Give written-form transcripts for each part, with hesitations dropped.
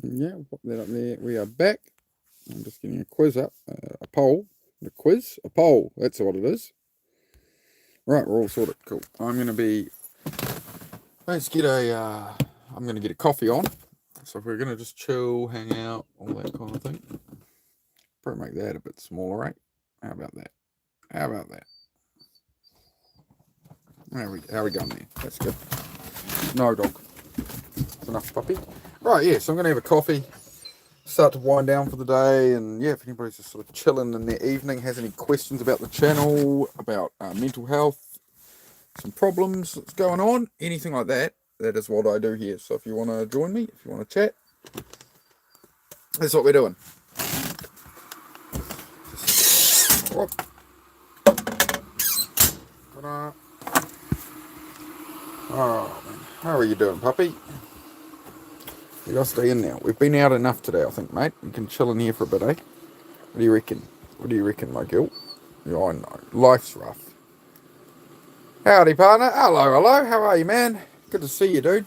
Yeah, we'll pop that up there. We are back. I'm just getting a quiz up, a poll, a poll. That's what it is. Right, we're all sorted. Cool. I'm going to be. Let's get a. I'm going to get a coffee on. So we're going to just chill, hang out, all that kind of thing. Probably make that a bit smaller, right? How about that? How about that? How we going there? That's good. No, dog. That's enough, puppy. Right, yeah, so I'm going to have a coffee, start to wind down for the day, and yeah, if anybody's just sort of chilling in their evening, has any questions about the channel, about mental health, some problems that's going on, anything like that, that is what I do here. So if you want to join me, if you want to chat, that's what we're doing. Whoop. Oh, man. How are you doing, puppy? You gotta stay in now. We've been out enough today, I think, mate. You can chill in here for a bit, eh? What do you reckon? What do you reckon, my girl? Yeah, I know. Life's rough. Howdy, partner. Hello. How are you, man? Good to see you, dude.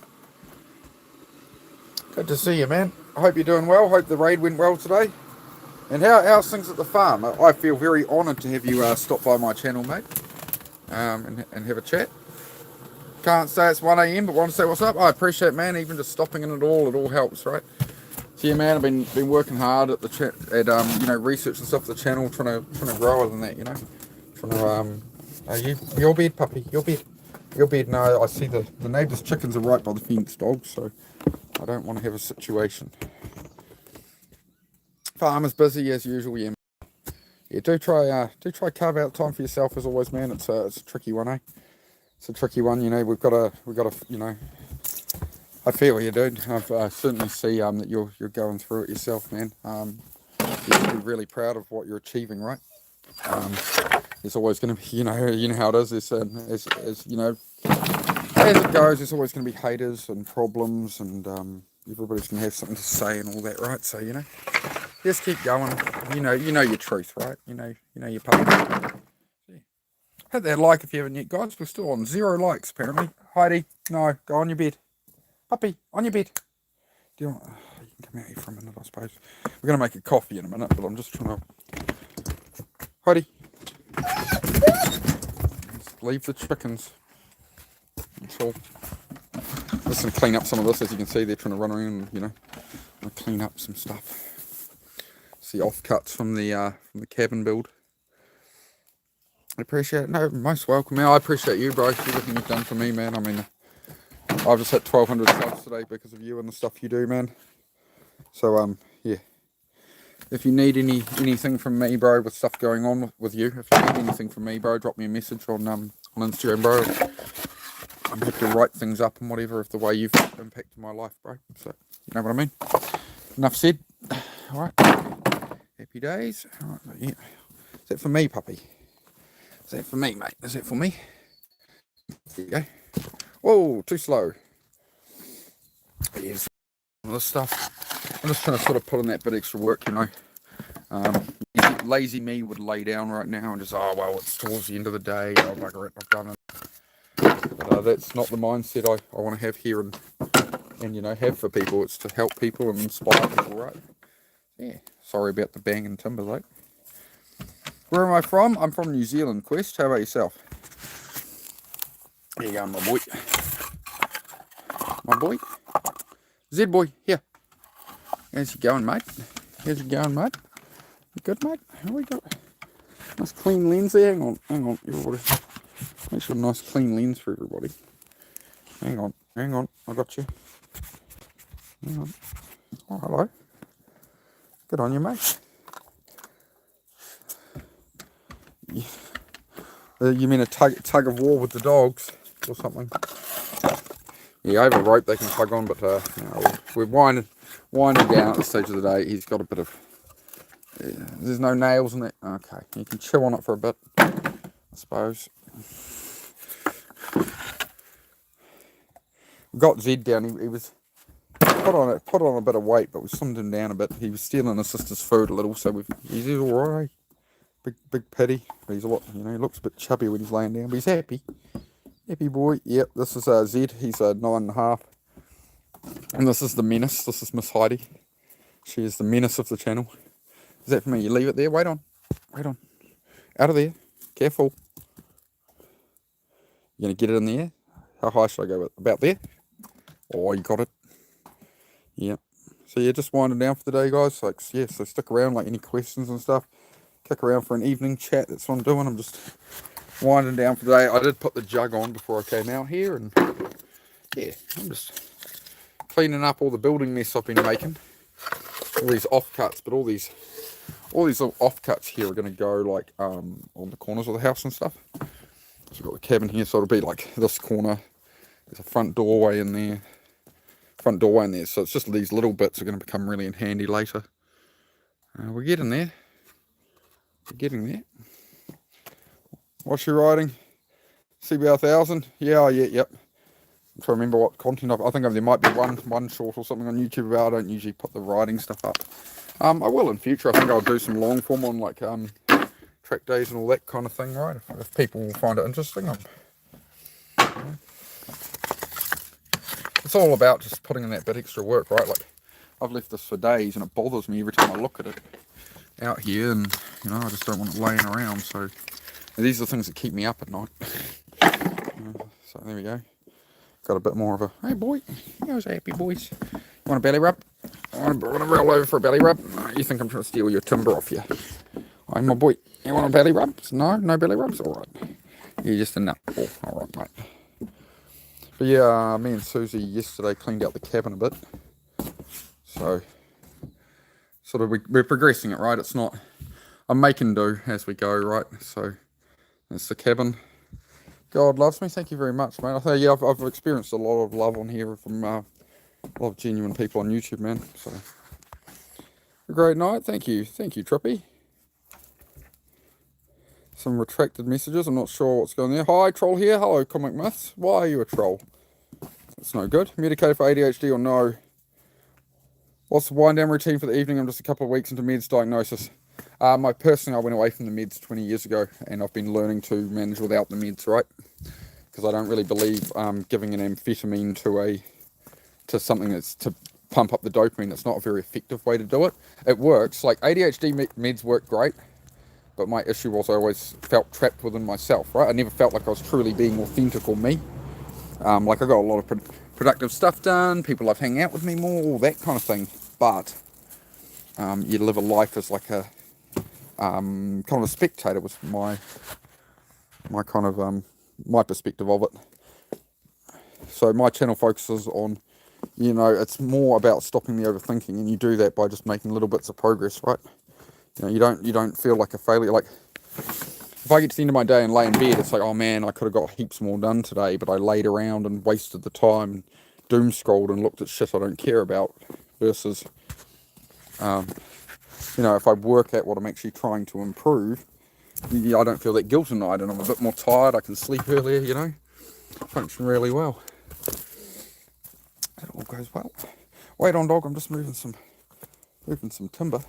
Good to see you, man. I hope you're doing well. Hope the raid went well today. And how's things at the farm? I feel very honoured to have you stop by my channel, mate, and have a chat. Can't say it's 1 AM, but want to say what's up. I appreciate it, man. Even just stopping in it all helps, right? So yeah, man, I've been working hard at the chat, at research and stuff for the channel, trying to grow it and that, trying to your bed, puppy, your bed. No, I see the neighbour's chickens are right by the fence, dog. So I don't want to have a situation. Farmer's busy as usual, yeah. Yeah, do try carve out time for yourself as always, man. It's a tricky one, eh? It's a tricky one, we've got to, I feel you, dude. I certainly see that you're going through it yourself, man. You should be really proud of what you're achieving, right? There's always going to be, you know how it is. As as it goes, there's always going to be haters and problems, and everybody's going to have something to say and all that, right? So just keep going. You know your truth, right? You know your part. Hit that like if you haven't yet, guys. We're still on 0 likes, apparently. Heidi, no, go on your bed. Puppy, on your bed. Do you want... you can come out here for a minute, I suppose. We're going to make a coffee in a minute, but I'm just trying to... Heidi. Just leave the chickens. That's all. Just going to clean up some of this. As you can see, they're trying to run around and, clean up some stuff. It's the offcuts from the cabin build. I appreciate it. No, most welcome, man. I appreciate you, bro. Everything you've done for me, man. I mean, I've just hit 1,200 subs today because of you and the stuff you do, man. So, yeah. If you need anything from me, bro, with stuff going on with you, if you need anything from me, bro, drop me a message on Instagram, bro. I'm happy to write things up and whatever of the way you've impacted my life, bro. So, you know what I mean? Enough said. All right. Happy days. All right, yeah. Is that for me, puppy? Is that for me, mate? Is that for me? There you go. Whoa, too slow. Yes, all this stuff. I'm just trying to sort of put in that bit extra work, Lazy me would lay down right now and just, oh, well, it's towards the end of the day. Oh, bugger it, I've done it. But that's not the mindset I want to have here and have for people. It's to help people and inspire people, right? Yeah. Sorry about the banging timber, though. Where am I from? I'm from New Zealand, Quest. How about yourself? There you go, my boy. My boy. Z-boy, here. How's you going, mate? How's you going, mate? You good, mate? How we got? Nice clean lens there. Hang on, everybody. Make sure a nice clean lens for everybody. Hang on. I got you. Hang on. Oh, hello. Good on you, mate. You mean a tug of war with the dogs or something? Yeah, I have a rope they can tug on, but we're winding down at the stage of the day. He's got a bit of... there's no nails in it. Okay, you can chew on it for a bit, I suppose. Got Zed down. He was put on a bit of weight, but we slimmed him down a bit. He was stealing his sister's food a little, so he's all right. Big pity. He's a lot, he looks a bit chubby when he's laying down, but he's happy. Happy boy. Yep, this is Zed. He's 9.5. And this is the menace. This is Miss Heidi. She is the menace of the channel. Is that for me? You leave it there? Wait on. Wait on. Out of there. Careful. You're going to get it in there? How high should I go with? About there? Oh, you got it. Yeah. So yeah, just winding down for the day, guys. Like, yeah, so stick around, like any questions and stuff. Kick around for an evening chat. That's what I'm doing. I'm just winding down for the day. I did put the jug on before I came out here, and yeah, I'm just cleaning up all the building mess I've been making. All these offcuts, but all these little offcuts here are going to go like on the corners of the house and stuff. So we've got the cabin here, so it'll be like this corner. There's a front doorway in there. So it's just these little bits are going to become really handy later. We're getting there. What's she riding? CBR 1000? Yeah, yep. I'm trying to remember what content I think there might be one short or something on YouTube about. I don't usually put the riding stuff up. I will in future. I think I'll do some long form on like track days and all that kind of thing, right? If people find it interesting. It's all about just putting in that bit extra work, right? Like, I've left this for days and it bothers me every time I look at it out here, and I just don't want it laying around. So these are the things that keep me up at night. So there we go. Got a bit more of a, hey boy, those happy boys. You want a belly rub? I want to roll over for a belly rub? You think I'm trying to steal your timber off you? I'm my boy. You want a belly rub? No belly rubs? All right. You're just a nut. Oh, all right, mate. But yeah, me and Susie yesterday cleaned out the cabin a bit. So, sort of, we're progressing it, right? It's not, I'm making do as we go, right? So, that's the cabin. God loves me. Thank you very much, mate. I think, yeah, I've experienced a lot of love on here from a lot of genuine people on YouTube, man. So, a great night. Thank you, Trippy. Some retracted messages. I'm not sure what's going there. Hi, troll here. Hello, Comic Myths. Why are you a troll? That's no good. Medicated for ADHD or no? What's the wind down routine for the evening? I'm just a couple of weeks into meds diagnosis. I went away from the meds 20 years ago, and I've been learning to manage without the meds, right? Because I don't really believe giving an amphetamine to something that's to pump up the dopamine. It's not a very effective way to do it. It works. Like ADHD meds work great. But my issue was I always felt trapped within myself, right? I never felt like I was truly being authentic or me. Like I got a lot of productive stuff done, people love hanging out with me more, all that kind of thing. But you live a life as like a kind of a spectator was my kind of my perspective of it. So my channel focuses on, it's more about stopping the overthinking, and you do that by just making little bits of progress, right? You don't feel like a failure. Like, if I get to the end of my day and lay in bed, it's like, oh man, I could have got heaps more done today, but I laid around and wasted the time and doom scrolled and looked at shit I don't care about. Versus, if I work at what I'm actually trying to improve, I don't feel that guilt at night, and I'm a bit more tired. I can sleep earlier. Function really well. It all goes well. Wait on, dog. I'm just moving some timber.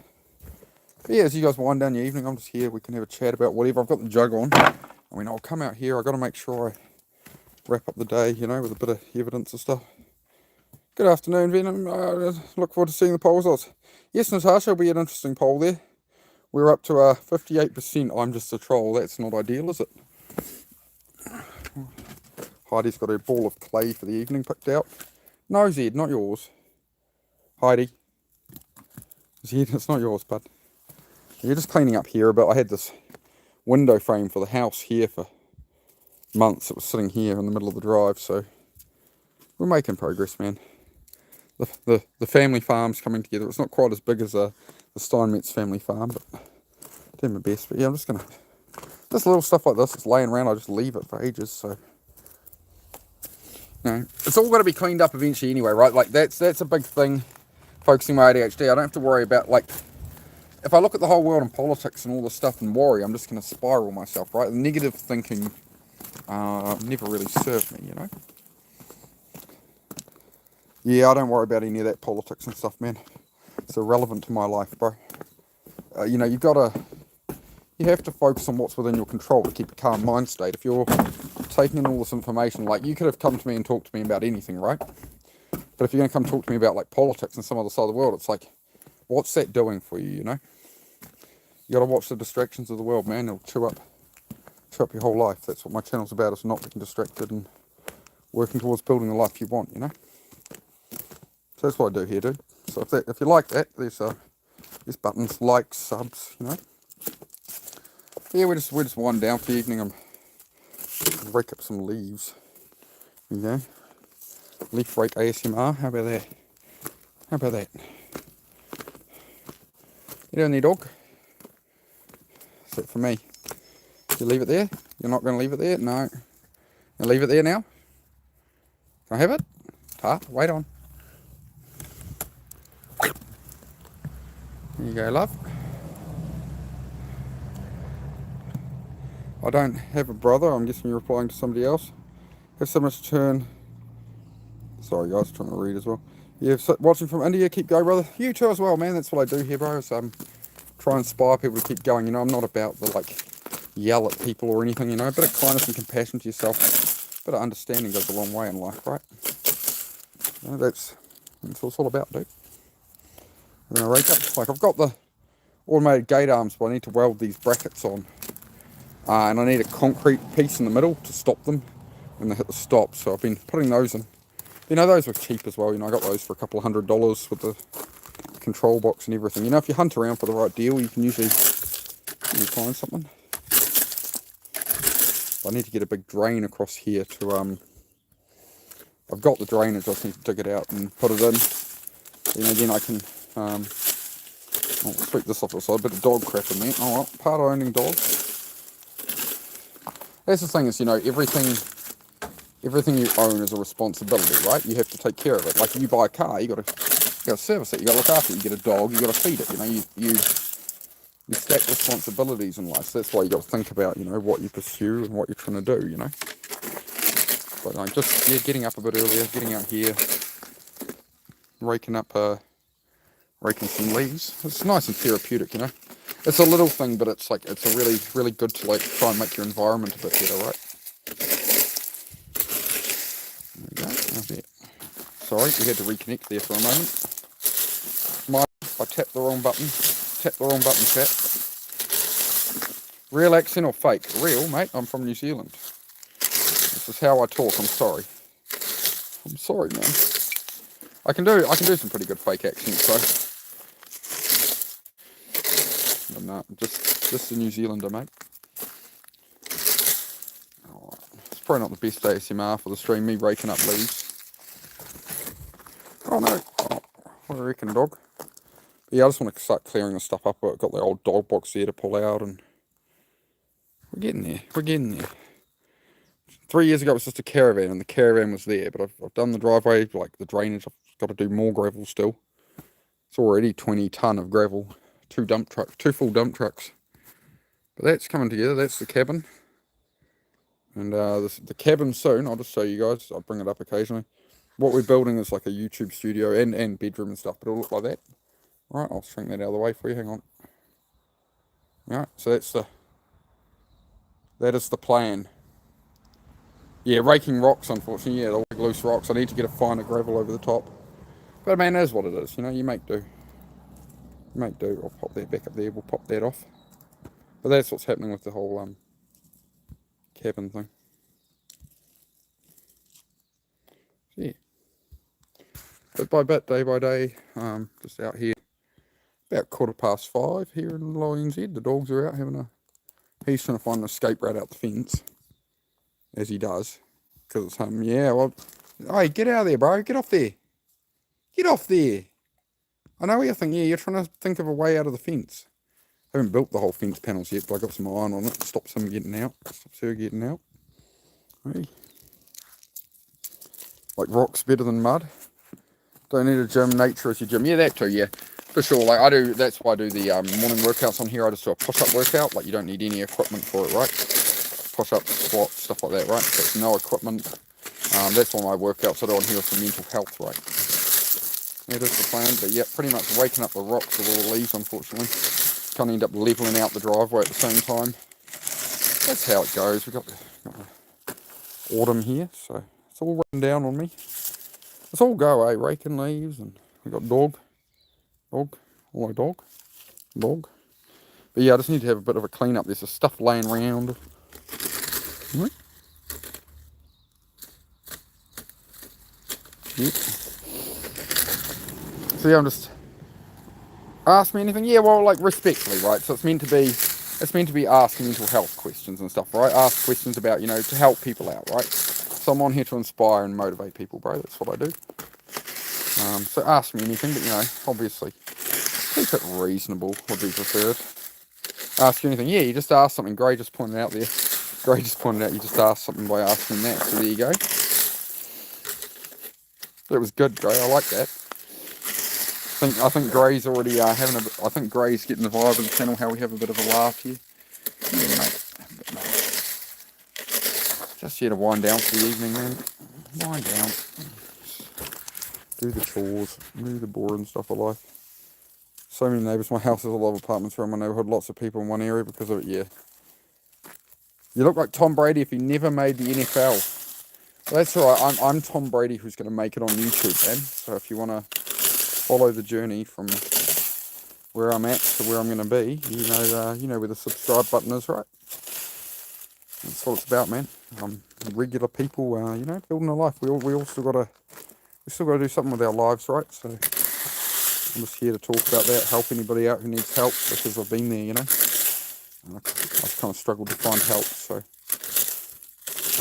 But yeah, as you guys wind down your evening, I'm just here. We can have a chat about whatever. I've got the jug on. I'll come out here. I've got to make sure I wrap up the day, with a bit of evidence and stuff. Good afternoon, Venom. Look forward to seeing the poll results. Yes, Natasha, will be an interesting poll there. We're up to 58%. I'm just a troll. That's not ideal, is it? Heidi's got her ball of clay for the evening picked out. No, Zed, not yours. Heidi. Zed, it's not yours, bud. You're just cleaning up here a bit. I had this window frame for the house here for months. It was sitting here in the middle of the drive, so we're making progress, man. The family farm's coming together. It's not quite as big as the Steinmetz family farm, but doing my best. But yeah, I'm just gonna, this little stuff like this, it's laying around, I just leave it for ages, so it's all got to be cleaned up eventually anyway, right? Like that's a big thing, focusing my ADHD. I don't have to worry about, like, if I look at the whole world and politics and all this stuff and worry, I'm just going to spiral myself, right? Negative thinking never really served me, Yeah, I don't worry about any of that politics and stuff, man. It's irrelevant to my life, bro. You have to focus on what's within your control to keep a calm mind state. If you're taking in all this information, like, you could have come to me and talked to me about anything, right? But if you're going to come talk to me about, like, politics and some other side of the world, it's like, what's that doing for you, you know? You gotta watch the distractions of the world, man. It'll chew up your whole life. That's what my channel's about, is not getting distracted and working towards building the life you want, you know? So that's what I do here, dude. So if you like that, there's buttons, likes, subs, you know? Yeah, we're just winding down for the evening. I'm rake up some leaves. There you go. Leaf rake ASMR. How about that? How about that? You doing there, dog? That's it for me. You leave it there? You're not going to leave it there? No. You leave it there now? Can I have it? Wait on. There you go, love. I don't have a brother. I'm guessing you're replying to somebody else. Have so much turn. Sorry, guys, trying to read as well. Yeah, watching from India. Keep going, brother. You too as well, man. That's what I do here, bro. Is try and inspire people to keep going. You know, I'm not about the yell at people or anything. You know, a bit of kindness and compassion to yourself, a bit of understanding goes a long way in life, right? You know, that's what it's all about, dude. And then I rake up. I've got the automated gate arms, but I need to weld these brackets on, and I need a concrete piece in the middle to stop them when they hit the stop. So I've been putting those in. You know, those were cheap as well. You know, I got those for a couple of $100 with the control box and everything. You know, if you hunt around for the right deal, you can usually find something. I need to get a big drain across here to I've got the drainage. I just need to dig it out and put it in. You know, then I can I'll sweep this off the side. A bit of dog crap in there. Oh well, part owning dog. That's the thing, is, you know, everything you own is a responsibility, right? You have to take care of it. Like, you buy a car, you gotta service it, you gotta look after it. You get a dog, you gotta feed it. You know, you stack responsibilities in life. So that's why you got to think about, you know, what you pursue and what you're trying to do, you know. But just getting up a bit earlier, getting out here, raking some leaves. It's nice and therapeutic, you know. It's a little thing, but it's a really, really good to try and make your environment a bit better, right? There we go. How's it? Sorry, we had to reconnect there for a moment. I tapped the wrong button. Chat. Real accent or fake? Real, mate. I'm from New Zealand. This is how I talk. I'm sorry. I'm sorry, man. I can do some pretty good fake accents, though. But no, just a New Zealander, mate. Alright. It's probably not the best ASMR for the stream, me raking up leaves. Oh no. Oh, what do you reckon, dog? But yeah, I just want to start clearing the stuff up. I've got the old dog box there to pull out, and we're getting there. 3 years ago it was just a Caravan, and the Caravan was there, but I've done the driveway, like the drainage. I've got to do more gravel still. It's already 20 tonne of gravel, two full dump trucks. But that's coming together. That's the cabin, and the cabin soon. I'll just show you guys. I'll bring it up occasionally. What we're building is like a YouTube studio and bedroom and stuff, but it'll look like that. All right, I'll shrink that out of the way for you. Hang on. All right, so that is the plan. Yeah, raking rocks, unfortunately. Yeah, they're like loose rocks. I need to get a finer gravel over the top. But man, that's what it is. You know, you make do. I'll pop that back up there. We'll pop that off. But that's what's happening with the whole cabin thing. So, yeah. Bit by bit, day by day, just out here. About 5:15 here in Low NZ. The dogs are out he's trying to find an escape route out the fence. As he does. Because it's him. Yeah, well, hey, get out of there, bro. Get off there. Get off there. I know what you're thinking. Yeah, you're trying to think of a way out of the fence. I haven't built the whole fence panels yet, but I got some iron on it. Stops him getting out. Stops her getting out. Hey. Like rock's better than mud. Don't need a gym. Nature is your gym. Yeah, that too, yeah. For sure. Like, that's why I do the morning workouts on here. I just do a push-up workout. Like, you don't need any equipment for it, right? Push-ups, squats, stuff like that, right? So it's no equipment. That's one of my workouts I do on here for mental health, right? That is the plan. But yeah, pretty much waking up the rocks with all the leaves, unfortunately. Kind of end up leveling out the driveway at the same time. That's how it goes. We've got the autumn here, so it's all run down on me. It's all go, raking leaves, and we got dog. Hello, dog. Dog. But yeah, I just need to have a bit of a clean up. There's some stuff laying around. Yep. So yeah, I'm just... Ask me anything? Yeah, well, like, respectfully, right? So it's meant to be asking mental health questions and stuff, right? Ask questions about, to help people out, right? So I'm on here to inspire and motivate people, bro. That's what I do. So ask me anything, but, obviously, keep it reasonable would be preferred. Ask you anything? Yeah, you just asked something. Gray just pointed out there. Gray just pointed out you just asked something by asking that. So there you go. That was good, Gray. I like that. I think Gray's already I think Gray's getting the vibe of the channel, how we have a bit of a laugh here. Yeah, mate. Just here to wind down for the evening, man. Wind down. Do the chores. Do the boring stuff of life. So many neighbours. My house has a lot of apartments around my neighbourhood. Lots of people in one area because of it, yeah. You look like Tom Brady if he never made the NFL. Well, that's alright. I'm Tom Brady who's going to make it on YouTube, man. So if you want to follow the journey from where I'm at to where I'm going to be, you know where the subscribe button is, right? That's what it's about, man. Regular people, building a life. We all still got to do something with our lives, right? So I'm just here to talk about that, help anybody out who needs help, because I've been there, And I've kind of struggled to find help, so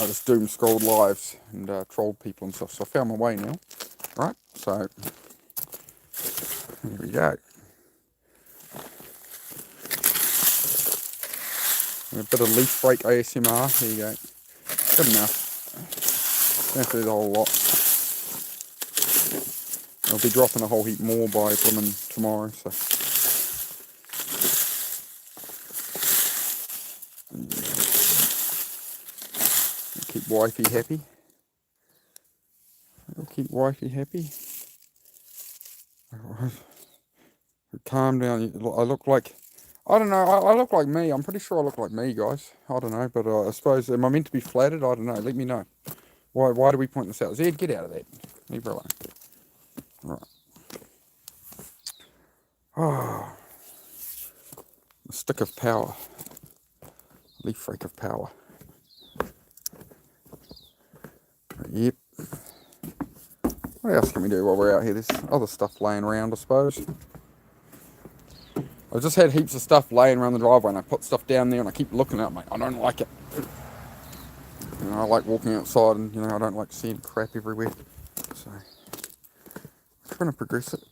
I just doom scrolled lives and trolled people and stuff. So I found my way now, right? So here we go. A bit of leaf break ASMR. There you go. Good enough. Don't have to do the whole lot. I'll be dropping a whole heap more by blooming tomorrow. So keep wifey happy. I'll keep wifey happy. Calm down. I look like... I don't know, I look like me. I'm pretty sure I look like me, guys. I don't know, but I suppose, am I meant to be flattered? I don't know. Let me know. Why do we point this out? Zed, get out of that. Leave her alone. Right. Oh. The stick of power. Leaf rake of power. Yep. What else can we do while we're out here? There's other stuff laying around, I suppose. I just had heaps of stuff laying around the driveway and I put stuff down there and I keep looking at it, mate. I don't like it. I like walking outside and, I don't like seeing crap everywhere. So, I'm trying to progress it.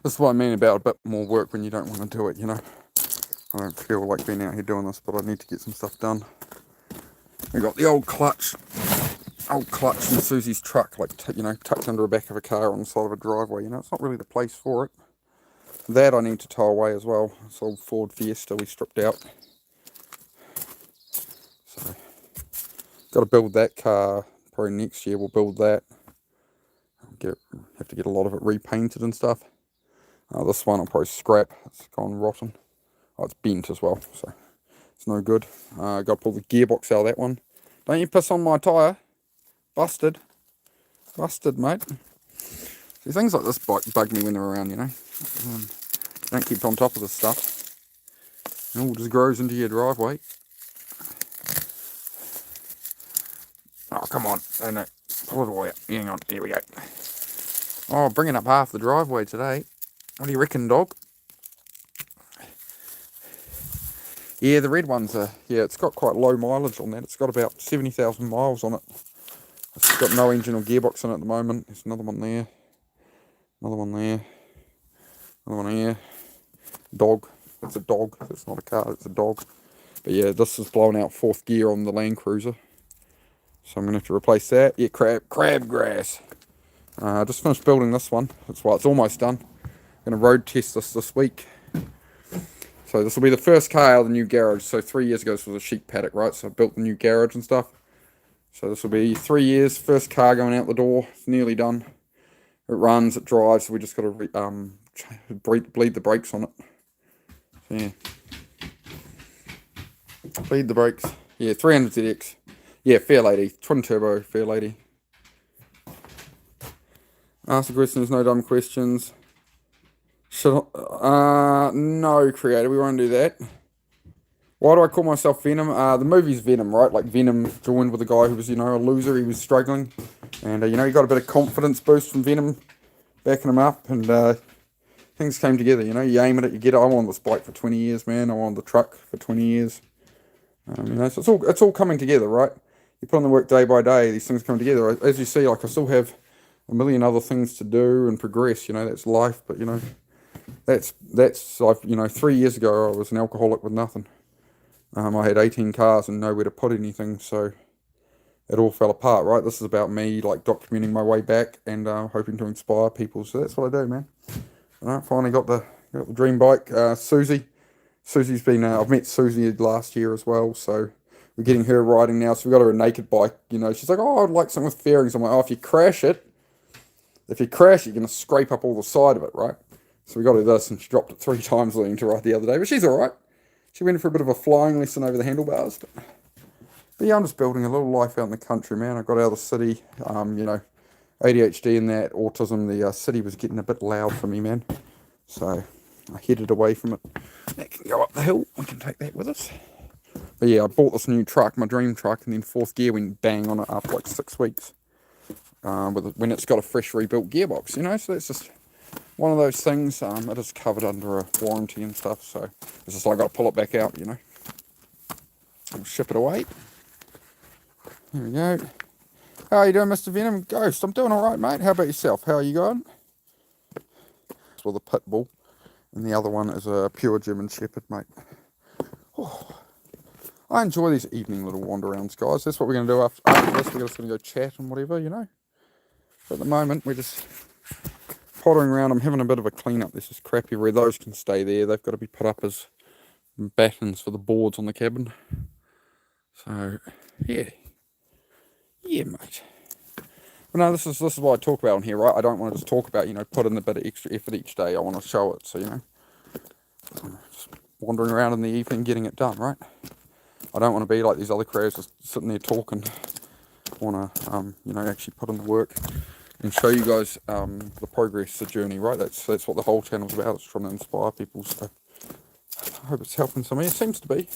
This is what I mean about a bit more work when you don't want to do it, I don't feel like being out here doing this, but I need to get some stuff done. We got the old clutch in Susie's truck, like, tucked under the back of a car on the side of a driveway. It's not really the place for it. That I need to tow away as well. This old Ford Fiesta we stripped out. So, got to build that car. Probably next year we'll build that. Have to get a lot of it repainted and stuff. This one I'll probably scrap. It's gone rotten. Oh, it's bent as well, so it's no good. Got to pull the gearbox out of that one. Don't you piss on my tyre. Busted. Busted, mate. See, things like this bug me when they're around, Don't keep on top of this stuff. It all just grows into your driveway. Oh, come on. Oh, no. Pull it all out. Hang on. Here we go. Oh, bringing up half the driveway today. What do you reckon, dog? Yeah, the red ones are... Yeah, it's got quite low mileage on that. It's got about 70,000 miles on it. It's got no engine or gearbox in it at the moment. There's another one there. Another one there. Another one here. Dog. It's a dog. It's not a car, it's a dog. But yeah, this is blowing out fourth gear on the Land Cruiser. So I'm going to have to replace that. Yeah, crabgrass. I just finished building this one. That's why it's almost done. I'm going to road test this week. So this will be the first car out of the new garage. So 3 years ago this was a sheep paddock, right? So I built the new garage and stuff. So this will be 3 years, first car going out the door. It's nearly done. It runs, it drives, so we just got to bleed the brakes on it. So yeah. Bleed the brakes. Yeah, 300ZX. Yeah, fair lady. Twin turbo, fair lady. Ask the questions, no dumb questions. No, creator, we won't do that. Why do I call myself Venom? The movie's Venom, right? Like Venom joined with a guy who was, a loser. He was struggling. And, he got a bit of confidence boost from Venom, backing him up. And things came together, You aim at it, you get it. I wanted this bike for 20 years, man. I wanted the truck for 20 years. So it's all coming together, right? You put in the work day by day, these things come together. As you see, like I still have a million other things to do and progress, that's life. But, that's like, 3 years ago, I was an alcoholic with nothing. I had 18 cars and nowhere to put anything, so it all fell apart, right? This is about me, like, documenting my way back and hoping to inspire people. So that's what I do, man. Finally got the dream bike. Susie's been, I've met Susie last year as well, so we're getting her riding now. So we got her a naked bike, She's like, oh, I'd like something with fairings. I'm like, oh, if you crash it, you're going to scrape up all the side of it, right? So we got her this, and she dropped it 3 times learning to ride the other day, but she's all right. She went for a bit of a flying lesson over the handlebars. But yeah, I'm just building a little life out in the country, man. I got out of the city, ADHD and that, autism, the city was getting a bit loud for me, man. So I headed away from it. That can go up the hill. We can take that with us. But yeah, I bought this new truck, my dream truck, and then 4th gear went bang on it after like 6 weeks. When it's got a fresh rebuilt gearbox, So that's just one of those things. It is covered under a warranty and stuff, so it's just like I got to pull it back out, I'll ship it away. Here we go. How are you doing, Mr. Venom Ghost? I'm doing all right, mate. How about yourself? How are you going? With a pit bull, and the other one is a pure German Shepherd, mate. Oh, I enjoy these evening little wander-rounds, guys. That's what we're going to do after this. We're just going to go chat and whatever, But at the moment, we're just pottering around. I'm having a bit of a clean up. There's just crap everywhere. Those can stay there. They've got to be put up as battens for the boards on the cabin. So yeah, mate. But no, this is what I talk about on here, right? I don't want to just talk about, put in a bit of extra effort each day. I want to show it. So I'm just wandering around in the evening getting it done, right? I don't want to be like these other creators just sitting there talking. I want to actually put in the work and show you guys the progress, the journey, right? That's what the whole channel's about. It's trying to inspire people. So I hope it's helping some of you. It seems to be,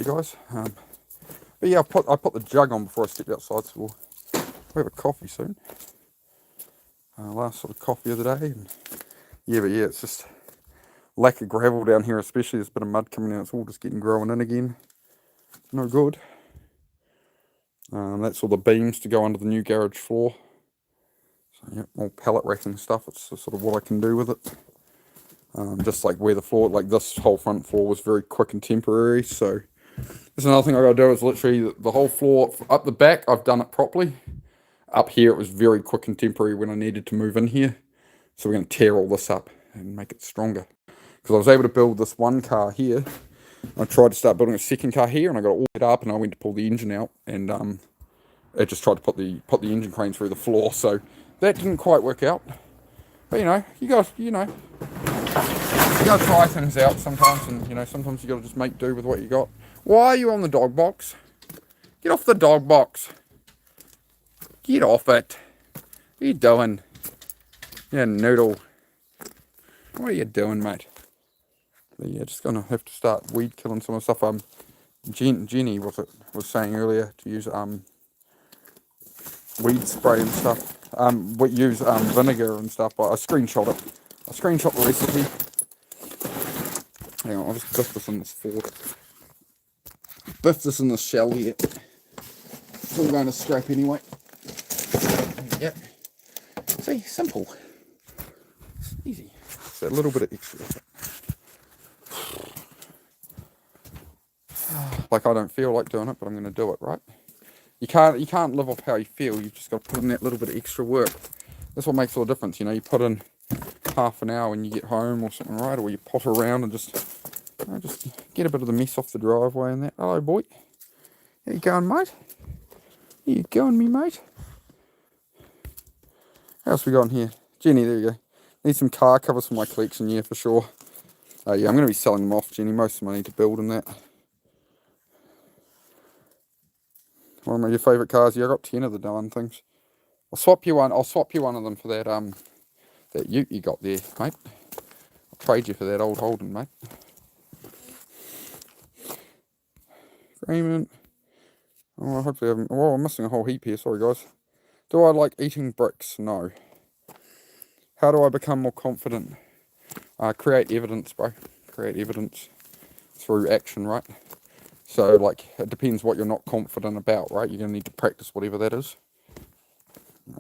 guys. But yeah, I put the jug on before I stepped outside, so we'll have a coffee soon. Last sort of coffee of the day. And yeah, it's just lack of gravel down here, especially. There's a bit of mud coming out. It's all just getting growing in again. No good. That's all the beams to go under the new garage floor. So yeah, all pallet racking stuff. It's sort of what I can do with it. Just like where the floor, like this whole front floor was very quick and temporary. So there's another thing I got to do is literally the whole floor up the back. I've done it properly. Up here it was very quick and temporary when I needed to move in here. So we're going to tear all this up and make it stronger. Because I was able to build this one car here. I tried to start building a second car here, and I got it all set up, and I went to pull the engine out, and it just tried to put the engine crane through the floor. So that didn't quite work out. But you got to try things out sometimes, and sometimes you got to just make do with what you got. Why are you on the dog box? Get off the dog box. Get off it. What are you doing? You noodle. What are you doing, mate? But yeah, just gonna have to start weed killing some of the stuff. Jenny was saying earlier to use weed spray and stuff. We use vinegar and stuff. But I screenshot it. I screenshot the recipe. Hang on, I'll just biff this in this fork. Biff this in this shell here. It's all going to scrap anyway. There you go. See, simple. It's easy. It's a little bit of extra. Like, I don't feel like doing it, but I'm going to do it, right? You can't live off how you feel. You've just got to put in that little bit of extra work. That's what makes all the difference. You put in half an hour when you get home or something, right? Or you potter around and just get a bit of the mess off the driveway and that. Hello, boy. How you going, mate? How you going, me mate? What else we got in here? Jenny, there you go. Need some car covers for my collection, yeah, for sure. Oh yeah, I'm going to be selling them off, Jenny. Most of them I need to build in that. One of your favourite cars? Yeah, I got 10 of the darn things. I'll swap you one of them for that that ute you got there, mate. trade you for that old Holden, mate. Agreement. Oh, hopefully I'm missing a whole heap here. Sorry, guys. Do I like eating bricks? No. How do I become more confident? Create evidence, bro. Create evidence through action, right? So, like, it depends what you're not confident about, right? You're going to need to practice whatever that is.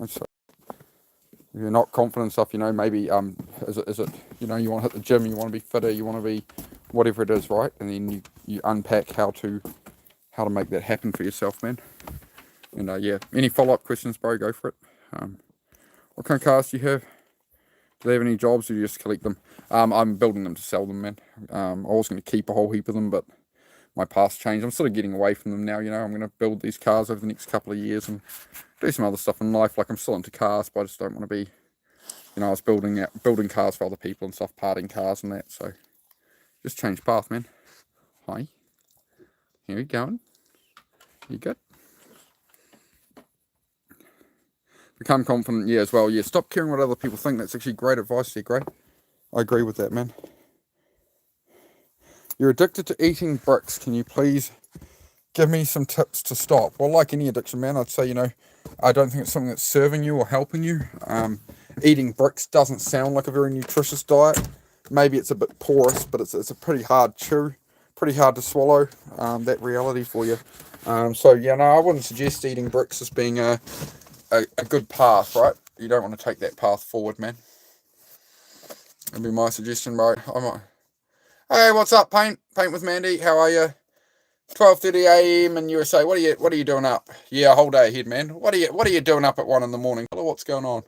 So, if you're not confident stuff, maybe, is it, you want to hit the gym, you want to be fitter, you want to be whatever it is, right? And then you unpack how to make that happen for yourself, man. And, yeah, any follow-up questions, bro, go for it. What kind of cars do you have? Do they have any jobs, or do you just collect them? I'm building them to sell them, man. I was going to keep a whole heap of them, but my path's changed. I'm sort of getting away from them now, I'm going to build these cars over the next couple of years and do some other stuff in life. Like, I'm still into cars, but I just don't want to be, I was building cars for other people and stuff, parting cars and that, so just change path, man. Hi. Here you going? You good? Become confident, yeah, as well. Yeah, stop caring what other people think. That's actually great advice there, Gray. I agree with that, man. You're addicted to eating bricks. Can you please give me some tips to stop? Well, like any addiction, man, I'd say, I don't think it's something that's serving you or helping you. Eating bricks doesn't sound like a very nutritious diet. Maybe it's a bit porous, but it's a pretty hard chew, pretty hard to swallow, that reality for you. So, yeah, no, I wouldn't suggest eating bricks as being a good path, right? You don't want to take that path forward, man. That'd be my suggestion, bro. Hey, what's up, Paint with Mandy? How are you? 12:30 a.m. in USA. What are you doing up? Yeah, a whole day ahead, man. What are you doing up at 1 in the morning? Hello, what's going on?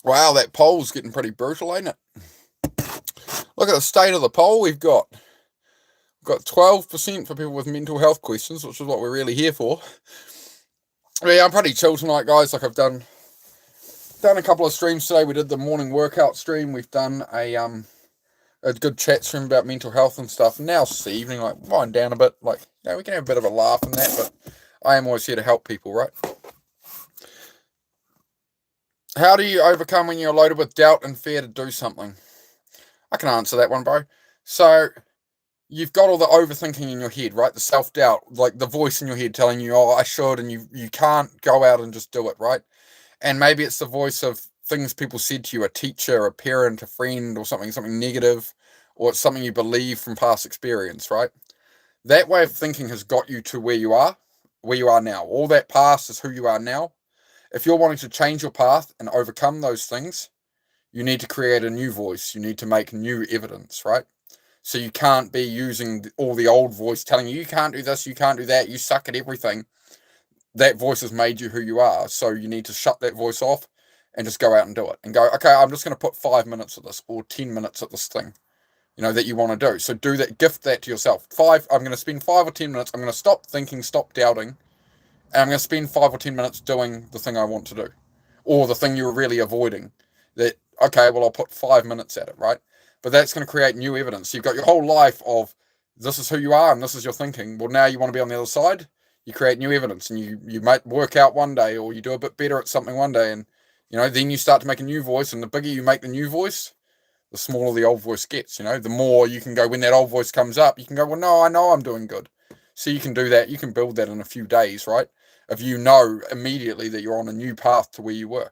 Wow, that poll's getting pretty brutal, ain't it? Look at the state of the poll we've got. We've got 12% for people with mental health questions, which is what we're really here for. Yeah, I'm pretty chill tonight, guys. Like, I've done a couple of streams today. We did the morning workout stream. We've done a good chat stream about mental health and stuff. Now it's the evening, like, wind down a bit. Like, we can have a bit of a laugh and that, but I am always here to help people, right? How do you overcome when you're loaded with doubt and fear to do something? I can answer that one, bro. So, you've got all the overthinking in your head, right? The self-doubt, like the voice in your head telling you, oh, I should, and you can't go out and just do it, right? And maybe it's the voice of things people said to you, a teacher, a parent, a friend, or something negative, or it's something you believe from past experience, right? That way of thinking has got you to where you are now. All that past is who you are now. If you're wanting to change your path and overcome those things, you need to create a new voice. You need to make new evidence, right? So you can't be using all the old voice telling you can't do this, you can't do that, you suck at everything. That voice has made you who you are. So you need to shut that voice off and just go out and do it. And go, okay, I'm just going to put 5 minutes at this or 10 minutes at this thing, that you want to do. So do that, gift that to yourself. I'm going to spend 5 or 10 minutes. I'm going to stop thinking, stop doubting. And I'm going to spend 5 or 10 minutes doing the thing I want to do. Or the thing you're really avoiding. That, okay, well, I'll put 5 minutes at it, right? But that's going to create new evidence. You've got your whole life of this is who you are and this is your thinking. Well, now you want to be on the other side. You create new evidence and you might work out one day or you do a bit better at something one day. And, then you start to make a new voice. And the bigger you make the new voice, the smaller the old voice gets. The more you can go when that old voice comes up, you can go, well, no, I know I'm doing good. So you can do that. You can build that in a few days, right? If you know immediately that you're on a new path to where you were.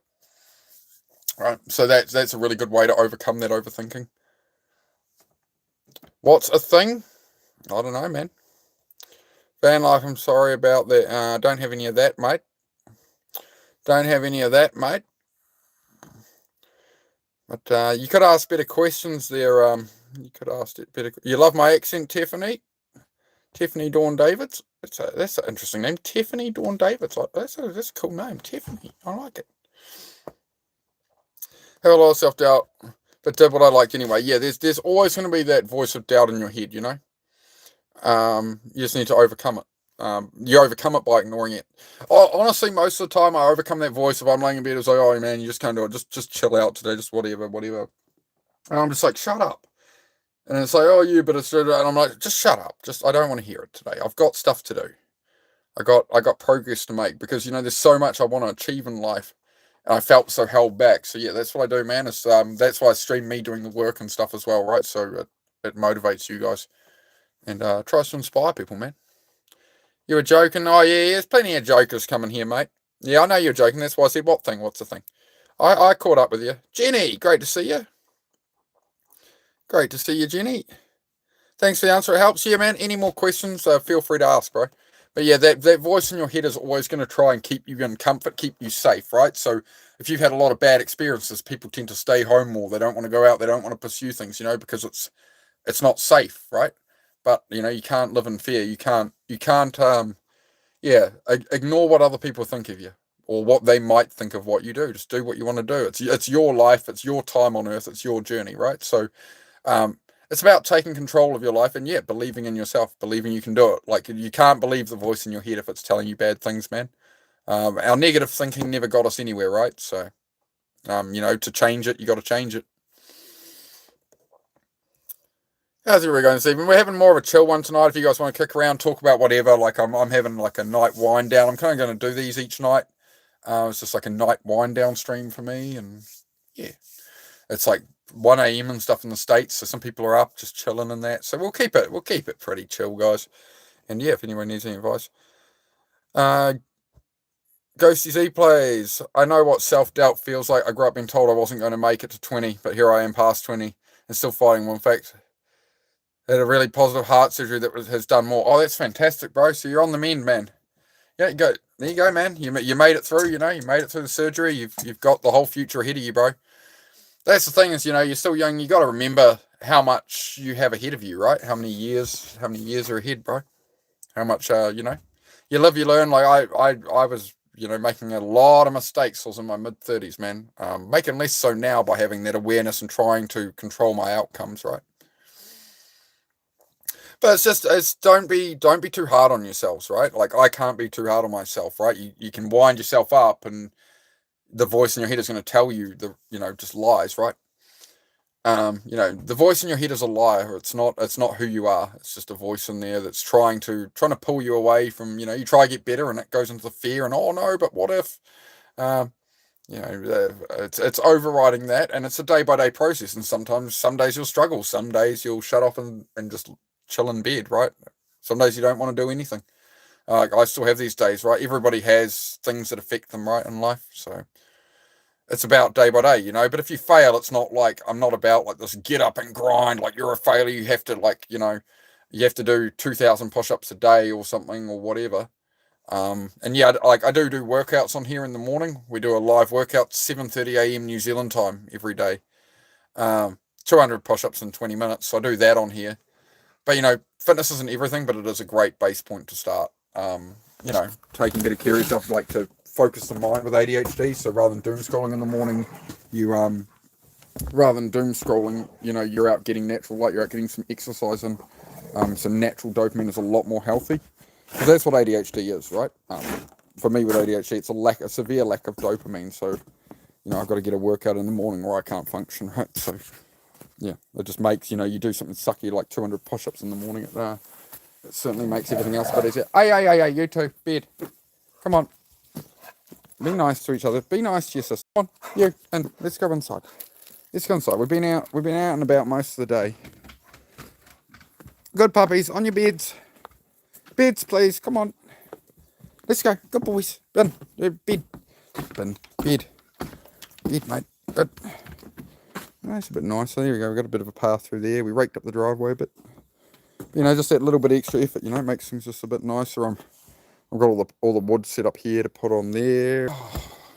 Right? So that's a really good way to overcome that overthinking. What's a thing? I don't know, man. Van life, I'm sorry about that. Don't have any of that, mate. Don't have any of that, mate. But you could ask better questions there. You could ask it better. You love my accent, Tiffany? Tiffany Dawn Davids? That's an interesting name. Tiffany Dawn Davids. That's a cool name. Tiffany. I like it. Have a lot of self-doubt. But did what I liked anyway. Yeah, there's always going to be that voice of doubt in your head, You just need to overcome it. You overcome it by ignoring it. Honestly, most of the time I overcome that voice if I'm laying in bed. It's like, oh man, you just can't do it. Just chill out today. Just whatever. And I'm just like, shut up. And it's like, oh, but it's, and I'm like, just shut up. I don't want to hear it today. I've got stuff to do. I got progress to make because, there's so much I want to achieve in life. And I felt so held back. So yeah, that's what I do, man. It's, that's why I stream me doing the work and stuff as well, right? So it motivates you guys and tries to inspire people, man. You were joking? Oh yeah, there's plenty of jokers coming here, mate. Yeah, I know you're joking. That's why I said, what thing? What's the thing? I caught up with you. Jenny, great to see you. Great to see you, Jenny. Thanks for the answer. It helps. Yeah, man. Any more questions, feel free to ask, bro. But yeah, that voice in your head is always going to try and keep you in comfort, keep you safe, right? So if you've had a lot of bad experiences, people tend to stay home more. They don't want to go out. They don't want to pursue things, because it's not safe, right? But you can't live in fear. You can't yeah, ignore what other people think of you or what they might think of what you do. Just do what you want to do. It's your life. It's your time on earth. It's your journey, right? So it's about taking control of your life and yeah, believing in yourself, believing you can do it. Like you can't believe the voice in your head if it's telling you bad things, man. Our negative thinking never got us anywhere, right? So, to change it, you got to change it. How's everybody going this evening? We're having more of a chill one tonight. If you guys want to kick around, talk about whatever. Like I'm having like a night wind down. I'm kind of going to do these each night. It's just like a night wind down stream for me, and yeah, it's like 1 a.m. and stuff in the States, so some people are up just chilling and that. So we'll keep it pretty chill, guys. And yeah, if anyone needs any advice. Ghosty Z plays. I know what self-doubt feels like. I grew up being told I wasn't going to make it to 20, but here I am past 20 and still fighting. Well, in fact, had a really positive heart surgery that has done more. Oh, that's fantastic, bro. So you're on the mend, man. Yeah, you go. There you go, man. You made it through, you made it through the surgery. You've got the whole future ahead of you, bro. That's the thing is, you're still young. You got to remember how much you have ahead of you, right? How many years are ahead, bro? How much, you live, you learn. Like I was, making a lot of mistakes. I was in my mid 30s, man. Making less so now by having that awareness and trying to control my outcomes, right? But it's don't be too hard on yourselves, right? Like I can't be too hard on myself, right? You can wind yourself up and the voice in your head is going to tell you just lies, right? The voice in your head is a liar. It's not who you are. It's just a voice in there that's trying to pull you away from, you try to get better and it goes into the fear and, oh no, but what if, it's overriding that, and it's a day by day process. And sometimes, some days you'll struggle. Some days you'll shut off and just chill in bed, right? Some days you don't want to do anything. I still have these days, right? Everybody has things that affect them, right, in life. So it's about day by day, but if you fail, it's not like, I'm not about like this get up and grind, like you're a failure, you have to you have to do 2,000 push-ups a day or something or whatever. And yeah, I do workouts on here in the morning. We do a live workout, 7:30 a.m. New Zealand time every day. 200 push-ups in 20 minutes. So I do that on here. But fitness isn't everything, but it is a great base point to start. Taking better care of yourself, like to focus the mind with ADHD. So rather than doom scrolling in the morning, rather than doom scrolling, you're out getting natural light, you're out getting some exercise and some natural dopamine is a lot more healthy. Because that's what ADHD is, right? For me with ADHD, it's a severe lack of dopamine. So, I've got to get a workout in the morning or I can't function, right? So, yeah, it just makes, you do something sucky like 200 push-ups in the morning. It certainly makes everything else a bit easier. Hey, you two, bed. Come on. Be nice to each other. Be nice to your sister. Come on, you, and let's go inside. Let's go inside. We've been out and about most of the day. Good puppies, on your beds. Beds, please. Come on. Let's go. Good boys. Bed. Bed, mate. Good. That's a bit nicer. There we go. We've got a bit of a path through there. We raked up the driveway a bit. Just that little bit extra effort, makes things just a bit nicer. I've got all the wood set up here to put on there.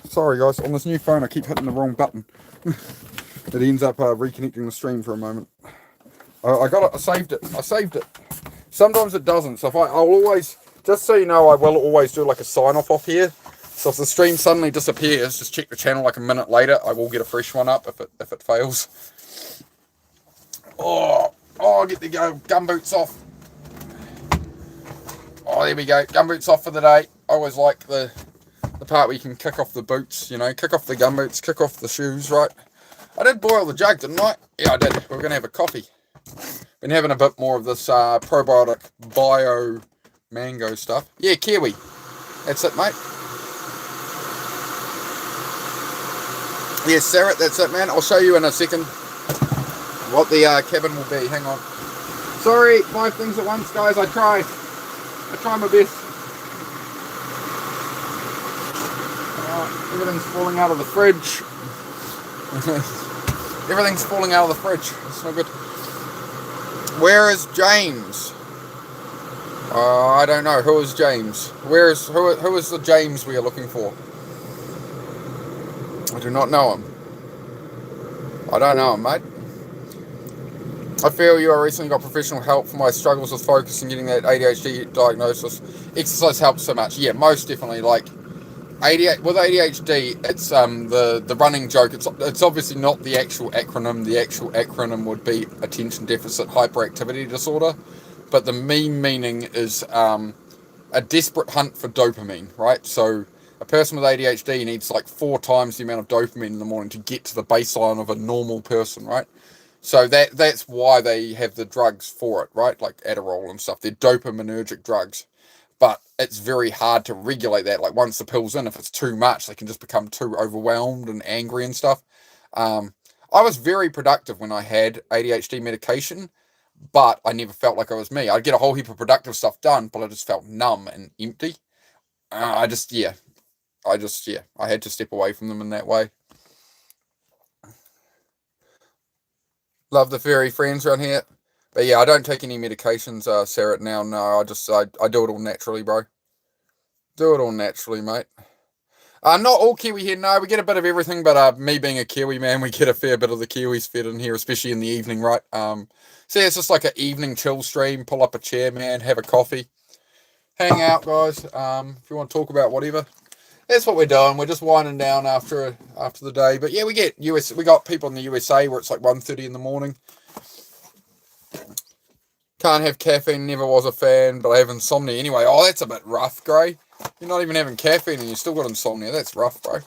Sorry guys, on this new phone I keep hitting the wrong button. It ends up reconnecting the stream for a moment. I got it. I saved it. Sometimes it doesn't. So I'll always, just so you know, I will always do like a sign off here. So if the stream suddenly disappears, just check the channel like a minute later. I will get a fresh one up if it fails. Get the gumboots off. Oh, there we go. Gumboots off for the day. I always like the part where you can kick off the boots, kick off the gumboots, kick off the shoes, right? I did boil the jug, didn't I? Yeah, I did. We're going to have a coffee. Been having a bit more of this probiotic bio mango stuff. Yeah, kiwi. That's it, mate. Yeah, Sarah, that's it, man. I'll show you in a second what the cabin will be. Hang on. Sorry, 5 things at once, guys. I try my best. Everything's falling out of the fridge. Everything's falling out of the fridge. It's no good. Where is James? I don't know. Who is James? Who is the James we are looking for? I do not know him. I don't know him, mate. I feel you recently got professional help for my struggles with focus and getting that ADHD diagnosis. Exercise helps so much. Yeah, most definitely. Like, with ADHD, it's the running joke. It's obviously not the actual acronym. The actual acronym would be attention deficit hyperactivity disorder, but the meaning is a desperate hunt for dopamine, right? So a person with ADHD needs like 4 times the amount of dopamine in the morning to get to the baseline of a normal person, right? So that's why they have the drugs for it, right? Like Adderall and stuff. They're dopaminergic drugs. But it's very hard to regulate that. Like once the pill's in, if it's too much, they can just become too overwhelmed and angry and stuff. I was very productive when I had ADHD medication, but I never felt like it was me. I'd get a whole heap of productive stuff done, but I just felt numb and empty. I had to step away from them in that way. Love the furry friends around here. But yeah, I don't take any medications, Sarah, now. No, I do it all naturally, bro. Do it all naturally, mate. Not all Kiwi here, no. We get a bit of everything, but me being a Kiwi, man, we get a fair bit of the Kiwis fed in here, especially in the evening, right? So yeah, it's just like an evening chill stream. Pull up a chair, man, have a coffee. Hang out, guys. If you want to talk about whatever. That's what we're doing. We're just winding down after the day. But yeah, we got people in the USA where it's like 1:30 in the morning. Can't have caffeine, never was a fan, but I have insomnia anyway. Oh, that's a bit rough, Gray. You're not even having caffeine and you still got insomnia. That's rough, bro.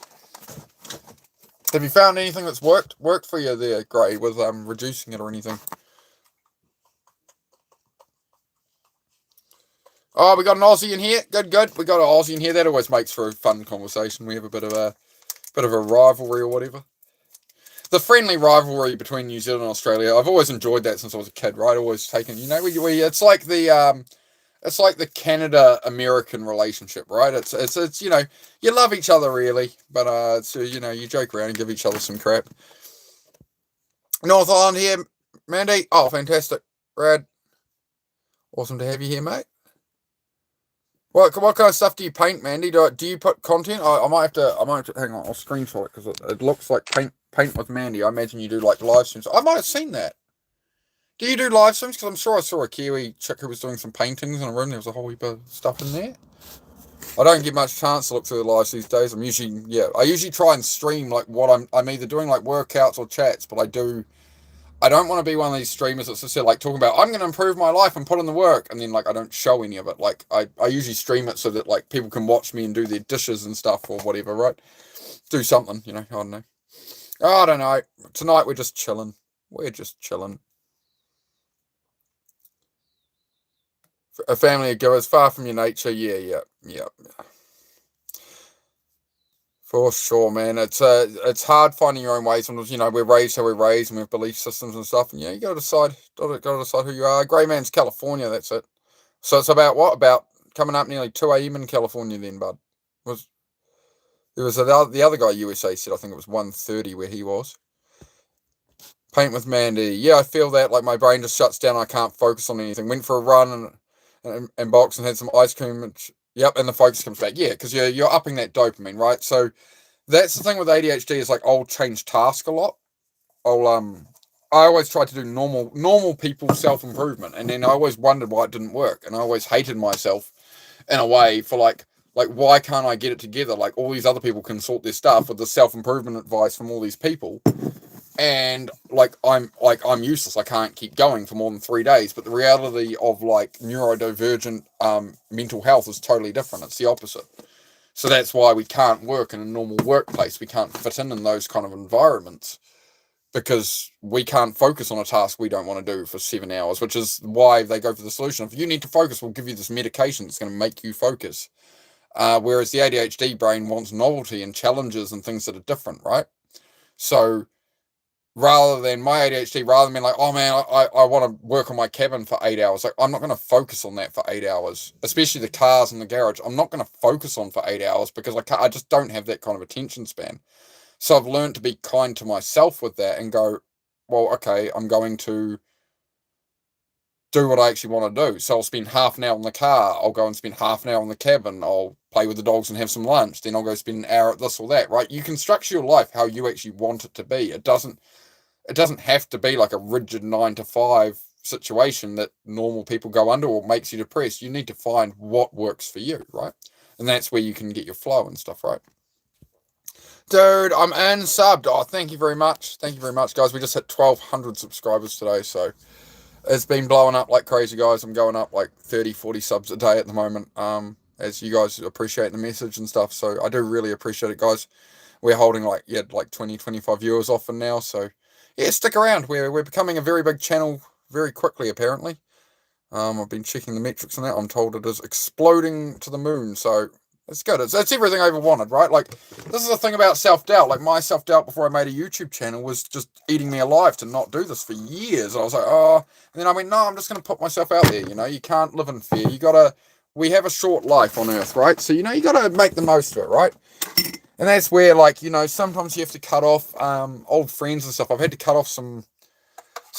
Have you found anything that's worked for you there, Gray, with reducing it or anything? Oh, we got an Aussie in here. Good. We got an Aussie in here. That always makes for a fun conversation. We have a bit of a rivalry or whatever. The friendly rivalry between New Zealand and Australia. I've always enjoyed that since I was a kid, right? Always taken, it's like the Canada-American relationship, right? It's you love each other really, but you joke around and give each other some crap. North Island here, Mandy. Oh, fantastic, Brad. Awesome to have you here, mate. What kind of stuff do you paint, Mandy? Do you put content? I might have to. Hang on. I'll screenshot it because it looks like paint with Mandy. I imagine you do like live streams. I might have seen that. Do you do live streams? Because I'm sure I saw a Kiwi chick who was doing some paintings in a room. There was a whole heap of stuff in there. I don't get much chance to look through the lives these days. I usually try and stream like what I'm either doing like workouts or chats, but I don't want to be one of these streamers that's just like talking about I'm going to improve my life and put in the work, and then like I don't show any of it. Like I usually stream it so that like people can watch me and do their dishes and stuff or whatever, right? Do something, I don't know. Oh, I don't know. Tonight we're just chilling. A family of goers, far from your nature. Yeah. For sure, man. It's hard finding your own way. Sometimes, we're raised how we're raised and we have belief systems and stuff. And you got to decide who you are. Grey Man's California, that's it. So it's about what? About coming up nearly 2 a.m. in California then, bud. There was the other guy USA said, I think it was 1:30 where he was. Paint with Mandy. Yeah, I feel that. Like my brain just shuts down. I can't focus on anything. Went for a run and box and had some ice cream. And the focus comes back. Yeah, because you're upping that dopamine, right? So that's the thing with ADHD is like I'll change task a lot. I always try to do normal people self-improvement, and then I always wondered why it didn't work, and I always hated myself in a way for like why can't I get it together? Like all these other people can sort their stuff with the self-improvement advice from all these people, and I'm useless. I can't keep going for more than 3 days. But the reality of like neurodivergent mental health is totally different. It's the opposite. So that's why we can't work in a normal workplace. We can't fit in those kind of environments because we can't focus on a task we don't want to do for 7 hours, which is why they go for the solution. If you need to focus, we'll give you this medication that's going to make you focus. Whereas the ADHD brain wants novelty and challenges and things that are different, right? So rather than my ADHD, rather than being like, oh man, I want to work on my cabin for 8 hours, like I'm not going to focus on that for 8 hours, especially the cars in the garage. I'm not going to focus on for 8 hours because I just don't have that kind of attention span. So I've learned to be kind to myself with that and go, well, okay, I'm going to do what I actually want to do. So I'll spend half an hour in the car. I'll go and spend half an hour in the cabin. I'll play with the dogs and have some lunch. Then I'll go spend an hour at this or that, right? You can structure your life how you actually want it to be. It doesn't have to be like a rigid 9 to 5 situation that normal people go under or makes you depressed. You need to find what works for you, right? And that's where you can get your flow and stuff, right? Dude, I'm unsubbed. Oh, thank you very much. Thank you very much, guys. We just hit 1,200 subscribers today, so it's been blowing up like crazy, guys. I'm going up like 30, 40 subs a day at the moment, as you guys appreciate the message and stuff, so I do really appreciate it, guys. We're holding like 20, 25 viewers often now, so yeah, stick around. We're becoming a very big channel very quickly, apparently. I've been checking the metrics on that. I'm told it is exploding to the moon, so it's good. It's everything I ever wanted, right? Like, this is the thing about self-doubt. Like, my self-doubt before I made a YouTube channel was just eating me alive to not do this for years. I was like, oh, and then I went, no, I'm just going to put myself out there, you can't live in fear. We have a short life on Earth, right? So, you got to make the most of it, right? And that's where, like, sometimes you have to cut off old friends and stuff. I've had to cut off some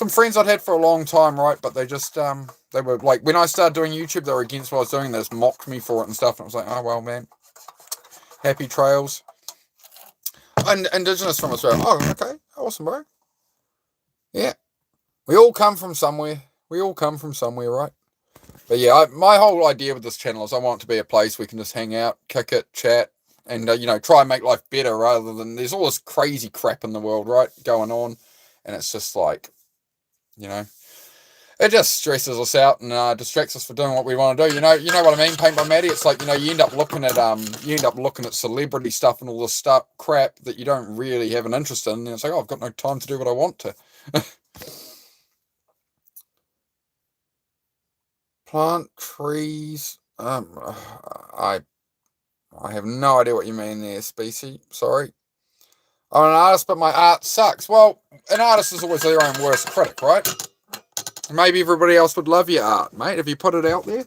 friends I'd had for a long time, right? But they just, they were, like, when I started doing YouTube, they were against what I was doing. They just mocked me for it and stuff. And I was like, oh, well, man. Happy trails. And Indigenous from Australia. Oh, okay. Awesome, bro. Yeah. We all come from somewhere. Right? But yeah, my whole idea with this channel is I want it to be a place we can just hang out, kick it, chat, and, try and make life better rather than there's all this crazy crap in the world, right, going on. And it's just like, it just stresses us out and distracts us from doing what we want to do. You know what I mean? Paint by Maddie. It's like, you end up looking at celebrity stuff and all this stuff crap that you don't really have an interest in. And it's like, oh, I've got no time to do what I want to. Plant trees. I have no idea what you mean there, Species. Sorry. I'm an artist, but my art sucks. Well, an artist is always their own worst critic, right? Maybe everybody else would love your art, mate. Have you put it out there?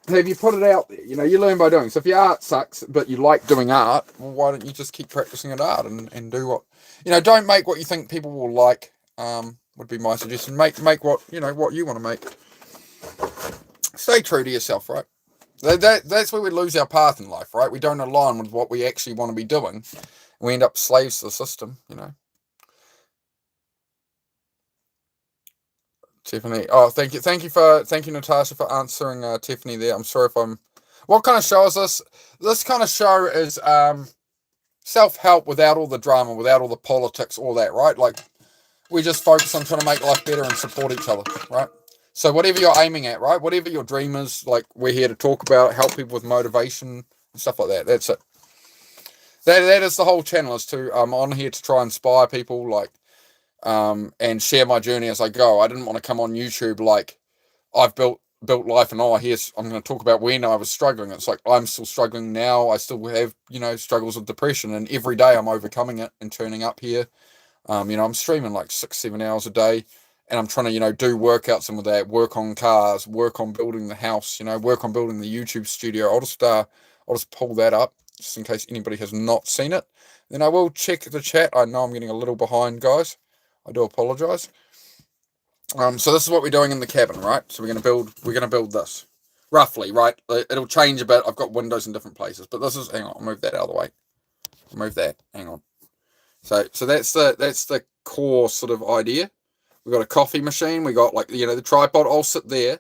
You learn by doing. So if your art sucks, but you like doing art, well, why don't you just keep practicing at art and do what, don't make what you think people will like, would be my suggestion. Make what, what you want to make. Stay true to yourself, right? That's where we lose our path in life, right? We don't align with what we actually want to be doing. We end up slaves to the system, Tiffany. Oh, thank you, Natasha, for answering Tiffany there. I'm sorry if I'm. What kind of show is this? This kind of show is self-help without all the drama, without all the politics, all that, right? Like, we just focus on trying to make life better and support each other, right? So whatever you're aiming at, right? Whatever your dream is, like, we're here to talk about, help people with motivation and stuff like that. That's it. That is the whole channel, is to I'm on here to try and inspire people, like, and share my journey as I go. I didn't want to come on YouTube like I've built life and I'm going to talk about when I was struggling. It's like I'm still struggling now. I still have, struggles with depression, and every day I'm overcoming it and turning up here. I'm streaming like 6-7 hours a day, and I'm trying to, do workouts and with that, work on cars, work on building the house, work on building the YouTube studio. I'll just pull that up just in case anybody has not seen it. Then I will check the chat. I know I'm getting a little behind, guys. I do apologize. So this is what we're doing in the cabin, right? So we're gonna build this roughly, right? It'll change a bit. I've got windows in different places, but this is. Hang on, I'll move that out of the way. Move that. Hang on. So that's the core sort of idea. We've got a coffee machine. We got, like, the tripod. I'll sit there.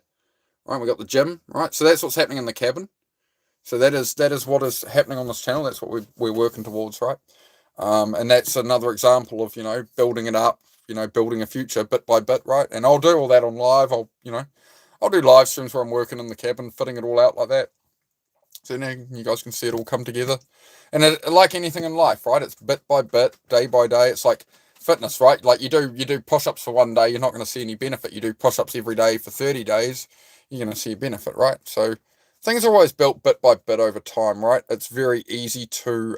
Right. We got the gym. Right. So that's what's happening in the cabin. So that is what is happening on this channel. That's what we're working towards, right? And that's another example of, building it up, building a future bit by bit, right? And I'll do all that on live. I'll do live streams where I'm working in the cabin, fitting it all out like that. So you guys can see it all come together. And like anything in life, right? It's bit by bit, day by day. It's like fitness, right? Like you do push-ups for one day, you're not going to see any benefit. You do push-ups every day for 30 days, you're going to see a benefit, right? So things are always built bit by bit over time, right? It's very easy to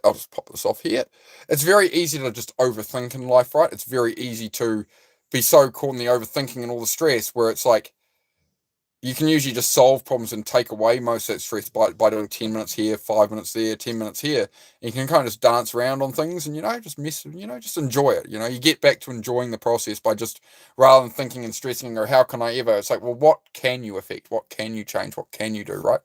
I'll just pop this off here. It's very easy to just overthink in life, right? It's very easy to be so caught in the overthinking and all the stress where it's like you can usually just solve problems and take away most of that stress by doing 10 minutes here, 5 minutes there, 10 minutes here. And you can kind of just dance around on things and, just enjoy it. You get back to enjoying the process by just, rather than thinking and stressing or how can I ever, it's like, well, what can you affect? What can you change? What can you do, right?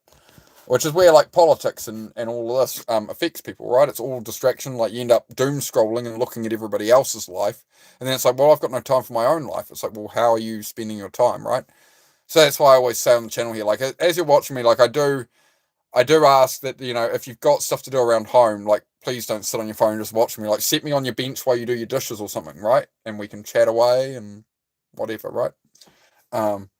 Which is where like politics and all of this affects people, right? It's all distraction. Like you end up doom scrolling and looking at everybody else's life. And then it's like, well, I've got no time for my own life. It's like, well, how are you spending your time, right? So that's why I always say on the channel here, like as you're watching me, like I do ask that, if you've got stuff to do around home, like please don't sit on your phone just watch me. Like set me on your bench while you do your dishes or something, right? And we can chat away and whatever, right?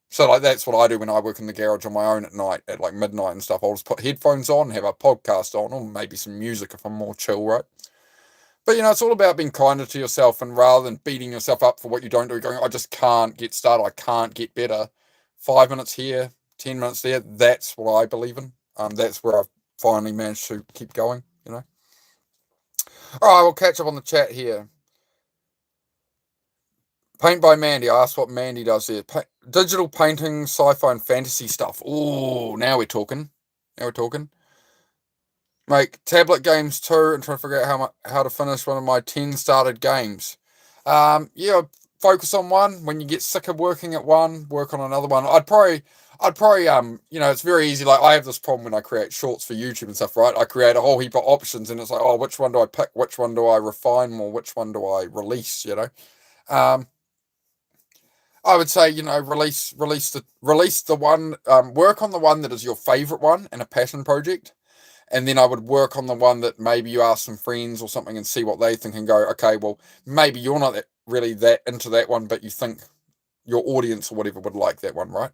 So like that's what I do when I work in the garage on my own at night, at like midnight and stuff. I'll just put headphones on, have a podcast on, or maybe some music if I'm more chill, right? But it's all about being kinder to yourself, and rather than beating yourself up for what you don't do, going, I just can't get started, I can't get better. 5 minutes here, 10 minutes there. That's what I believe in. That's where I've finally managed to keep going. All right, we'll catch up on the chat here. Paint by Mandy. I asked what Mandy does there. Digital painting, sci-fi and fantasy stuff. Oh, now we're talking. Make tablet games too, and trying to figure out how to finish one of my 10 started games. Yeah, focus on one. When you get sick of working at one, work on another one. I'd probably it's very easy. Like I have this problem when I create shorts for YouTube and stuff, right? I create a whole heap of options, and it's like, oh, which one do I pick? Which one do I refine more? Which one do I release? Um, I would say, release the one, work on the one that is your favorite one and a passion project. And then I would work on the one that maybe you ask some friends or something and see what they think and go, okay, well, maybe you're not really that into that one, but you think your audience or whatever would like that one, right?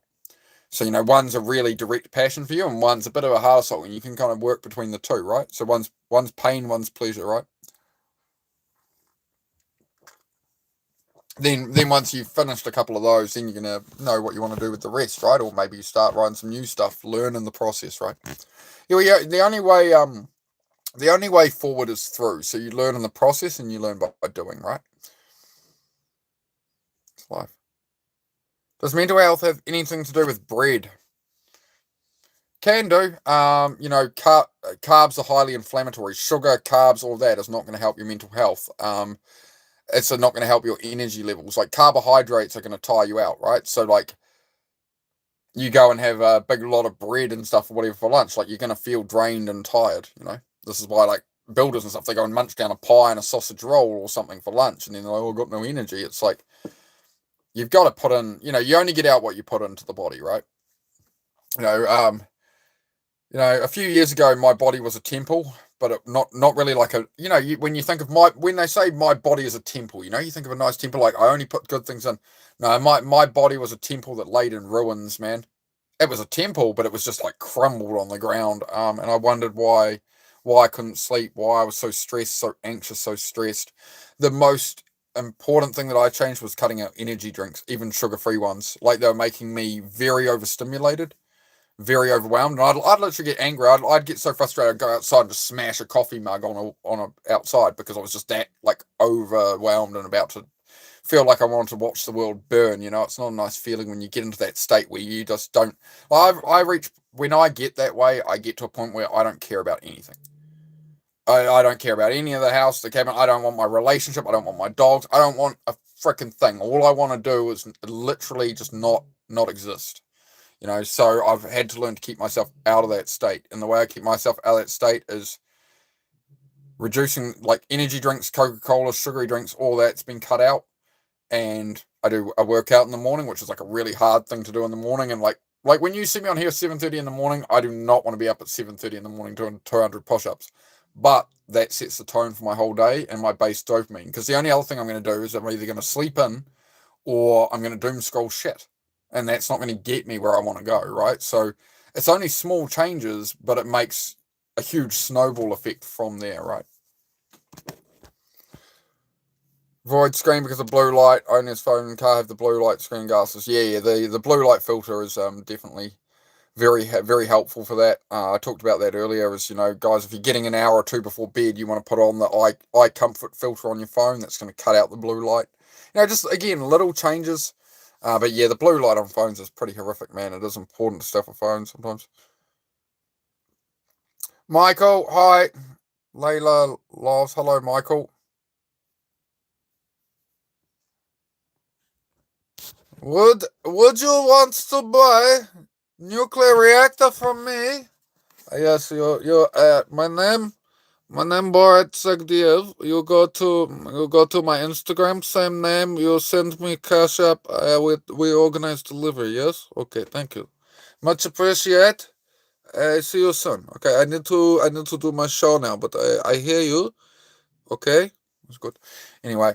So, one's a really direct passion for you and one's a bit of a hard soul, and you can kind of work between the two, right? So one's pain, one's pleasure, right? Then once you've finished a couple of those, then you're going to know what you want to do with the rest, right? Or maybe you start writing some new stuff, learn in the process, right? Yeah, the only way forward is through. So you learn in the process and you learn by doing, right? It's life. Does mental health have anything to do with bread? Can do. Carbs are highly inflammatory. Sugar, carbs, all that is not going to help your mental health. It's not going to help your energy levels. Like carbohydrates are going to tire you out, right? So like you go and have a big lot of bread and stuff or whatever for lunch, like you're going to feel drained and tired, This is why like builders and stuff, they go and munch down a pie and a sausage roll or something for lunch, and then they're like, oh, I've got no energy. It's like, you've got to put in, you only get out what you put into the body, right? A few years ago, my body was a temple, but not really like a, when you think of when they say my body is a temple, you think of a nice temple, like I only put good things in. No, my body was a temple that laid in ruins, man. It was a temple, but it was just like crumbled on the ground. And I wondered why I couldn't sleep, why I was so stressed, so anxious, so stressed. The most important thing that I changed was cutting out energy drinks, even sugar-free ones. Like they were making me very overstimulated, very overwhelmed, and I'd literally get angry. I'd get so frustrated, I'd go outside and just smash a coffee mug on a outside because I was just that like overwhelmed and about to feel like I wanted to watch the world burn. It's not a nice feeling when you get into that state where you just don't. When I get that way, I get to a point where I don't care about anything. I don't care about any of the house, the cabin. I don't want my relationship. I don't want my dogs. I don't want a freaking thing. All I want to do is literally just not exist. So I've had to learn to keep myself out of that state. And the way I keep myself out of that state is reducing like energy drinks, Coca-Cola, sugary drinks, all that's been cut out. And I do a workout in the morning, which is like a really hard thing to do in the morning. And like when you see me on here at 7:30 in the morning, I do not want to be up at 7:30 in the morning doing 200 push-ups. But that sets the tone for my whole day and my base dopamine. Because the only other thing I'm going to do is I'm either going to sleep in or I'm going to doom scroll shit. And that's not going to get me where I want to go, right? So it's only small changes, but it makes a huge snowball effect from there, right? Void screen because of blue light. Only his phone and car have the blue light screen glasses. Yeah, the blue light filter is definitely very helpful for that. I talked about that earlier. As you know, guys, if you're getting an hour or two before bed, you want to put on the eye comfort filter on your phone. That's going to cut out the blue light. Just again little changes. But yeah, the blue light on phones is pretty horrific, man. It is important to stuff with phones sometimes. Michael, hi. Layla loves. Hello, Michael. Would you want to buy nuclear reactor from me? Yes, my name Borat Sagdiev. You go to my Instagram, same name. You send me cash app. We organize delivery. Yes. Okay. Thank you. Much appreciate. See you soon. Okay. I need to do my show now, but I hear you. Okay. That's good. Anyway,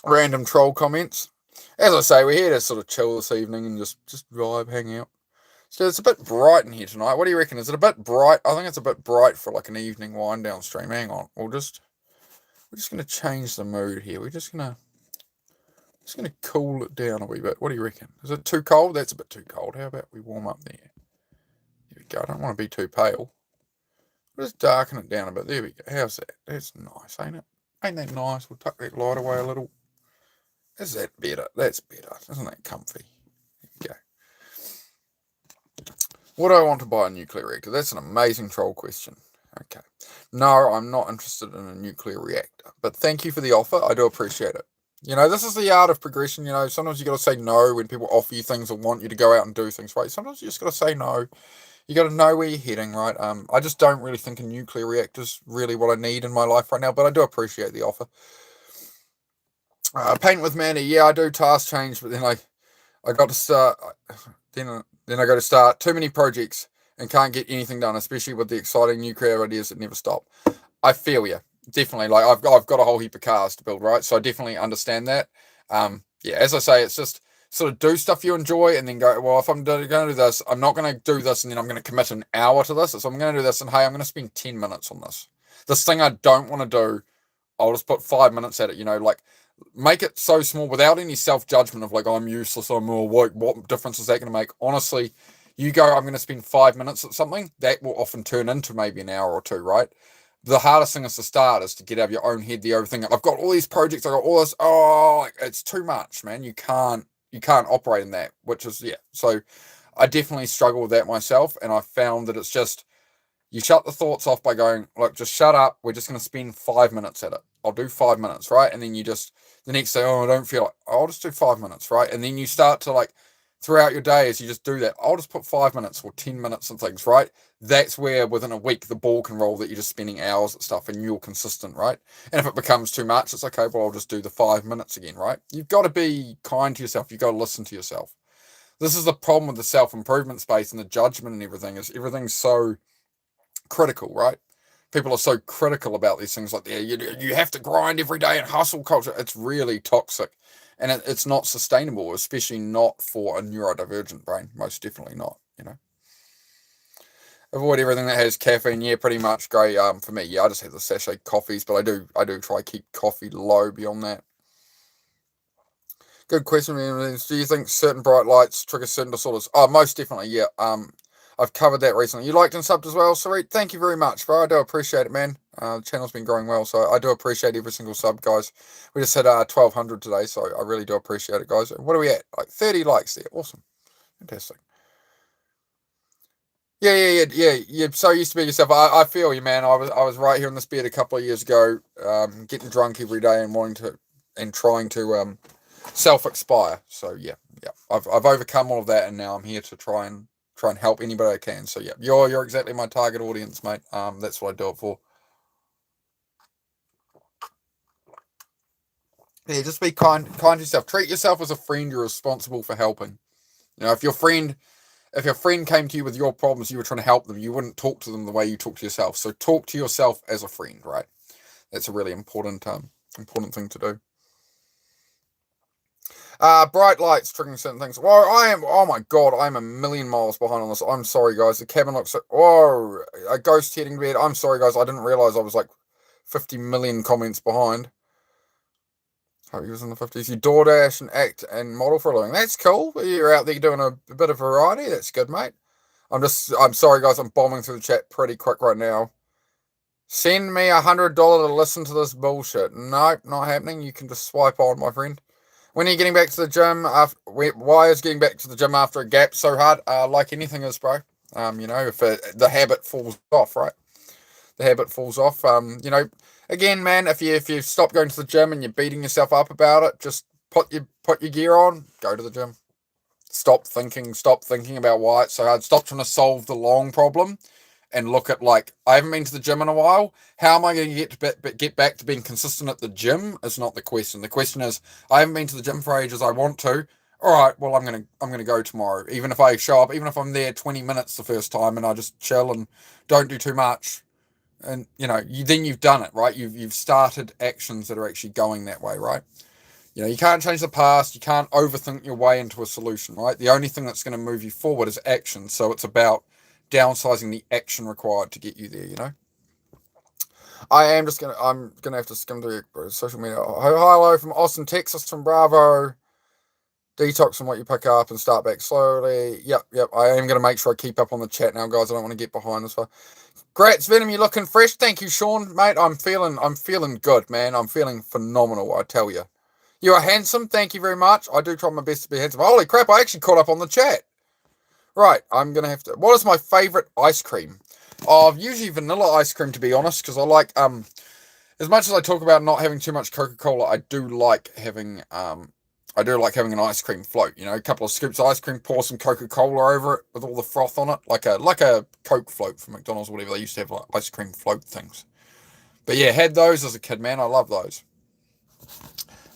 random troll comments. As I say, we're here to sort of chill this evening and just vibe, hang out. So it's a bit bright in here tonight. What do you reckon? Is it a bit bright? I think it's a bit bright for like an evening wind down stream. Hang on. We're just gonna change the mood here. We're just gonna cool it down a wee bit. What do you reckon? Is it too cold? That's a bit too cold. How about we warm up there? There we go. I don't want to be too pale. We'll just darken it down a bit. There we go. How's that? That's nice, ain't it? Ain't that nice? We'll tuck that light away a little. Is that better? That's better. Isn't that comfy? There we go. Would I want to buy a nuclear reactor? That's an amazing troll question. Okay. No, I'm not interested in a nuclear reactor. But thank you for the offer. I do appreciate it. This is the art of progression. Sometimes you got to say no when people offer you things or want you to go out and do things, right? Sometimes you just got to say no. You got to know where you're heading, right? I just don't really think a nuclear reactor is really what I need in my life right now, but I do appreciate the offer. Paint with Manny. Yeah, I do task change, but then I got to start. Then I got to start too many projects and can't get anything done, especially with the exciting new creative ideas that never stop. I feel you, definitely. Like I've got a whole heap of cars to build, right? So I definitely understand that. Yeah, as I say, it's just sort of do stuff you enjoy and then go, well, if I'm going to do this, I'm not going to do this and then I'm going to commit an hour to this. So I'm going to do this and hey, I'm going to spend 10 minutes on this. This thing I don't want to do, I'll just put 5 minutes at it, like make it so small without any self-judgment of like, I'm useless, I'm all woke, what difference is that going to make? Honestly, you go, I'm going to spend 5 minutes at something, that will often turn into maybe an hour or two, right? The hardest thing is to start, is to get out of your own head, the overthink. I've got all these projects, I've got all this, it's too much, man. You can't operate in that, which is, yeah. So I definitely struggle with that myself, and I found that it's just, you shut the thoughts off by going, look, just shut up. We're just going to spend 5 minutes at it. I'll do 5 minutes, right? And then you just, the next day, I don't feel like, I'll just do 5 minutes, right? And then you start to like, throughout your day, as you just do that, I'll just put 5 minutes or 10 minutes and things, right? That's where within a week, the ball can roll that you're just spending hours at stuff and you're consistent, right? And if it becomes too much, it's okay, well, I'll just do the 5 minutes again, right? You've got to be kind to yourself. You've got to listen to yourself. This is the problem with the self-improvement space and the judgment and everything, is everything's so critical, right? People are so critical about these things, like, yeah, you have to grind every day and hustle culture. It's really toxic, and it's not sustainable, especially not for a neurodivergent brain. Most definitely not. Avoid everything that has caffeine. Yeah, pretty much. Great. For me, yeah, I just have the sachet coffees, but I do try to keep coffee low beyond that. Good question. Do you think certain bright lights trigger certain disorders? Oh, most definitely. Yeah. I've covered that recently. You liked and subbed as well, Sarit. Thank you very much, bro. I do appreciate it, man. The channel's been growing well, so I do appreciate every single sub, guys. We just had 1,200 today, so I really do appreciate it, guys. What are we at? Like 30 likes there. Awesome. Fantastic. Yeah. So used to be yourself. I feel you, man. I was right here in this bed a couple of years ago, getting drunk every day and trying to self-expire. So yeah. I've overcome all of that, and now I'm here to try and help anybody I can. So yeah, you're exactly my target audience, mate. That's what I do it for. Yeah, just be kind to yourself. Treat yourself as a friend you're responsible for helping. If your friend came to you with your problems, you were trying to help them, you wouldn't talk to them the way you talk to yourself. So talk to yourself as a friend, right? That's a really important thing to do. Bright lights triggering certain things. Well, oh my god, I'm a million miles behind on this. I'm sorry, guys. The cabin looks, a ghost heading to bed. I'm sorry, guys. I didn't realize I was like 50 million comments behind. Oh, he was in the 50s. You DoorDash and act and model for a living. That's cool. You're out there doing a bit of variety. That's good, mate. I'm sorry, guys. I'm bombing through the chat pretty quick right now. Send me $100 to listen to this bullshit. Nope, not happening. You can just swipe on, my friend. When are you getting back to the gym? Why is getting back to the gym after a gap so hard? Like anything is, bro. If the habit falls off, right? The habit falls off. Again, man, if you stop going to the gym and you're beating yourself up about it, just put your gear on, go to the gym. Stop thinking about why it's so hard. Stop trying to solve the long problem and look at, like, I haven't been to the gym in a while. How am I going to get back to being consistent at the gym? Is not the question. The question is, I haven't been to the gym for ages. I want to. All right, well, I'm gonna go tomorrow. Even if I show up, even if I'm there 20 minutes the first time and I just chill and don't do too much, and then you've done it, right? You've started actions that are actually going that way, right? You can't change the past. You can't overthink your way into a solution, right? The only thing that's going to move you forward is action. So it's about downsizing the action required to get you there. I'm gonna have to skim through social media. Hello from Austin, Texas, from Bravo. Detox from what you pick up and start back slowly. Yep. I am gonna make sure I keep up on the chat now, guys. I don't want to get behind this one. Grats, Venom, you looking fresh. Thank you, Sean, mate. I'm feeling good, man. I'm feeling phenomenal, I tell you. You are handsome. Thank you very much. I do try my best to be handsome. Holy crap, I actually caught up on the chat. Right, I'm going to have to... What is my favourite ice cream? Usually vanilla ice cream, to be honest, because I like... As much as I talk about not having too much Coca-Cola, I do like having an ice cream float. A couple of scoops of ice cream, pour some Coca-Cola over it with all the froth on it, like a Coke float from McDonald's or whatever. They used to have like ice cream float things. But yeah, had those as a kid, man. I love those.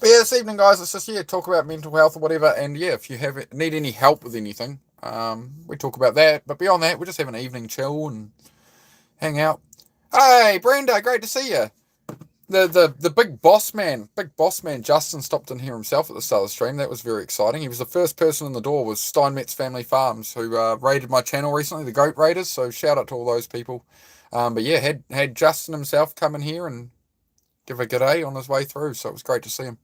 But yeah, this evening, guys, it's just, talk about mental health or whatever. And yeah, if you need any help with anything, we talk about that. But beyond that, we just have an evening chill and hang out. Hey, Brenda, great to see you. The big boss man, Justin stopped in here himself at the start of the stream. That was very exciting. He was the first person in the door, was Steinmetz Family Farms, who raided my channel recently, the Goat Raiders. So shout out to all those people. But yeah, had Justin himself come in here and give a g'day on his way through. So it was great to see him.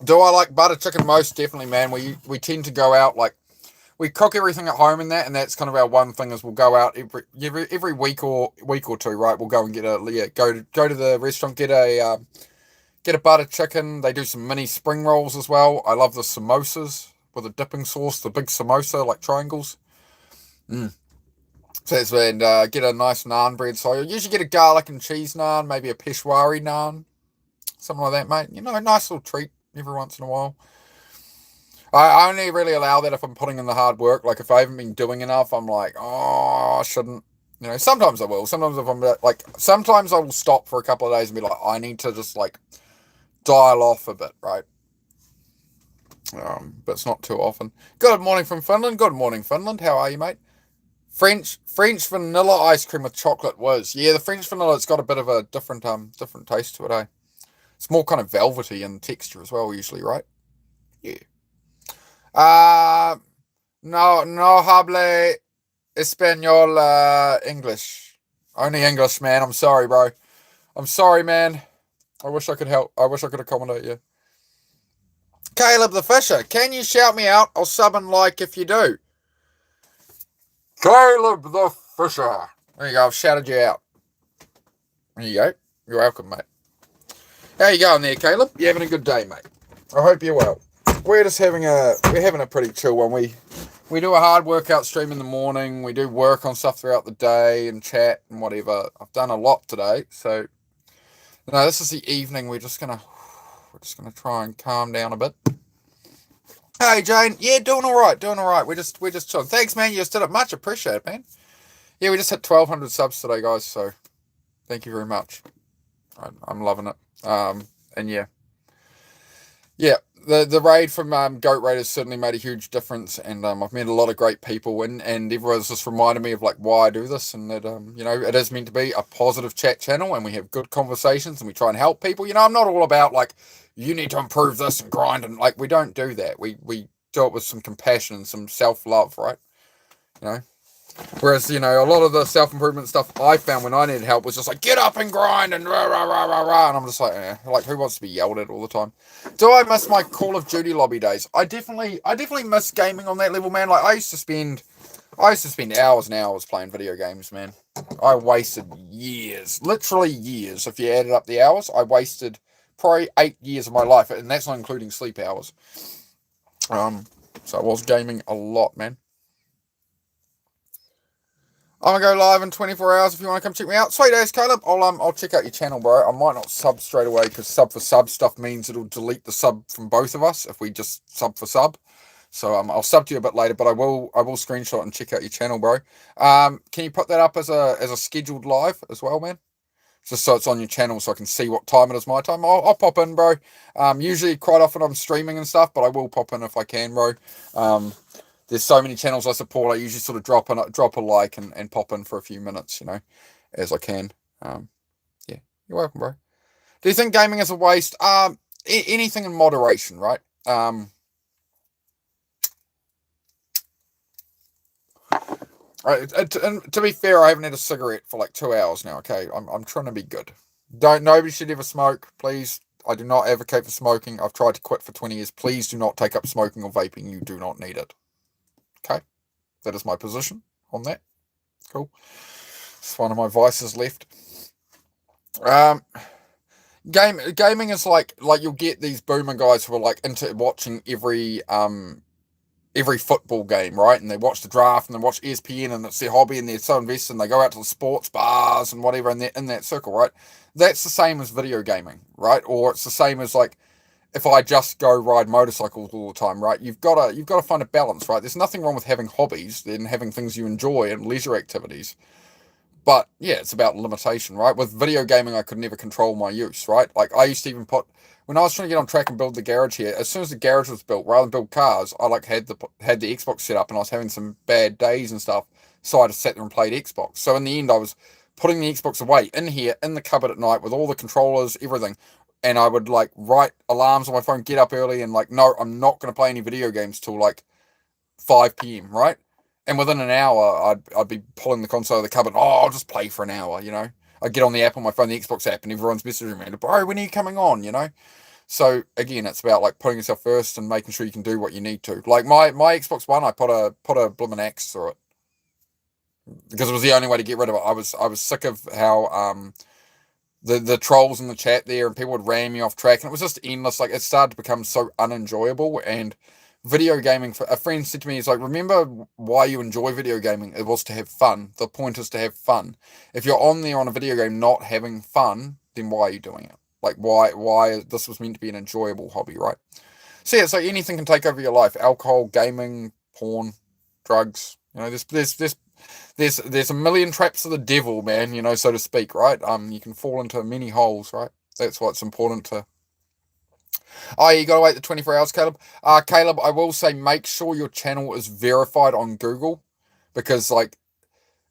Do I like butter chicken? Most definitely, man. We tend to go out, like, we cook everything at home and that's kind of our one thing, is we'll go out every week or two, right? We'll go and get go to the restaurant, get a butter chicken. They do some mini spring rolls as well. I love the samosas with a dipping sauce, the big samosa, like triangles. So that's when get a nice naan bread. So I usually get a garlic and cheese naan, maybe a Peshwari naan, something like that, mate. Nice little treat every once in a while. I only really allow that if I'm putting in the hard work. Like, if I haven't been doing enough, I'm like, oh, I shouldn't. Sometimes I will. Sometimes if I'm like, sometimes I will stop for a couple of days and be like, I need to just like dial off a bit, right? But it's not too often. Good morning from Finland. Good morning, Finland. How are you, mate? French vanilla ice cream with chocolate whiz. Yeah, the French vanilla, it's got a bit of a different taste to it, eh? It's more kind of velvety in texture as well, usually, right? Yeah. No hable español, English. Only English, man. I'm sorry, bro. I'm sorry, man. I wish I could help. I wish I could accommodate you. Caleb the Fisher, can you shout me out? I'll sub and like if you do. Caleb the Fisher. There you go. I've shouted you out. There you go. You're welcome, mate. How you going there, Caleb? You having a good day, mate? I hope you're well. We're having a pretty chill one. We do a hard workout stream in the morning. We do work on stuff throughout the day and chat and whatever. I've done a lot today, so this is the evening. We're just gonna try and calm down a bit. Hey Jane, yeah, doing all right. We're just chilling. Thanks, man. You just did it. Much appreciated, man. Yeah, we just hit 1,200 subs today, guys. So thank you very much. I'm loving it. And yeah. The raid from Goat Raiders certainly made a huge difference, and I've met a lot of great people, and everyone's just reminded me of like why I do this, and that it is meant to be a positive chat channel, and we have good conversations, and we try and help people. I'm not all about like you need to improve this and grind, and like we don't do that. We do it with some compassion and some self-love, right? Whereas, you know, a lot of the self-improvement stuff I found when I needed help was just like, get up and grind and rah, rah, rah, rah, rah. And I'm just like, who wants to be yelled at all the time? Do I miss my Call of Duty lobby days? I definitely miss gaming on that level, man. Like, I used to spend hours and hours playing video games, man. I wasted years, literally years. If you added up the hours, I wasted probably 8 years of my life, and that's not including sleep hours. So I was gaming a lot, man. I'm gonna go live in 24 hours if you want to come check me out. Sweet as Caleb. I'll check out your channel, bro. I might not sub straight away because sub for sub stuff means it'll delete the sub from both of us if we just sub for sub. So I'll sub to you a bit later, but I will screenshot and check out your channel, bro. Can you put that up as a scheduled live as well, man? Just so it's on your channel so I can see what time it is my time. I'll pop in, bro. Usually quite often I'm streaming and stuff, but I will pop in if I can, bro. There's so many channels I support. I usually sort of drop a like and pop in for a few minutes, you know, as I can. Yeah, you're welcome, bro. Do you think gaming is a waste? Anything in moderation, right? And to be fair, I haven't had a cigarette for like 2 hours now. Okay, I'm trying to be good. Nobody should ever smoke, please. I do not advocate for smoking. I've tried to quit for 20 years. Please do not take up smoking or vaping. You do not need it. Okay, that is my position on that. Cool. It's one of my vices left. Gaming is like you'll get these boomer guys who are like into watching every football game, right? And they watch the draft and they watch ESPN and it's their hobby and they're so invested and they go out to the sports bars and whatever and they're in that circle, right? That's the same as video gaming, right? Or it's the same as like if I just go ride motorcycles all the time, right? You've got to find a balance, right? There's nothing wrong with having hobbies and having things you enjoy and leisure activities. But yeah, it's about limitation, right? With video gaming, I could never control my use, right? Like I used to even when I was trying to get on track and build the garage here, as soon as the garage was built, rather than build cars, I like had the Xbox set up and I was having some bad days and stuff. So I just sat there and played Xbox. So in the end, I was putting the Xbox away in here, in the cupboard at night with all the controllers, everything. And I would like write alarms on my phone, get up early and like, no, I'm not going to play any video games till like 5 p.m., right? And within an hour, I'd be pulling the console out of the cupboard. Oh, I'll just play for an hour, you know. I'd get on the app on my phone, the Xbox app, and everyone's messaging me, bro, when are you coming on, you know? So again, it's about like putting yourself first and making sure you can do what you need to. Like my Xbox One, I put a blooming axe through it because it was the only way to get rid of it. I was sick of how the trolls in the chat there and people would ram me off track, and it was just endless. Like it started to become so unenjoyable. And video gaming, a friend said to me, he's like, remember why you enjoy video gaming? It was to have fun. The point is to have fun. If you're on there on a video game not having fun, then why are you doing it? Like why this was meant to be an enjoyable hobby, right? So yeah, so anything can take over your life. Alcohol, gaming, porn, drugs. You know, there's a million traps of the devil, man, you know, so to speak, right? You can fall into many holes, right? That's why it's important to. Oh, you gotta wait the 24 hours, Caleb. Caleb, I will say make sure your channel is verified on Google, because like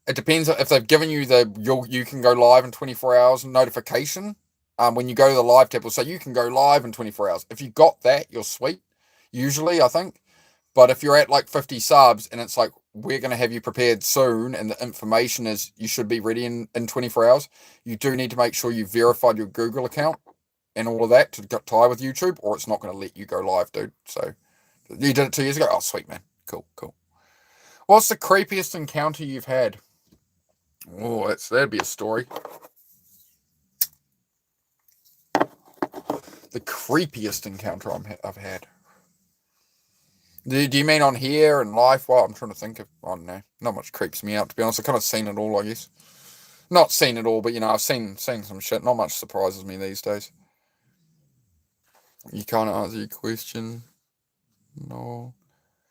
it depends if they've given you you can go live in 24 hours notification. When you go to the live tab, it'll say you can go live in 24 hours. If you got that, you're sweet. Usually, I think. But if you're at like 50 subs and it's like, we're going to have you prepared soon and the information is you should be ready in 24 hours, you do need to make sure you verified your Google account and all of that to tie with YouTube, or it's not going to let you go live, dude. So you did it 2 years ago? Oh, sweet, man. Cool. What's the creepiest encounter you've had? Oh, that'd be a story. The creepiest encounter I've had. Do you mean on here and life? Well, I'm trying to think of. I don't know. Not much creeps me out, to be honest. I've kind of seen it all, I guess. Not seen it all, but you know, I've seen some shit. Not much surprises me these days. You can't answer your question. No.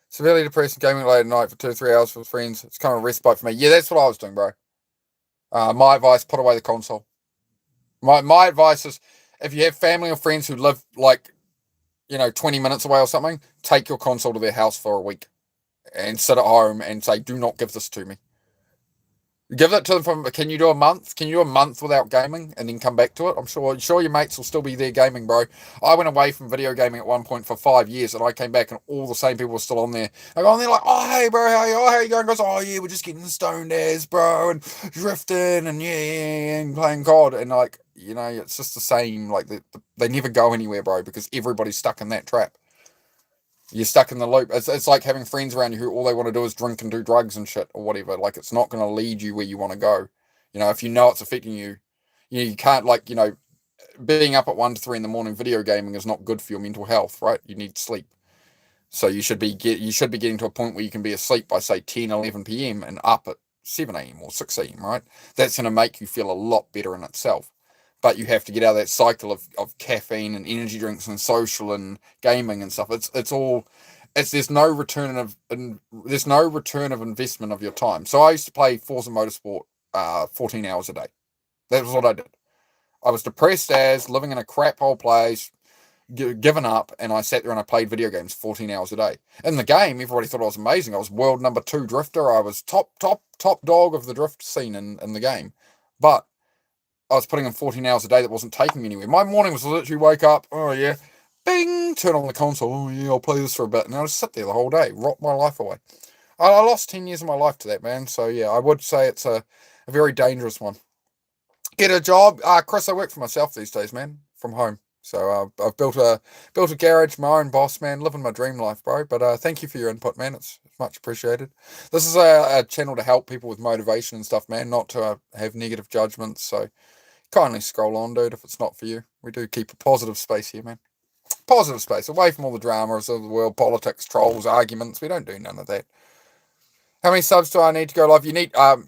Severely depressed, gaming late at night for 2 or 3 hours with friends. It's kind of a respite for me. Yeah, that's what I was doing, bro. My advice: put away the console. My advice is, if you have family or friends who live like, 20 minutes away or something, take your console to their house for a week and sit at home and say, do not give this to me. Give it to them from. Can you do a month? Can you do a month without gaming and then come back to it? I'm sure your mates will still be there gaming, bro. I went away from video gaming at one point for 5 years, and I came back, and all the same people were still on there. I go on there like, oh hey bro, how you going? Goes, oh yeah, we're just getting stoned as bro, and drifting, and yeah, and playing COD, and like it's just the same. Like they never go anywhere, bro, because everybody's stuck in that trap. You're stuck in the loop. It's like having friends around you who all they want to do is drink and do drugs and shit or whatever. Like it's not going to lead you where you want to go. If you know it's affecting you, you can't being up at 1 to 3 in the morning video gaming is not good for your mental health, right? You need sleep. So you should be getting to a point where you can be asleep by say 10, 11 p.m. and up at 7 a.m. or 6 a.m., right? That's going to make you feel a lot better in itself. But you have to get out of that cycle of caffeine and energy drinks and social and gaming and stuff. There's no return of investment of your time. So I used to play Forza Motorsport 14 hours a day. That was what I did. I was depressed as living in a crap hole place, given up, and I sat there and I played video games 14 hours a day. In the game, everybody thought I was amazing. I was world number 2 drifter. I was top dog of the drift scene in the game. But I was putting in 14 hours a day that wasn't taking me anywhere. My morning was literally wake up, oh yeah, bing, turn on the console, oh yeah, I'll play this for a bit, and I'll just sit there the whole day, rot my life away. I lost 10 years of my life to that, man. So yeah, I would say it's a very dangerous one. Get a job. Chris, I work for myself these days, man, from home. So I've built a garage, my own boss, man, living my dream life, bro. But thank you for your input, man. It's much appreciated. This is a channel to help people with motivation and stuff, man, not to have negative judgments. So kindly scroll on, dude, if it's not for you. We do keep a positive space here, man. Positive space, away from all the dramas of the world, politics, trolls, arguments. We don't do none of that. How many subs do I need to go live?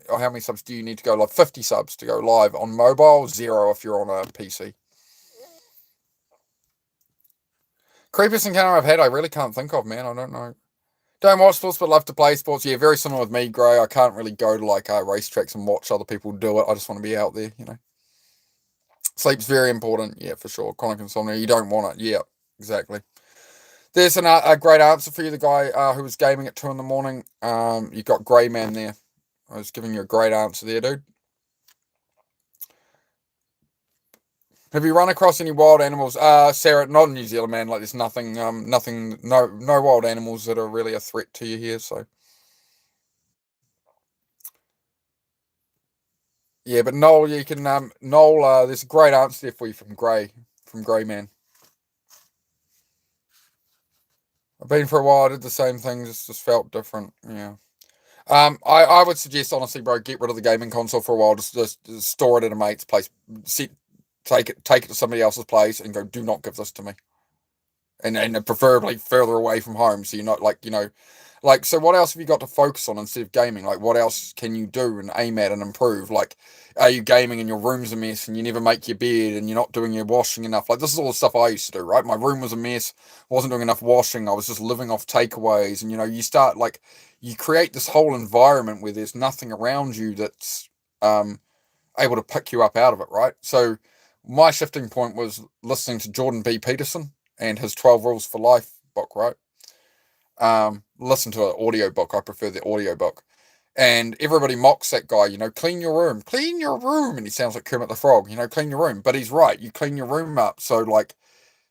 Or how many subs do you need to go live? 50 subs to go live on mobile, 0 if you're on a PC. Creepiest encounter I've had, I really can't think of, man. I don't know. Don't watch sports, but love to play sports. Yeah, very similar with me, Gray. I can't really go to racetracks and watch other people do it. I just want to be out there, Sleep's very important. Yeah, for sure. Chronic insomnia. You don't want it. Yeah, exactly. There's a great answer for you. The guy who was gaming at 2 in the morning. You got Grey Man there. I was giving you a great answer there, dude. Have you run across any wild animals? Sarah, not in New Zealand, man. Like there's nothing, no wild animals that are really a threat to you here. So yeah, but Noel, you can Noel. There's a great answer there for you from Grey Man. I've been for a while. I did the same things. Just felt different. Yeah. I would suggest honestly, bro, get rid of the gaming console for a while. Just store it at a mate's place. Take it to somebody else's place, and go. Do not give this to me. And preferably further away from home, so you're not so what else have you got to focus on instead of gaming? Like what else can you do and aim at and improve? Like are you gaming and your room's a mess and you never make your bed and you're not doing your washing enough? Like this is all the stuff I used to do, right? My room was a mess, wasn't doing enough washing, I was just living off takeaways, and you start you create this whole environment where there's nothing around you that's able to pick you up out of it, right? So my shifting point was listening to Jordan B. Peterson and his 12 Rules for Life book, right? Listen to an audio book. I prefer the audio book. And everybody mocks that guy, clean your room. Clean your room. And he sounds like Kermit the Frog, clean your room. But he's right. You clean your room up. So,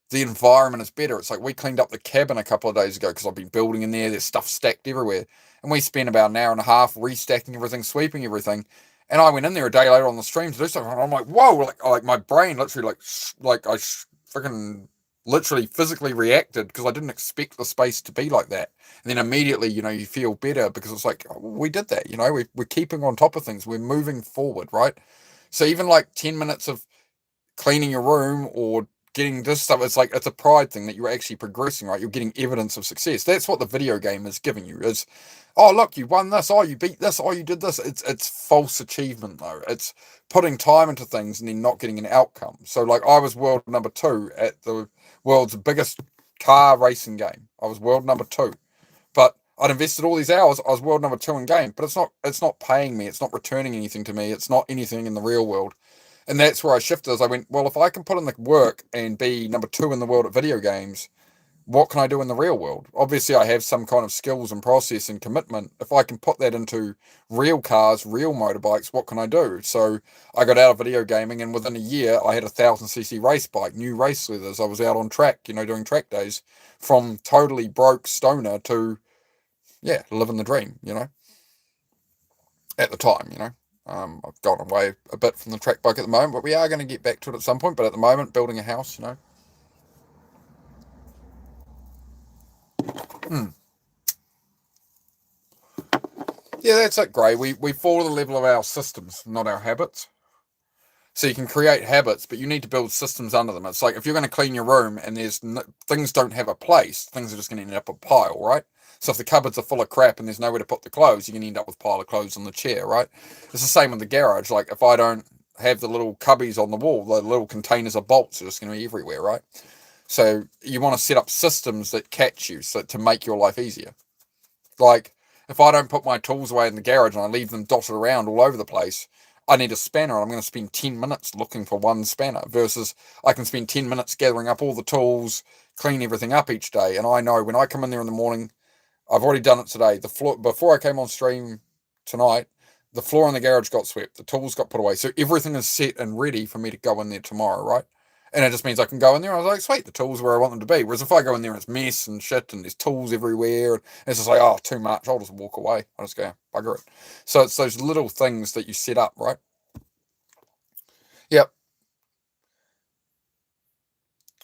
the environment is better. It's like we cleaned up the cabin a couple of days ago because I've been building in there. There's stuff stacked everywhere. And we spent about an hour and a half restacking everything, sweeping everything. And I went in there a day later on the stream to do something. And I'm like, whoa, like my brain literally, I freaking literally physically reacted because I didn't expect the space to be like that. And then immediately, you feel better because it's like, oh, we did that, we're keeping on top of things. We're moving forward, right? So even 10 minutes of cleaning your room or getting this stuff, it's a pride thing that you're actually progressing, right? You're getting evidence of success. That's what the video game is giving you is, oh, look, you won this. Oh, you beat this. Oh, you did this. It's false achievement, though. It's putting time into things and then not getting an outcome. So, I was world number 2 at the world's biggest car racing game. I was world number 2. But I'd invested all these hours. I was world number 2 in game. But it's not paying me. It's not returning anything to me. It's not anything in the real world. And that's where I shifted. I went, well, if I can put in the work and be number 2 in the world at video games, what can I do in the real world? Obviously, I have some kind of skills and process and commitment. If I can put that into real cars, real motorbikes, what can I do? So I got out of video gaming, and within a year, I had a 1,000cc race bike, new race leathers. I was out on track, doing track days, from totally broke stoner to, yeah, living the dream, at the time, I've gone away a bit from the track bike at the moment, but we are going to get back to it at some point. But at the moment, building a house. Hmm. Yeah, that's it, Gray. We fall to the level of our systems, not our habits. So you can create habits, but you need to build systems under them. It's like if you're going to clean your room and things don't have a place, things are just going to end up a pile, right? So if the cupboards are full of crap and there's nowhere to put the clothes, you're going to end up with a pile of clothes on the chair, right? It's the same in the garage. Like if I don't have the little cubbies on the wall, the little containers of bolts are just going to be everywhere, right? So you want to set up systems that catch you, so to make your life easier. Like, if I don't put my tools away in the garage and I leave them dotted around all over the place, I need a spanner and I'm going to spend 10 minutes looking for one spanner versus I can spend 10 minutes gathering up all the tools, clean everything up each day. And I know when I come in there in the morning, I've already done it today. The floor, before I came on stream tonight, the floor in the garage got swept. The tools got put away. So everything is set and ready for me to go in there tomorrow, right? And it just means I can go in there and I was like, sweet, the tools are where I want them to be. Whereas if I go in there and it's mess and shit and there's tools everywhere, and it's just like, oh, too much, I'll just walk away. I'll just go, bugger it. So it's those little things that you set up, right? Yep.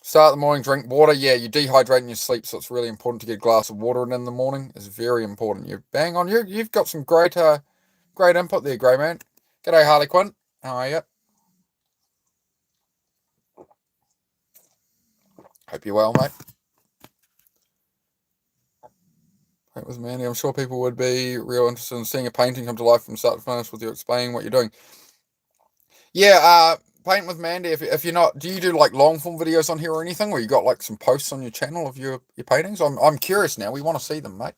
Start the morning, drink water. Yeah, you dehydrate in your sleep, so it's really important to get a glass of water in the morning. It's very important. You bang on. You've got some great input there, Grey Man. G'day, Harley Quinn. How are you? Hope you're well, mate. That was Mandy. I'm sure people would be real interested in seeing a painting come to life from start to finish with you explaining what you're doing. Yeah, paint with Mandy. If you're not, do you do like long form videos on here or anything, or you got like some posts on your channel of your paintings? I'm curious now. We want to see them, mate.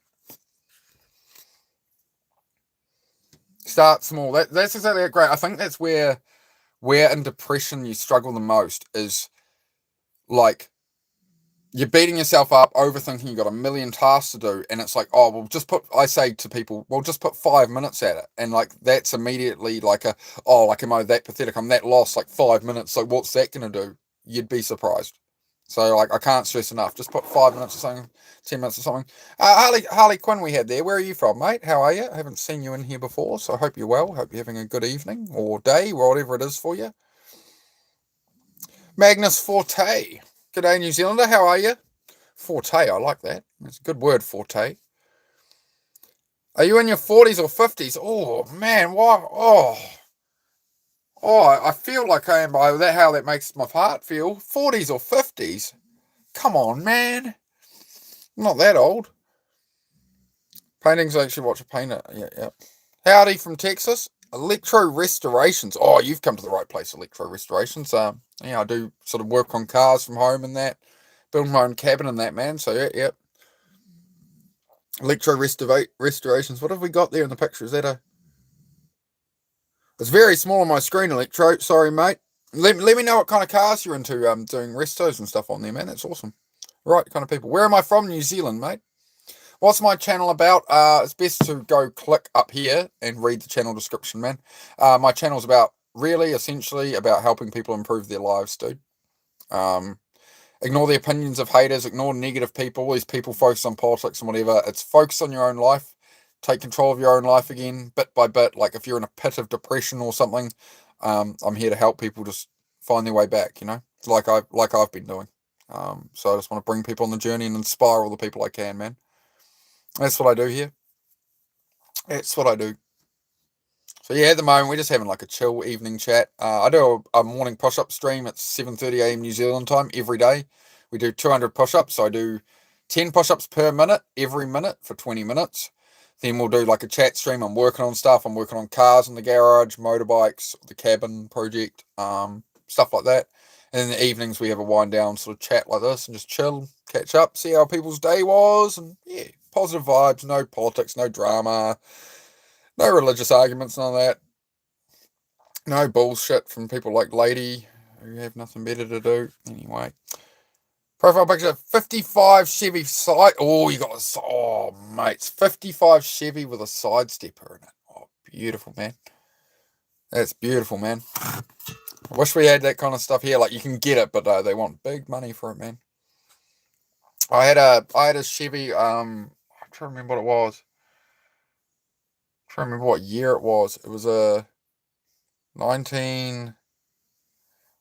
Start small. That's exactly great. I think that's where in depression you struggle the most is like you're beating yourself up, overthinking, you've got a million tasks to do, and it's like, oh, well, I say to people, well, just put 5 minutes at it. And like, that's immediately like like, am I that pathetic? I'm that lost, like 5 minutes. So what's that going to do? You'd be surprised. So like, I can't stress enough. Just put 5 minutes or something, 10 minutes or something. Harley Quinn we had there. Where are you from, mate? How are you? I haven't seen you in here before, so I hope you're well. Hope you're having a good evening or day or whatever it is for you. Magnus Forte. G'day, New Zealander. How are you? Forte, I like that. That's a good word, forte. Are you in your 40s or 50s? Oh, man, why? I feel like I am by that. How that makes my heart feel. 40s or 50s? Come on, man. I'm not that old. Paintings, I actually watch a painter. Yeah. Howdy from Texas. Electro Restorations. Oh, you've come to the right place, Electro Restorations. I do sort of work on cars from home and that. Build my own cabin and that, man. So, yeah. Electro Restorations. What have we got there in the picture? Is that a... It's very small on my screen, Electro. Sorry, mate. Let me know what kind of cars you're into doing restos and stuff on there, man. That's awesome. Right kind of people. Where am I from? New Zealand, mate. What's my channel about? It's best to go click up here and read the channel description, man. My channel's essentially about helping people improve their lives, dude. Ignore the opinions of haters, ignore negative people. All these people focus on politics and whatever. It's focus on your own life. Take control of your own life again, bit by bit. Like if you're in a pit of depression or something, I'm here to help people just find their way back, like I've been doing. So I just want to bring people on the journey and inspire all the people I can, man. That's what I do here. That's what I do. So yeah, at the moment we're just having like a chill evening chat. I do a morning push-up stream at 7:30 a.m. New Zealand time every day. We do 200 push-ups. So I do 10 push-ups per minute every minute for 20 minutes. Then we'll do like a chat stream. I'm working on stuff. I'm working on cars in the garage, motorbikes, the cabin project, stuff like that. And in the evenings we have a wind down sort of chat like this and just chill, catch up, see how people's day was, and yeah, positive vibes, no politics, no drama, no religious arguments, none of that. No bullshit from people like Lady who have nothing better to do. Anyway. Profile picture, 55 Chevy side. Oh, you got a, oh, mates, 55 Chevy with a side stepper in it. Oh, beautiful, man. That's beautiful, man. I wish we had that kind of stuff here. Like, you can get it, but they want big money for it, man. I had a Chevy. I'm trying to remember what it was. I'm trying to remember what year it was. It was a 19.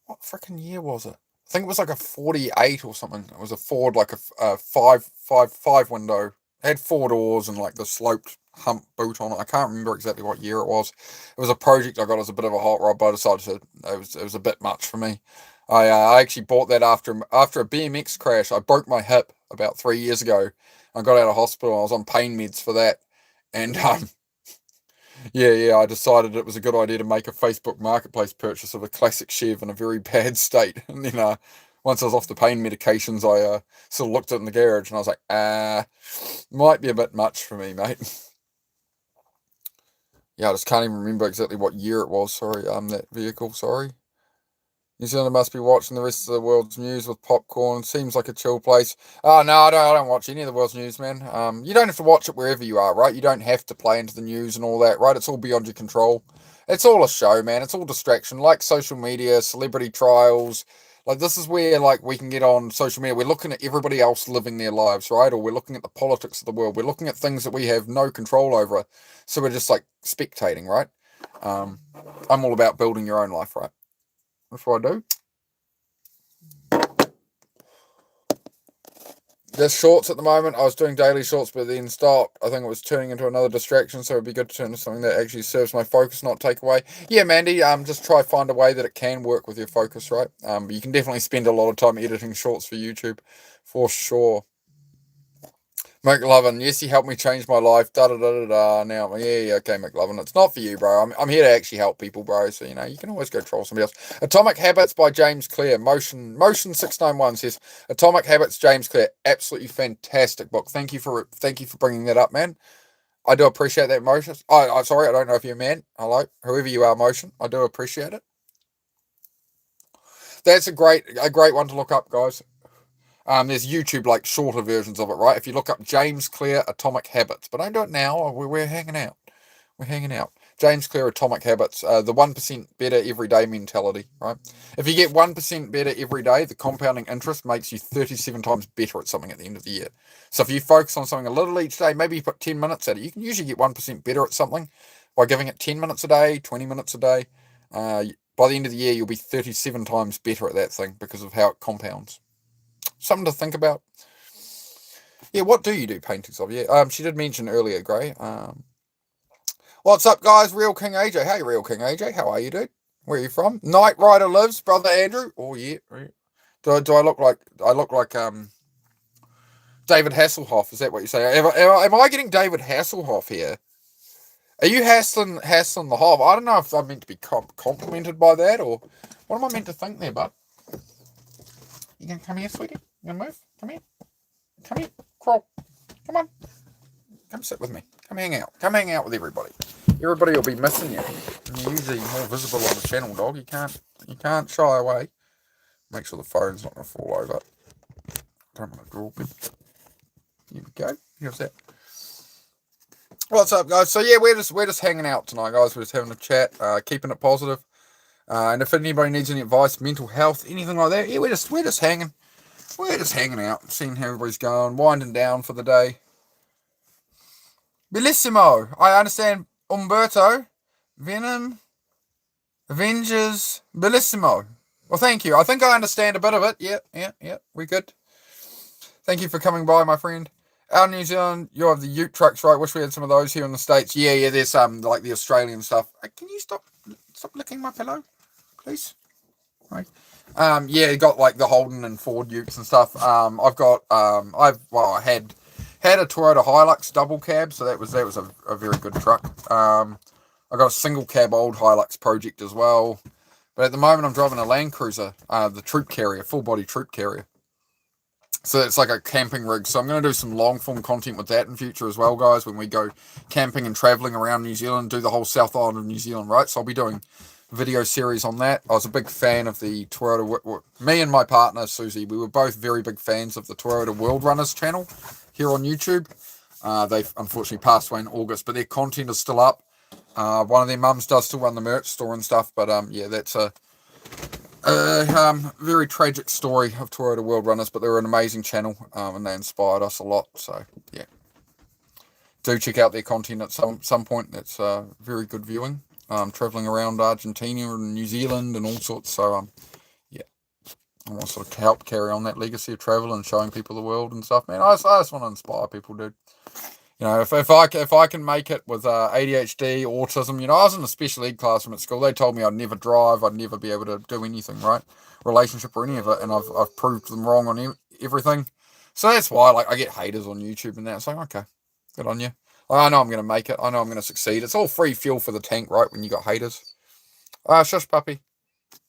What freaking year was it? I think it was like a 48 or something. It was a Ford, like a five window. It had 4 doors and like the sloped hump boot on it. I can't remember exactly what year it was. It was a project I got as a bit of a hot rod, but I decided to, it was a bit much for me. I actually bought that after a BMX crash. I broke my hip about 3 years ago. I got out of hospital. I was on pain meds for that, and yeah, I decided it was a good idea to make a Facebook Marketplace purchase of a classic Chev in a very bad state. And then once I was off the pain medications, I sort of looked at it in the garage and I was like, might be a bit much for me, mate. Yeah, I just can't even remember exactly what year it was. Sorry, that vehicle, sorry. New Zealand must be watching the rest of the world's news with popcorn. Seems like a chill place. Oh, no, I don't watch any of the world's news, man. You don't have to watch it wherever you are, right? You don't have to play into the news and all that, right? It's all beyond your control. It's all a show, man. It's all distraction, like social media, celebrity trials. Like, this is where, like, we can get on social media. We're looking at everybody else living their lives, right? Or we're looking at the politics of the world. We're looking at things that we have no control over. So we're just, like, spectating, right? I'm all about building your own life, right? That's what I do. Just shorts at the moment. I was doing daily shorts, but then stopped. I think it was turning into another distraction, so it'd be good to turn to something that actually serves my focus, not take away. Yeah, Mandy, just try to find a way that it can work with your focus, right? But you can definitely spend a lot of time editing shorts for YouTube, for sure. McLovin, yes, he helped me change my life. Da da da da da. Now, yeah, okay, McLovin, it's not for you, bro. I'm here to actually help people, bro. So you can always go troll somebody else. Atomic Habits by James Clear. Motion 691 says Atomic Habits, James Clear. Absolutely fantastic book. Thank you for bringing that up, man. I do appreciate that, Motion. Sorry, I don't know if you're a man. Hello, whoever you are, Motion. I do appreciate it. That's a great one to look up, guys. There's YouTube, like, shorter versions of it, right? If you look up James Clear Atomic Habits, but don't do it now. We're hanging out. We're hanging out. James Clear Atomic Habits, the 1% better every day mentality, right? If you get 1% better every day, the compounding interest makes you 37 times better at something at the end of the year. So if you focus on something a little each day, maybe you put 10 minutes at it, you can usually get 1% better at something by giving it 10 minutes a day, 20 minutes a day. By the end of the year, you'll be 37 times better at that thing because of how it compounds. Something to think about. Yeah, what do you do paintings of? Yeah, she did mention earlier, Gray. What's up, guys? Real King AJ. Hey, Real King AJ. How are you, dude? Where are you from? Knight Rider lives, brother Andrew. Oh yeah. Do I look like David Hasselhoff? Is that what you say? Am I getting David Hasselhoff here? Are you hassling the Hoff? I don't know if I'm meant to be complimented by that, or what am I meant to think there, bud? You gonna come here, sweetie? You gonna move? Come here. Come here. Crawl. Come on. Come sit with me. Come hang out. Come hang out with everybody. Everybody will be missing you. And you're usually more visible on the channel, dog. You can't shy away. Make sure the phone's not gonna fall over. Don't want to drop it. Here we go. Here's that. What's up, guys? So yeah, we're just hanging out tonight, guys. We're just having a chat, keeping it positive. And if anybody needs any advice, mental health, anything like that, yeah, we're just hanging. We're just hanging out, seeing how everybody's going, winding down for the day. Bellissimo. I understand Umberto. Venom. Avengers. Bellissimo. Well, thank you. I think I understand a bit of it. Yeah. We're good. Thank you for coming by, my friend. Out in New Zealand, you have the ute trucks, right? Wish we had some of those here in the States. Yeah, there's like the Australian stuff. Can you stop licking my pillow, please? Right. Yeah, you got like the Holden and Ford utes and stuff. I had a Toyota Hilux double cab, so that was a very good truck. I got a single cab old Hilux project as well, but at the moment I'm driving a Land Cruiser, the troop carrier, full body troop carrier. So it's like a camping rig. So I'm going to do some long form content with that in future as well, guys, when we go camping and traveling around New Zealand, do the whole South Island of New Zealand, right? So I'll be doing video series on that. I was a big fan of the Toyota. Me and my partner Susie, we were both very big fans of the Toyota World Runners channel here on YouTube. They've unfortunately passed away in August, but their content is still up. One of their mums does still run the merch store and stuff, but yeah, that's a very tragic story of Toyota World Runners, but they're an amazing channel, and they inspired us a lot. So yeah, do check out their content at some point. That's very good viewing. Traveling around Argentina and New Zealand and all sorts. So yeah, I want to sort of help carry on that legacy of travel and showing people the world and stuff. Man, I just want to inspire people, dude. You know, if I can make it with ADHD, autism, you know, I was in a special ed classroom at school. They told me I'd never drive, I'd never be able to do anything, right? Relationship or any of it, and I've proved them wrong on everything. So that's why, like, I get haters on YouTube and that. It's like, okay, good on you. I know I'm going to make it. I know I'm going to succeed. It's all free fuel for the tank, right, when you got haters. Shush, puppy.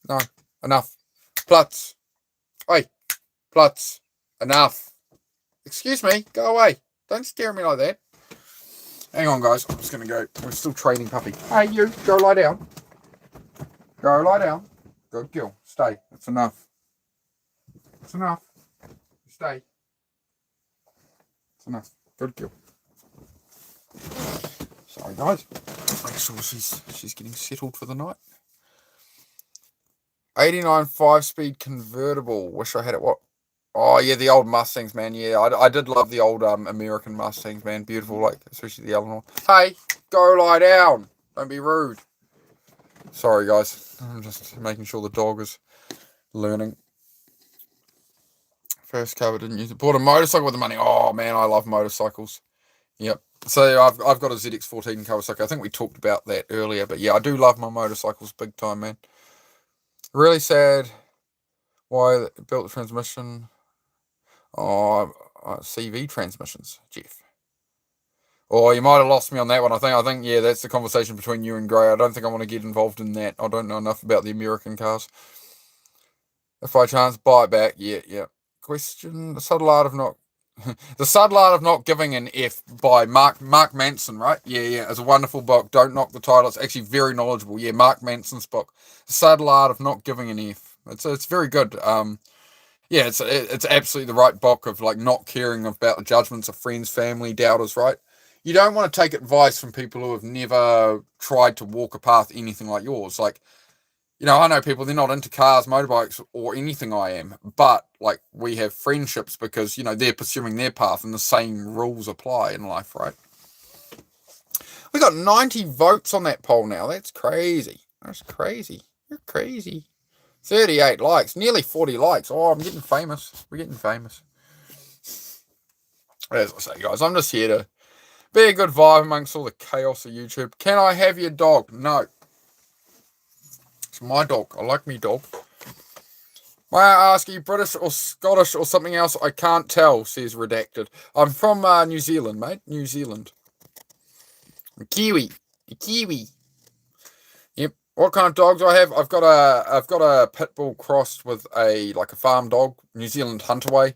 No, enough. Plutz. Oi, Plutz. Enough. Excuse me, go away. Don't stare at me like that. Hang on, guys. I'm just going to go. We're still training puppy. Hey, you. Go lie down. Go lie down. Good girl. Stay. That's enough. It's enough. Stay. It's enough. Good girl. Sorry, guys. Make sure she's getting settled for the night. 89 5-speed convertible. Wish I had it. What? Oh, yeah, the old Mustangs, man. Yeah, I did love the old American Mustangs, man. Beautiful, like, especially the Eleanor. Hey, go lie down. Don't be rude. Sorry, guys. I'm just making sure the dog is learning. First cover, didn't use it. Bought a motorcycle with the money. Oh, man, I love motorcycles. Yep. So I've got a ZX14 Kawasaki. I think we talked about that earlier. But, yeah, I do love my motorcycles big time, man. Really sad why they built the transmission. Oh, CV transmissions, Jeff. Oh, you might have lost me on that one. I think, yeah, that's the conversation between you and Gray. I don't think I want to get involved in that. I don't know enough about the American cars. If by chance, buy it back. Yeah. Question: The subtle art of not giving an F by Mark Manson, right? Yeah. It's a wonderful book. Don't knock the title. It's actually very knowledgeable. Yeah, Mark Manson's book, The Subtle Art of Not Giving an F. It's very good. Yeah, it's absolutely the right book of like not caring about the judgments of friends, family, doubters, right? You don't want to take advice from people who have never tried to walk a path anything like yours. Like, you know, I know people, they're not into cars, motorbikes, or anything I am, but like we have friendships because, you know, they're pursuing their path and the same rules apply in life, right? We got 90 votes on that poll now. That's crazy. That's crazy. You're crazy. 38 likes, nearly 40 likes. Oh, I'm getting famous. We're getting famous. As I say, guys, I'm just here to be a good vibe amongst all the chaos of YouTube. Can I have your dog? No. It's my dog. I like me dog. May I ask, are you British or Scottish or something else? I can't tell, says Redacted. I'm from New Zealand, mate. New Zealand. I'm Kiwi. Yep. What kind of dogs do I have? I've got a pit bull crossed with a farm dog, New Zealand Hunterway.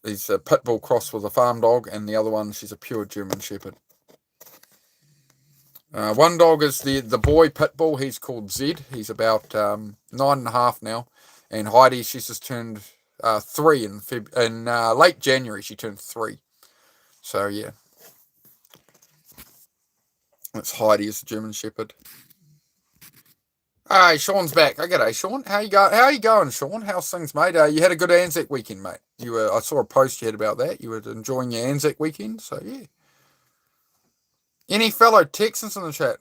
He's a pit bull crossed with a farm dog, and the other one, she's a pure German Shepherd. One dog is the boy pit bull. He's called Zed. He's about 9.5 now, and Heidi, she's just turned 3 in late January. She turned 3. So yeah, that's Heidi, is the German Shepherd. Hey, Sean's back. G'day, Sean. How you going, Sean? How's things, mate? You had a good Anzac weekend, mate. I saw a post you had about that. You were enjoying your Anzac weekend, so yeah. Any fellow Texans in the chat?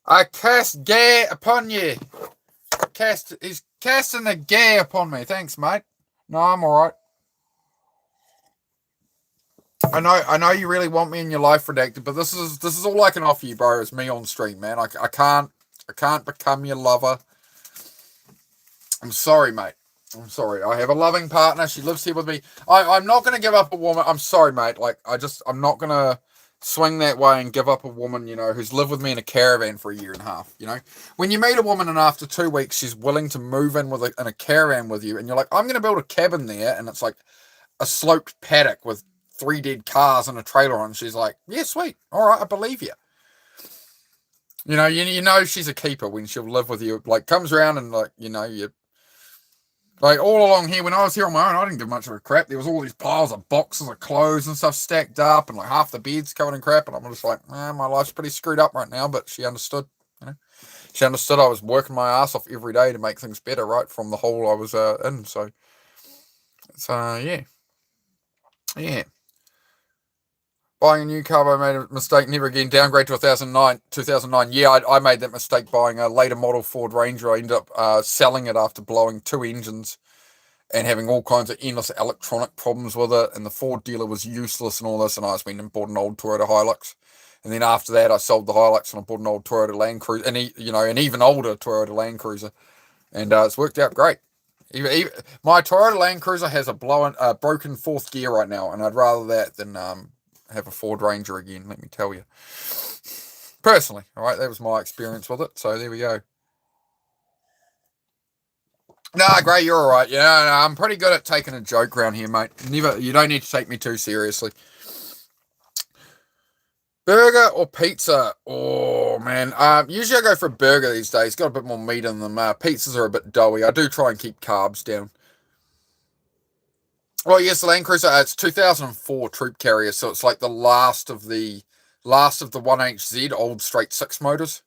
I cast gare upon you. He's casting a gare upon me. Thanks, mate. No, I'm alright. I know you really want me in your life, Redacted, but this is all I can offer you, bro. It's me on stream, man. I can't become your lover. I'm sorry, mate. I'm sorry. I have a loving partner. She lives here with me. I'm not going to give up a woman. I'm sorry, mate. I'm not going to swing that way and give up a woman, you know, who's lived with me in a caravan for a year and a half, you know. When you meet a woman and after 2 weeks she's willing to move in in a caravan with you, and you're like, I'm going to build a cabin there, and it's like a sloped paddock with 3 dead cars and a trailer on, she's like, yeah, sweet. All right, I believe you. You know she's a keeper when she'll live with you. Like comes around and like you like all along here when I was here on my own, I didn't give much of a crap. There was all these piles of boxes of clothes and stuff stacked up, and like half the bed's covered in crap. And I'm just like, my life's pretty screwed up right now. But she understood. She understood I was working my ass off every day to make things better, right from the hole I was in. So yeah. Buying a new car, I made a mistake. Never again. Downgrade to 2009. 2009. Yeah, I made that mistake buying a later model Ford Ranger. I ended up selling it after blowing 2 engines and having all kinds of endless electronic problems with it. And the Ford dealer was useless and all this. And I just went and bought an old Toyota Hilux. And then after that, I sold the Hilux and I bought an old Toyota Land Cruiser, and an even older Toyota Land Cruiser, and it's worked out great. My Toyota Land Cruiser has a broken fourth gear right now, and I'd rather that than have a Ford Ranger again. Let me tell you, personally, all right, that was my experience with it. So there we go. Nah, Gray, you're all right. Yeah, no, I'm pretty good at taking a joke around here, mate. You don't need to take me too seriously. Burger or pizza? Oh man, usually I go for a burger these days. Got a bit more meat in them. Pizzas are a bit doughy. I do try and keep carbs down. Well, yes, the Land Cruiser. It's 2004 Troop Carrier, so it's like the last of the 1HZ old straight six motors.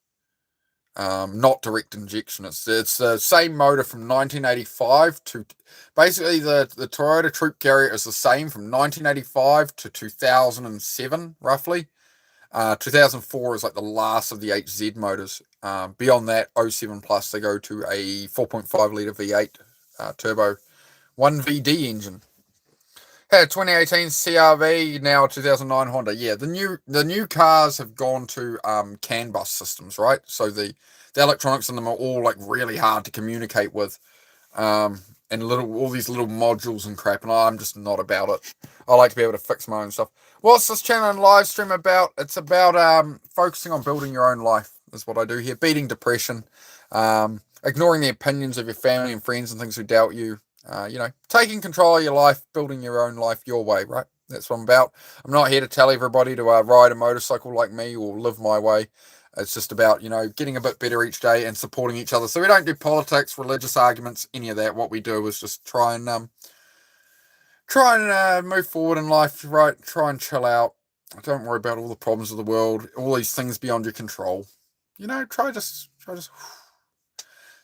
Not direct injection. It's the same motor from 1985 to basically the Toyota Troop Carrier is the same from 1985 to 2007 roughly. 2004 is like the last of the HZ motors. Beyond that, 07 plus, they go to a 4.5 litre V8 turbo 1VD engine. Had 2018 CRV, now 2009 Honda. Yeah, the new cars have gone to CAN bus systems, right? So the electronics in them are all like really hard to communicate with, and all these little modules and crap. And I'm just not about it. I like to be able to fix my own stuff. What's this channel and live stream about? It's about focusing on building your own life. Is what I do here. Beating depression, ignoring the opinions of your family and friends and things who doubt you. Taking control of your life, building your own life your way, right? That's what I'm about. I'm not here to tell everybody to ride a motorcycle like me or live my way. It's just about, getting a bit better each day and supporting each other. So we don't do politics, religious arguments, any of that. What we do is just try and move forward in life, right? Try and chill out. Don't worry about all the problems of the world, all these things beyond your control. Try just.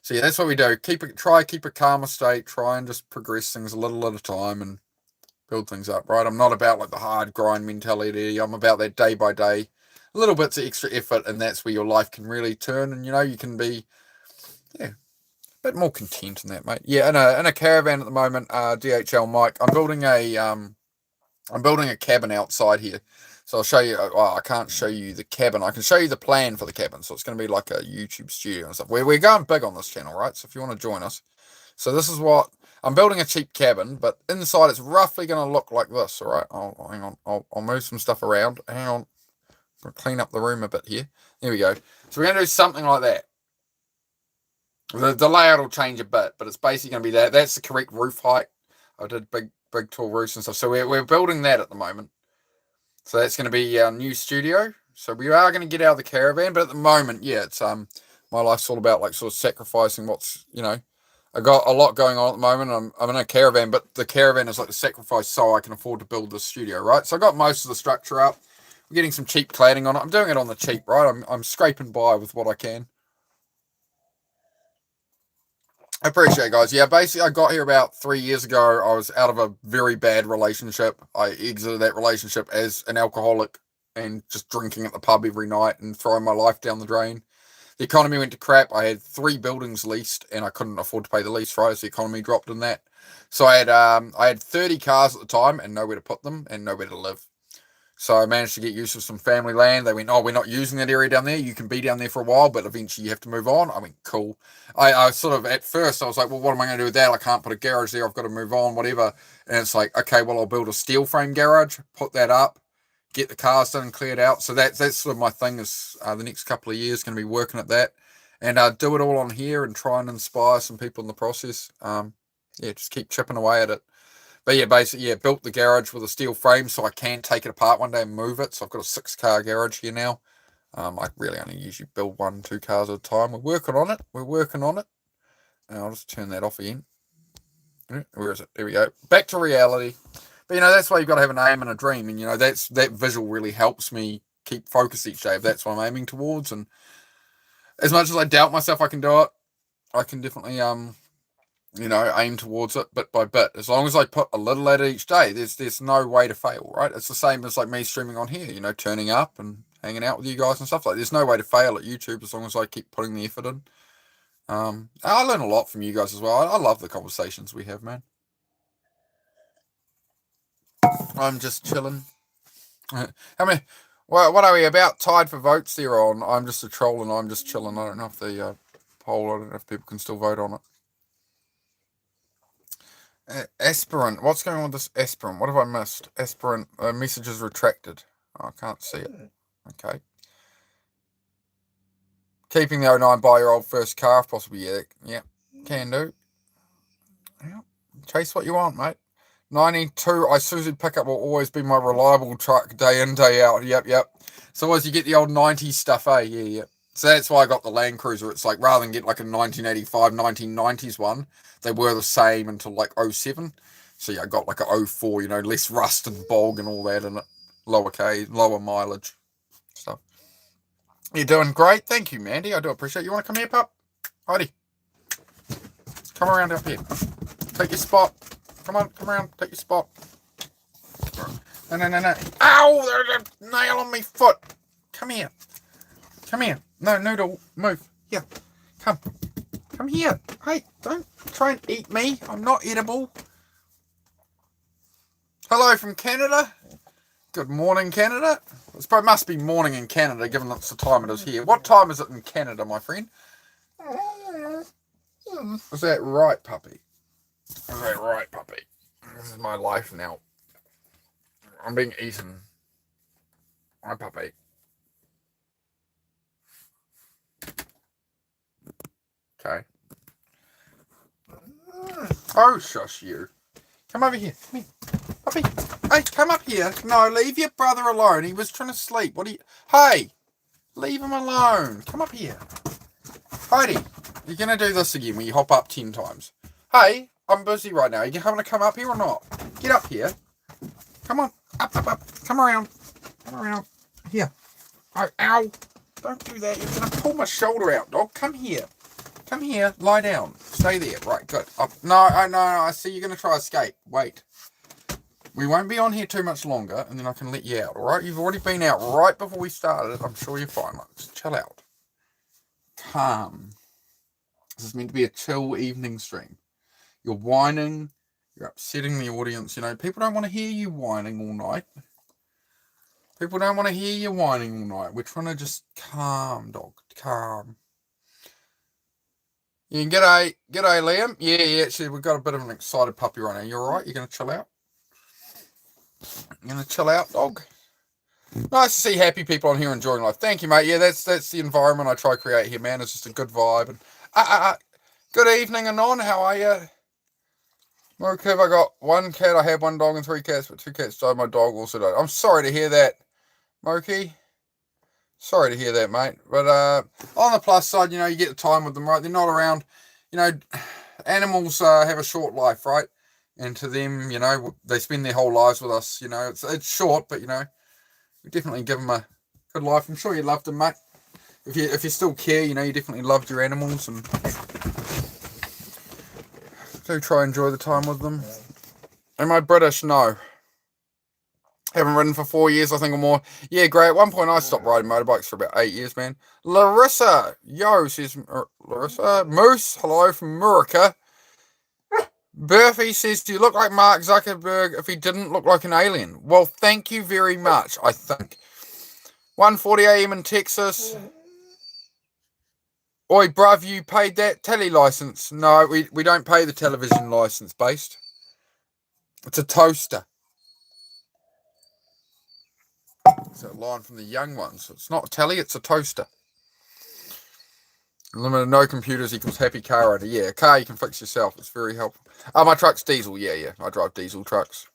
So yeah, that's what we do. Keep a calmer state. Try and just progress things a little at a time and build things up. Right? I'm not about like the hard grind mentality. I'm about that day by day, little bits of extra effort, and that's where your life can really turn. And you can be, a bit more content in that, mate. Yeah, in a caravan at the moment. DHL Mike. I'm building a cabin outside here. So I'll show you. Well, I can't show you the cabin. I can show you the plan for the cabin. So it's going to be like a YouTube studio and stuff. We're going big on this channel, right? So if you want to join us, so this is what I'm building, a cheap cabin, but inside it's roughly going to look like this. All right. Hang on. I'll move some stuff around. Hang on. I'll clean up the room a bit here. There we go. So we're going to do something like that. The layout will change a bit, but it's basically going to be that. That's the correct roof height. I did big tall roofs and stuff. So we're building that at the moment. So that's going to be our new studio. So we are going to get out of the caravan, but at the moment, yeah, it's my life's all about like sort of sacrificing what's I got a lot going on at the moment. I'm in a caravan, but the caravan is like the sacrifice so I can afford to build the studio, right? So I got most of the structure up. I'm getting some cheap cladding on it. I'm doing it on the cheap, right? I'm scraping by with what I can. I appreciate it, guys. Yeah, basically, I got here about 3 years ago. I was out of a very bad relationship. I exited that relationship as an alcoholic and just drinking at the pub every night and throwing my life down the drain. The economy went to crap. I had 3 buildings leased and I couldn't afford to pay the lease, right? As the economy dropped in that. So I had 30 cars at the time and nowhere to put them and nowhere to live. So I managed to get use of some family land. They went, oh, we're not using that area down there. You can be down there for a while, but eventually you have to move on. I went, cool. I sort of, at first, I was like, well, what am I going to do with that? I can't put a garage there. I've got to move on, whatever. And it's like, okay, well, I'll build a steel frame garage, put that up, get the cars done and cleared out. So that's sort of my thing is the next couple of years going to be working at that and do it all on here and try and inspire some people in the process. Just keep chipping away at it. But yeah, basically, built the garage with a steel frame so I can take it apart one day and move it. So I've got a 6-car garage here now. I really only usually build 1-2 cars at a time. We're working on it. And I'll just turn that off again. Where is it? There we go. Back to reality. But, that's why you've got to have an aim and a dream. And, that visual really helps me keep focused each day if that's what I'm aiming towards. And as much as I doubt myself I can do it, I can definitely, aim towards it bit by bit. As long as I put a little at it each day, there's no way to fail, right? It's the same as like me streaming on here, turning up and hanging out with you guys and stuff like that. There's no way to fail at YouTube as long as I keep putting the effort in. I learn a lot from you guys as well. I love the conversations we have, man. I'm just chilling. What are we about? Tied for votes there on I'm just a troll and I'm just chilling. I don't know if the poll, I don't know if people can still vote on it. Aspirant. What's going on with this aspirant? What have I missed? Aspirant. Message is retracted. Oh, I can't see it. Okay. Keeping the 09 buy-your-old first car if possible. Yeah, can do. Yeah. Chase what you want, mate. 92, Isuzu pickup will always be my reliable truck day in, day out. Yep. So as you get the old 90s stuff, Yeah. So that's why I got the Land Cruiser. It's like, rather than get like a 1985, 1990s one, they were the same until like 07. So yeah, I got like a 04, less rust and bog and all that in it. Lower mileage stuff. You're doing great. Thank you, Mandy. I do appreciate it. You want to come here, pup? Heidi. Come around up here. Take your spot. Come on, come around. Take your spot. No. Ow! There's a nail on my foot. Come here. No, Noodle. Move. Here. Come here. Hey, don't try and eat me. I'm not edible. Hello from Canada. Good morning, Canada. It must be morning in Canada, given that's the time it is here. What time is it in Canada, my friend? Is that right, puppy? This is my life now. I'm being eaten. My puppy. Okay. Oh, shush you. Come over here. Come here. Puppy. Hey, come up here. No, leave your brother alone. He was trying to sleep. Hey! Leave him alone. Come up here. Heidi, you're going to do this again when you hop up 10 times. Hey, I'm busy right now. Are you going to come up here or not? Get up here. Come on. Up. Come around. Here. Oh, ow. Don't do that. You're going to pull my shoulder out, dog. Come here. Lie down. Stay there. Right, good. No. I see you're going to try to escape. Wait. We won't be on here too much longer, and then I can let you out, alright? You've already been out right before we started. I'm sure you're fine. Just chill out. Calm. This is meant to be a chill evening stream. You're whining. You're upsetting the audience. People don't want to hear you whining all night. We're trying to just calm, dog. Calm. Yeah, g'day, Liam. Yeah, actually, we've got a bit of an excited puppy right now. You alright? You're going to chill out? You gonna chill out, dog? Nice to see happy people on here enjoying life. Thank you, mate. Yeah, that's the environment I try to create here, man. It's just a good vibe. And good evening, Anon. How are you? Mokev, I got one cat. I have one dog and 3 cats, but 2 cats died. My dog also died. I'm sorry to hear that, Moki. Sorry to hear that, mate. But on the plus side, you get the time with them, right? They're not around. Animals have a short life, right? And to them, they spend their whole lives with us. It's short, but we definitely give them a good life. I'm sure you loved them, mate. If you still care, you definitely loved your animals, and do try and enjoy the time with them. Am I British? No. Haven't ridden for 4 years, I think, or more. Yeah, great. At one point, I stopped riding motorbikes for about 8 years, man. Larissa, says Larissa. Moose, hello from Murica. Burfy says, do you look like Mark Zuckerberg if he didn't look like an alien? Well, thank you very much, I think. 1:40 a.m. in Texas. Oi, bruv, you paid that telly license? No, we don't pay the television license based. It's a toaster. It's a line from the young ones. It's not a telly, it's a toaster. Limited no computers equals happy car owner. Yeah, a car you can fix yourself. It's very helpful. My truck's diesel. Yeah. I drive diesel trucks.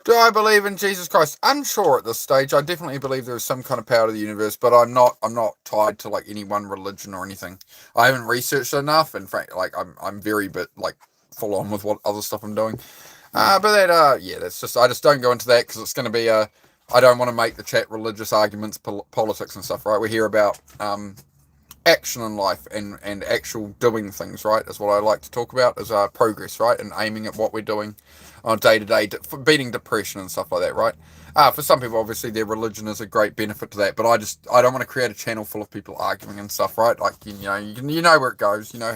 Do I believe in Jesus Christ? Unsure at this stage. I definitely believe there is some kind of power to the universe, but I'm not tied to like any one religion or anything. I haven't researched enough, and frankly, like I'm very bit like full on with what other stuff I'm doing. But that yeah, that's just I just don't go into that because it's going to be I don't want to make the chat religious arguments, politics and stuff, right? We're here about action in life and actual doing things, right? Is what I like to talk about is progress, right? And aiming at what we're doing on day to day, beating depression and stuff like that, right? For some people, obviously, their religion is a great benefit to that, but I don't want to create a channel full of people arguing and stuff, right? Like you know where it goes, you know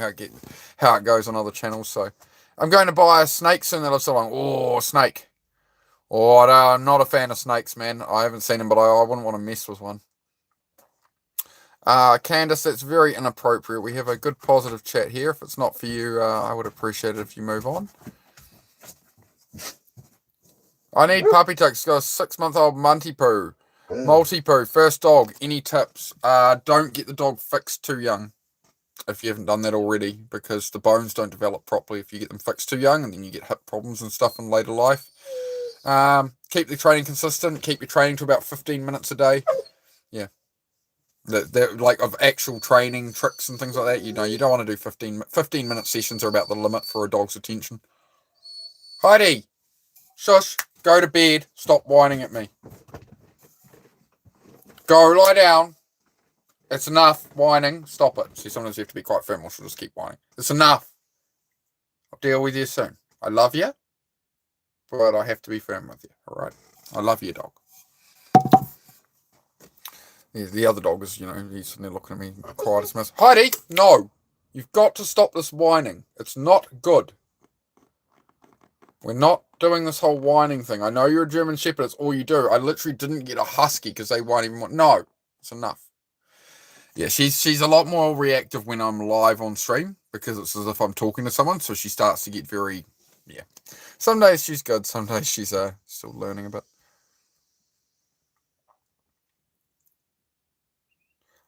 how it goes on other channels. So I'm going to buy a snake soon that lives so long. Oh, snake. Oh, I'm not a fan of snakes, man. I haven't seen them, but I wouldn't want to mess with one. Candace, that's very inappropriate. We have a good positive chat here. If it's not for you, I would appreciate it if you move on. I need puppy ticks. Got a 6-month-old Multi-Poo. Multi-Poo, first dog. Any tips? Don't get the dog fixed too young. If you haven't done that already, because the bones don't develop properly if you get them fixed too young, and then you get hip problems and stuff in later life. Keep the training consistent. Keep your training to about 15 minutes a day. Yeah. That like of actual training tricks and things like that, you don't want to do 15 minute sessions are about the limit for a dog's attention. Heidi, shush, go to bed, stop whining at me. Go lie down. It's enough whining, stop it. See, sometimes you have to be quite firm or she'll just keep whining. It's enough. I'll deal with you soon. I love you, but I have to be firm with you, alright? I love you, dog. The other dog is, he's sitting there looking at me quiet as mouse. Heidi, no! You've got to stop this whining. It's not good. We're not doing this whole whining thing. I know you're a German Shepherd. It's all you do. I literally didn't get a husky because they won't even want... No, it's enough. Yeah, she's a lot more reactive when I'm live on stream because it's as if I'm talking to someone. So she starts to get very... Yeah. Some days she's good. Some days she's still learning a bit.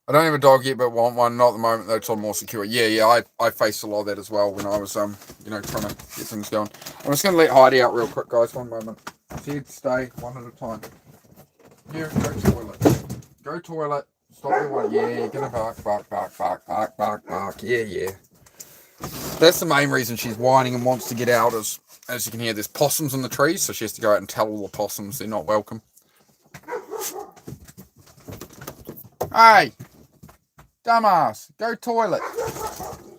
I don't have a dog yet, but want one. Not at the moment, though, till I'm more secure. Yeah, I faced a lot of that as well when I was, trying to get things going. I'm just going to let Heidi out real quick, guys. 1 moment. Sid, stay one at a time. You, go toilet. Go toilet. Stop your one. Yeah, get a bark. Yeah. That's the main reason she's whining and wants to get out is, as you can hear, there's possums in the trees, so she has to go out and tell all the possums they're not welcome. Hey! Dumbass, go toilet.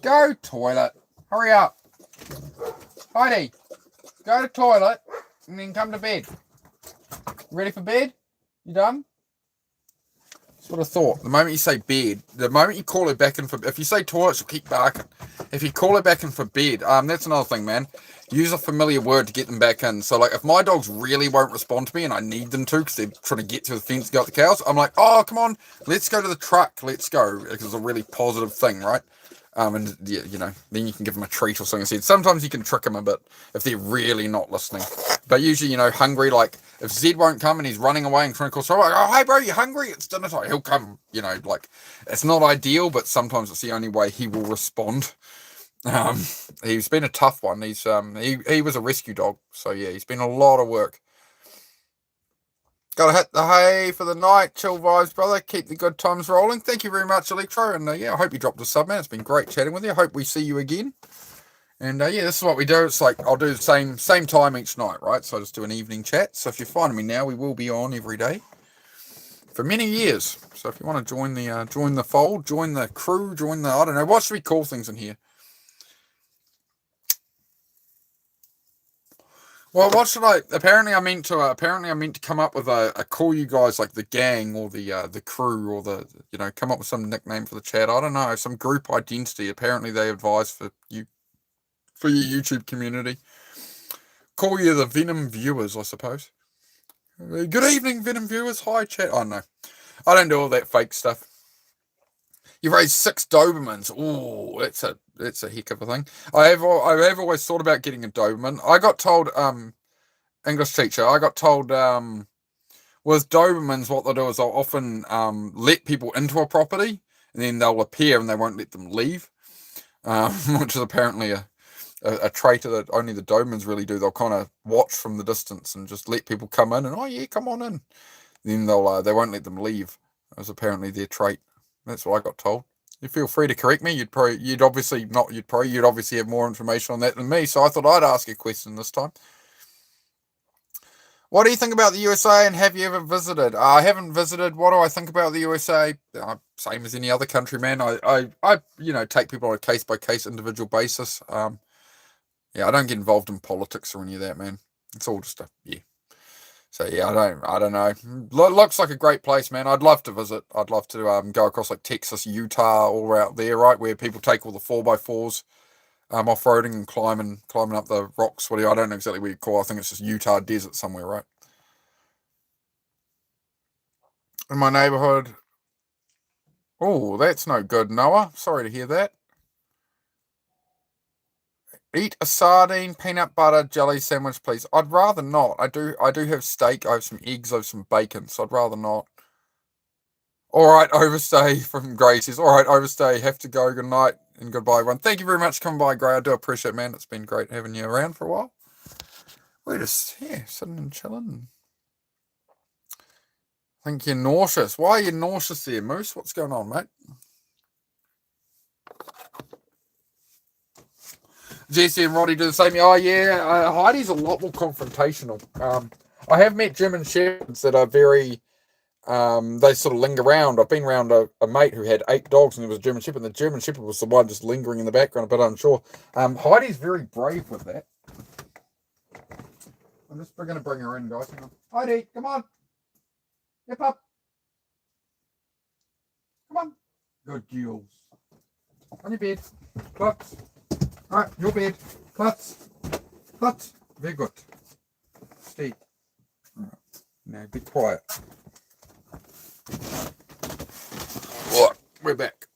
Go toilet. Hurry up. Heidi, go to toilet and then come to bed. Ready for bed? You done? That's what I thought. The moment you say bed, the moment you call her back in for... If you say toilet, she'll keep barking. If you call her back in for bed, that's another thing, man. Use a familiar word to get them back in. So, like, if my dogs really won't respond to me and I need them to because they're trying to get through the fence to go out the cows, I'm like, oh, come on, let's go to the truck. Let's go. Because it's a really positive thing, right? And, yeah, then you can give them a treat or something. Sometimes you can trick them a bit if they're really not listening. But usually, hungry, like, if Zed won't come and he's running away and trying to call someone, like, oh, hey, bro, you hungry? It's dinner time. He'll come, like, it's not ideal, but sometimes it's the only way he will respond. He's been a tough one. He's he was a rescue dog, so yeah, he's been a lot of work. Gotta hit the hay for the night. Chill vibes, brother. Keep the good times rolling. Thank you very much, Electro. And yeah, I hope you dropped a sub, man. It's been great chatting with you. I hope we see you again. And yeah, this is what we do. It's like I'll do the same time each night, right? So I just do an evening chat. So if you're finding me now, we will be on every day for many years. So if you want to join the fold, join the crew, I don't know, what should we call things in here? Well, what should I? Apparently, I meant to come up with a call you guys like the gang or the crew or the come up with some nickname for the chat. I don't know, some group identity. Apparently, they advise for your YouTube community. Call you the Venom viewers, I suppose. Good evening, Venom viewers. Hi, chat. Oh no, I don't do all that fake stuff. You've raised 6 Dobermans. Ooh, that's a heck of a thing. I have always thought about getting a Doberman. I got told, English teacher, with Dobermans, what they'll do is they'll often let people into a property and then they'll appear and they won't let them leave, which is apparently a trait that only the Dobermans really do. They'll kind of watch from the distance and just let people come in, and oh yeah, come on in. Then they won't let them leave. That was apparently their trait. That's what I got told. You feel free to correct me. You'd obviously have more information on that than me. So I thought I'd ask a question this time. What do you think about the USA, and have you ever visited? I haven't visited. What do I think about the USA? Same as any other country, man. I take people on a case by case, individual basis. Yeah, I don't get involved in politics or any of that, man. It's all just yeah. So yeah, I don't know. Looks like a great place, man. I'd love to visit. I'd love to go across like Texas, Utah, all out there, right, where people take all the 4x4s, off-roading and climbing up the rocks. I don't know exactly what you call it. I think it's just Utah desert somewhere, right? In my neighborhood. Oh, that's no good, Noah. Sorry to hear that. Eat a sardine, peanut butter, jelly sandwich, please. I'd rather not. I do have steak. I have some eggs. I have some bacon. So I'd rather not. All right, Overstay from Gray says, all right, Overstay, have to go. Good night and goodbye, everyone. Thank you very much for coming by, Gray. I do appreciate it, man. It's been great having you around for a while. We're just, sitting and chilling. I think you're nauseous. Why are you nauseous there, Moose? What's going on, mate? Jesse and Roddy do the same. Oh, yeah. Heidi's a lot more confrontational. I have met German Shepherds that are very... they sort of linger around. I've been around a mate who had 8 dogs, and there was a German Shepherd, and the German Shepherd was the one just lingering in the background, a bit unsure. Heidi's very brave with that. I'm just going to bring her in, guys. Hang on. Heidi, come on. Yep, up. Come on. Good girls. On your bed. Klutz. All right, your bed. Klutz. Klutz. Very good. Stay. All right. Now, be quiet. What? We're back.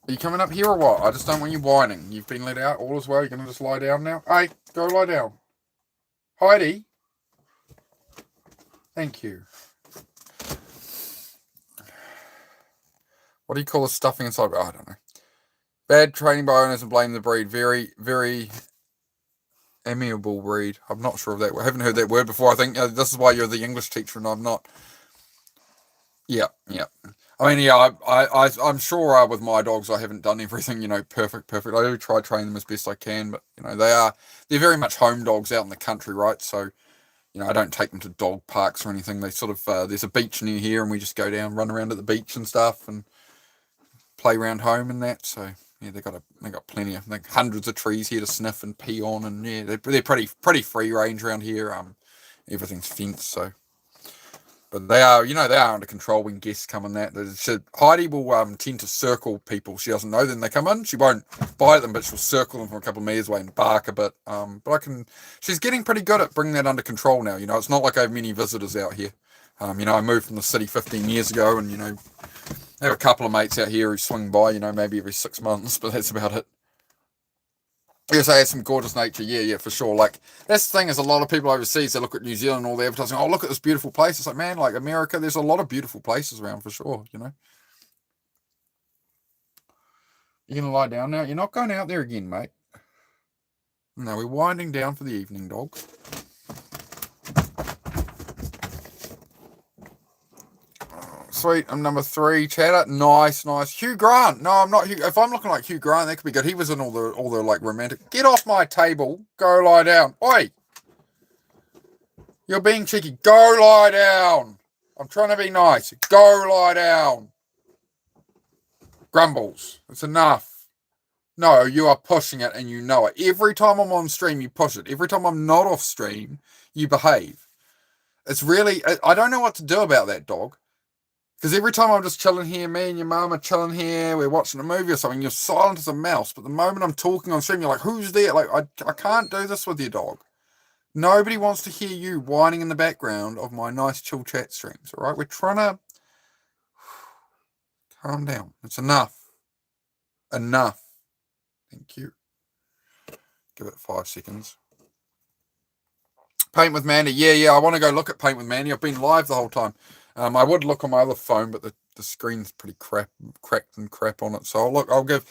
Are you coming up here or what? I just don't want you whining. You've been let out. All is well. You're going to just lie down now? Hey, go lie down. Heidi. Thank you. What do you call the stuffing inside? Oh, I don't know. Bad training by owners and blame the breed. Very, very amiable breed. I'm not sure of that. I haven't heard that word before. I think this is why you're the English teacher and I'm not. Yeah. I mean, yeah, I'm sure with my dogs I haven't done everything, perfect. I do try to train them as best I can, but they're very much home dogs out in the country, right? So, I don't take them to dog parks or anything. They sort of there's a beach near here, and we just go down, run around at the beach and stuff, and play around home and that. So yeah, they got plenty of hundreds of trees here to sniff and pee on, and yeah, they're pretty free range around here. Everything's fenced, so. But they are under control when guests come in. Heidi will tend to circle people she doesn't know. Then they come in. She won't bite them, but she'll circle them from a couple of meters away and bark a bit. But she's getting pretty good at bringing that under control now. It's not like I have many visitors out here. I moved from the city 15 years ago, and I have a couple of mates out here who swing by. Maybe every 6 months, but that's about it. Yes, I have some gorgeous nature. Yeah, for sure. Like, that's the thing is a lot of people overseas, they look at New Zealand and all the advertising, oh, look at this beautiful place. It's like, man, like America, there's a lot of beautiful places around for sure, You're going to lie down now? You're not going out there again, mate. No, we're winding down for the evening, dog. Sweet, I'm number 3. Chatter, nice. Hugh Grant. No, I'm not Hugh. If I'm looking like Hugh Grant, that could be good. He was in all the like romantic. Get off my table. Go lie down. Oi! You're being cheeky. Go lie down. I'm trying to be nice. Go lie down. Grumbles. It's enough. No, you are pushing it and you know it. Every time I'm on stream, you push it. Every time I'm not off stream, you behave. It's really, I don't know what to do about that, dog. Because every time I'm just chilling here, me and your mum are chilling here, we're watching a movie or something, you're silent as a mouse. But the moment I'm talking on stream, you're like, who's there? Like, I can't do this with your dog. Nobody wants to hear you whining in the background of my nice chill chat streams, all right? We're trying to calm down. It's enough. Enough. Thank you. Give it 5 seconds. Paint with Mandy. Yeah, I want to go look at Paint with Mandy. I've been live the whole time. I would look on my other phone, but the screen's pretty cracked and crap on it. So I'll do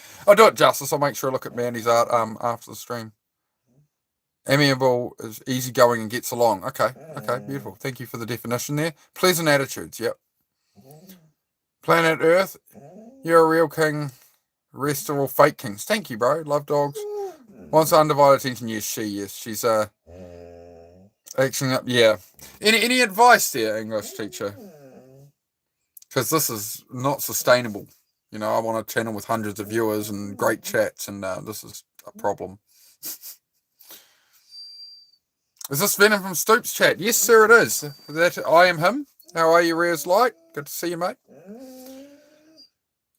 it justice. I'll make sure I look at Mandy's art after the stream. Amiable is easygoing and gets along. Okay, beautiful. Thank you for the definition there. Pleasant attitudes. Yep. Planet Earth, you're a real king. Rest are all fake kings. Thank you, bro. Love dogs. Wants undivided attention. Yes, she's acting up. Yeah. Any advice there, English teacher? Because this is not sustainable. You know, I want a channel with hundreds of viewers and great chats, and this is a problem. Is this Venom from Stoops chat? Yes, sir, it is. That I am him. How are you, Rears Light? Good to see you, mate.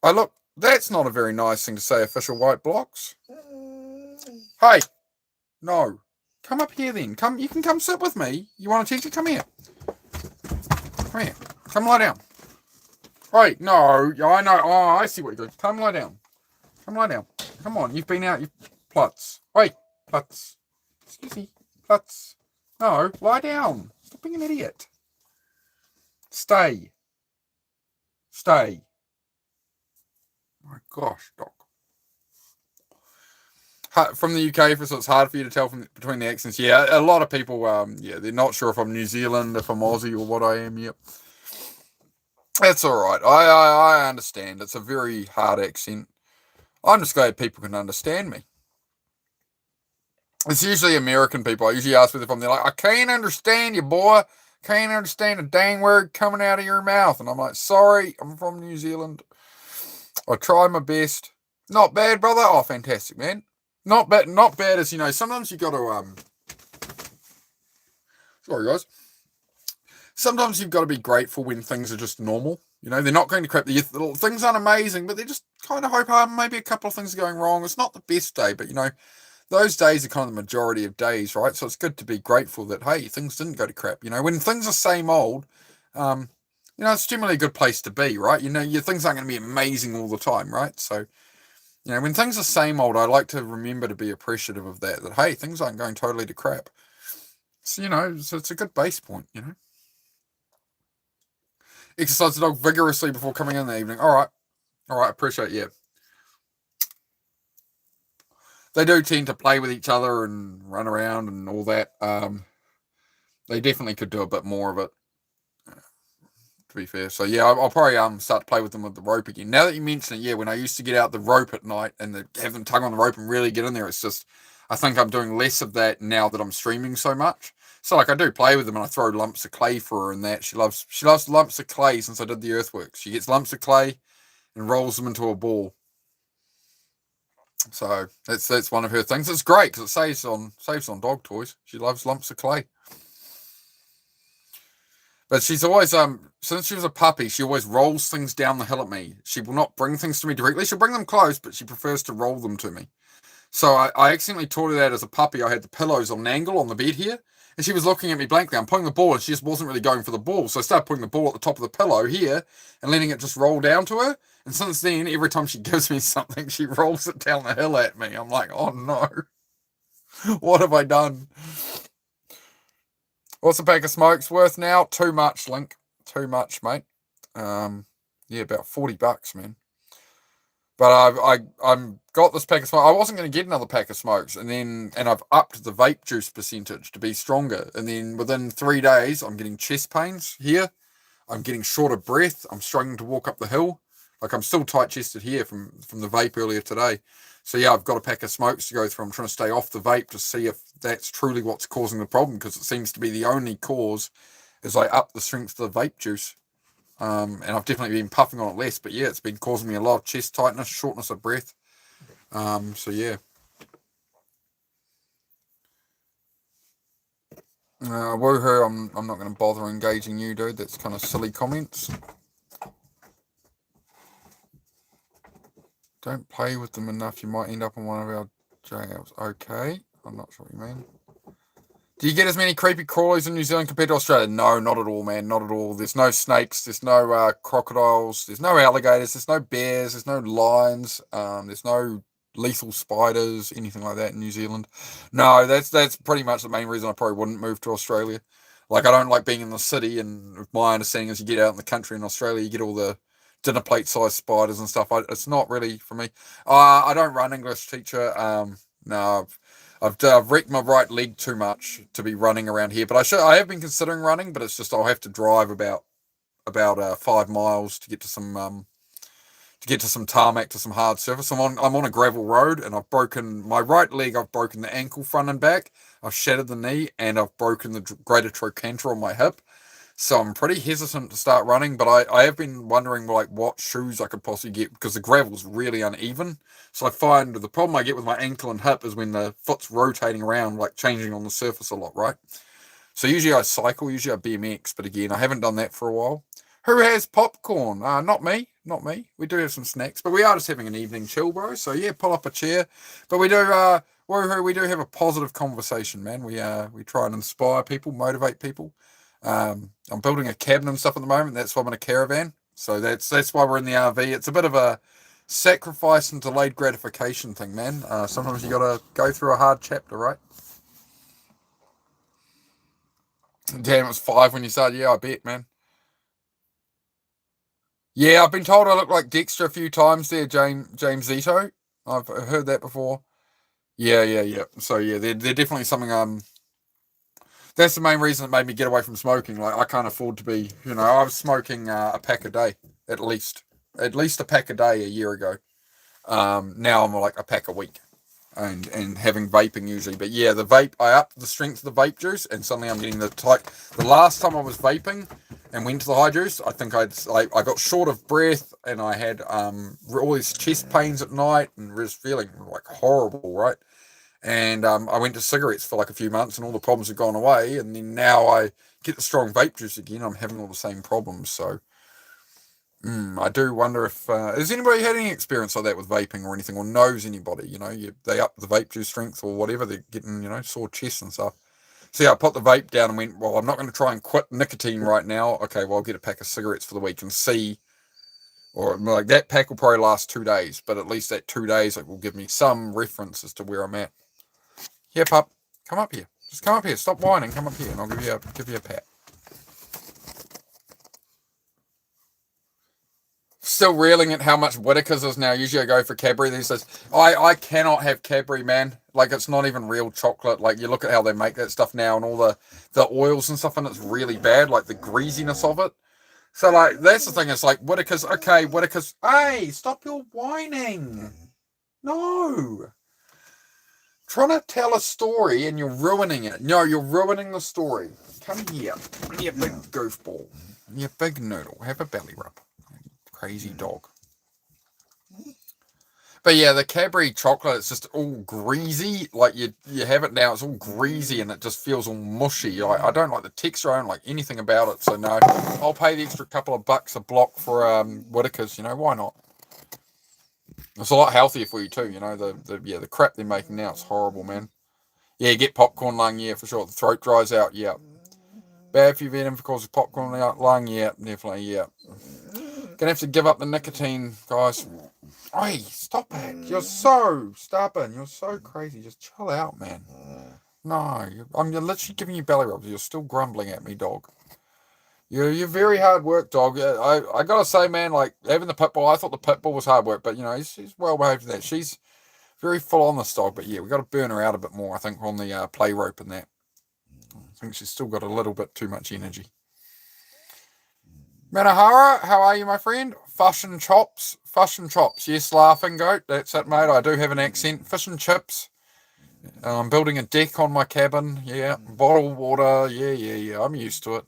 Look, that's not a very nice thing to say, official white blocks. Hey, no. Come up here then. You can come sit with me. You want a teacher? Come here. Come here. Come lie down. Wait, no. I know. Oh, I see what you're doing. Come lie down. Come lie down. Come on. You've been out. Plutz. Wait. Plutz. Excuse me. Plutz. No. Lie down. Stop being an idiot. Stay. Oh my gosh, Doc. From the UK, so it's hard for you to tell between the accents. Yeah, a lot of people, they're not sure if I'm New Zealand, if I'm Aussie, or what I am. Yep. That's all right. I understand. It's a very hard accent. I'm just glad people can understand me. It's usually American people. I usually ask them, they're like, I can't understand you, boy. Can't understand a dang word coming out of your mouth. And I'm like, sorry, I'm from New Zealand. I try my best. Not bad, brother. Oh, fantastic, man. Not bad as, sometimes you got to, sorry, guys. Sometimes you've got to be grateful when things are just normal. They're not going to crap. Things aren't amazing, but they just kind of hope maybe a couple of things are going wrong. It's not the best day, but, those days are kind of the majority of days, right? So it's good to be grateful that, hey, things didn't go to crap. When things are same old, it's generally a good place to be, right? Your things aren't going to be amazing all the time, right? So, when things are same old, I like to remember to be appreciative of that, hey, things aren't going totally to crap. So, so it's a good base point, Exercise the dog vigorously before coming in the evening. All right, appreciate it, yeah. They do tend to play with each other and run around and all that. They definitely could do a bit more of it, to be fair. So, yeah, I'll probably start to play with them with the rope again. Now that you mention it, yeah, when I used to get out the rope at night and have them tug on the rope and really get in there, it's just, I think I'm doing less of that now that I'm streaming so much. So, I do play with them and I throw lumps of clay for her and that. She loves lumps of clay since I did the earthworks. She gets lumps of clay and rolls them into a ball. So that's one of her things. It's great because it saves on dog toys. She loves lumps of clay. But she's always since she was a puppy, she always rolls things down the hill at me. She will not bring things to me directly. She'll bring them close, but she prefers to roll them to me. So I accidentally taught her that as a puppy. I had the pillows on an angle on the bed here, and she was looking at me blankly. I'm putting the ball, and she just wasn't really going for the ball. So I started putting the ball at the top of the pillow here and letting it just roll down to her. And since then, every time she gives me something, she rolls it down the hill at me. I'm like, oh no. What have I done? What's a pack of smokes worth now? Too much, Link. Too much, mate. Yeah, about $40, man. But I've got this pack of smokes. I wasn't going to get another pack of smokes, and I've upped the vape juice percentage to be stronger. And then within 3 days, I'm getting chest pains here. I'm getting short of breath. I'm struggling to walk up the hill. I'm still tight-chested here from the vape earlier today. So, yeah, I've got a pack of smokes to go through. I'm trying to stay off the vape to see if that's truly what's causing the problem, because it seems to be the only cause is I up the strength of the vape juice. And I've definitely been puffing on it less. But, yeah, it's been causing me a lot of chest tightness, shortness of breath. So, yeah. Woohoo, I'm not going to bother engaging you, dude. That's kind of silly comments. Don't play with them enough, you might end up in one of our jails. Okay, I'm not sure what you mean. Do you get as many creepy crawlies in New Zealand compared to Australia? No, not at all, man, not at all. There's no snakes, there's no crocodiles, there's no alligators, there's no bears, there's no lions, there's no lethal spiders, anything like that in New Zealand. No, that's pretty much the main reason I probably wouldn't move to Australia. Like, I don't like being in the city, and my understanding is you get out in the country in Australia, you get all the dinner plate size spiders and stuff. It's not really for me. I don't run, English teacher. No, I've wrecked my right leg too much to be running around here. But I have been considering running, but it's just I'll have to drive about 5 miles to get to some tarmac, to some hard surface. I'm on a gravel road, and I've broken my right leg. I've broken the ankle front and back. I've shattered the knee, and I've broken the greater trochanter on my hip. So I'm pretty hesitant to start running, but I have been wondering like what shoes I could possibly get because the gravel's really uneven. So I find the problem I get with my ankle and hip is when the foot's rotating around, like changing on the surface a lot, right? So usually I cycle, usually I BMX, but again, I haven't done that for a while. Who has popcorn? Not me, not me. We do have some snacks, but we are just having an evening chill, bro. So yeah, pull up a chair. But we do, woohoo, we do have a positive conversation, man. We try and inspire people, motivate people. I'm building a cabin and stuff at the moment. That's why I'm in a caravan. So that's why we're in the RV. It's a bit of a sacrifice and delayed gratification thing, man. Sometimes you got to go through a hard chapter, right? Damn, it was 5 when you started. Yeah, I bet, man. Yeah, I've been told I look like Dexter a few times there, James Zito. I've heard that before. Yeah, yeah, yeah. So yeah, they're definitely something. That's the main reason it made me get away from smoking. Like I can't afford to be. I was smoking a pack a day at least a pack a day a year ago. Now I'm like a pack a week, and having vaping usually. But yeah, the vape, I upped the strength of the vape juice, and suddenly I'm getting the type. The last time I was vaping and went to the high juice, I think I got short of breath, and I had all these chest pains at night, and was feeling like horrible, right? And I went to cigarettes for like a few months, and all the problems had gone away. And then now I get the strong vape juice again. I'm having all the same problems. So I do wonder if has anybody had any experience like that with vaping or anything, or knows anybody? They up the vape juice strength or whatever. They're getting sore chests and stuff. So yeah, I put the vape down and went, well, I'm not going to try and quit nicotine right now. Okay, well, I'll get a pack of cigarettes for the week and see. Or like that pack will probably last 2 days, but at least that 2 days it will give me some reference as to where I'm at. Yeah, pup, come up here. Just come up here. Stop whining. Come up here, and I'll give you a pat. Still reeling at how much Whittaker's is now. Usually I go for Cadbury these days. I cannot have Cadbury, man. Like it's not even real chocolate. Like you look at how they make that stuff now and all the oils and stuff, and it's really bad. Like the greasiness of it. So like that's the thing. It's like Whittaker's okay. Whittaker's. Hey, stop your whining. No. Trying to tell a story and you're ruining it. No, you're ruining the story. Come here. You big goofball. You big noodle. Have a belly rub. Crazy dog. But yeah, the Cadbury chocolate, it's just all greasy. Like you have it now, it's all greasy and it just feels all mushy. I don't like the texture. I don't like anything about it. So no, I'll pay the extra couple of bucks a block for Whittaker's. Why not? It's a lot healthier for you too. The crap they're making now, it's horrible, man. Yeah, get popcorn lung, yeah, for sure. The throat dries out, yeah. Bad for your venom because of popcorn lung, yeah, definitely, yeah. Gonna have to give up the nicotine, guys. Hey, stop it. You're so stubborn. You're so crazy. Just chill out, man. No, I'm literally giving you belly rubs. You're still grumbling at me, dog. You're very hard work, dog. I gotta say, man, like having the pit bull, I thought the pit bull was hard work, but she's well behaved in that. She's very full on this dog, but yeah, we got to burn her out a bit more. I think on the play rope and that. I think she's still got a little bit too much energy. Manahara, how are you, my friend? Fish and chops. Yes, laughing goat. That's it, mate. I do have an accent. Fish and chips. I'm building a deck on my cabin. Yeah, bottled water. Yeah. I'm used to it.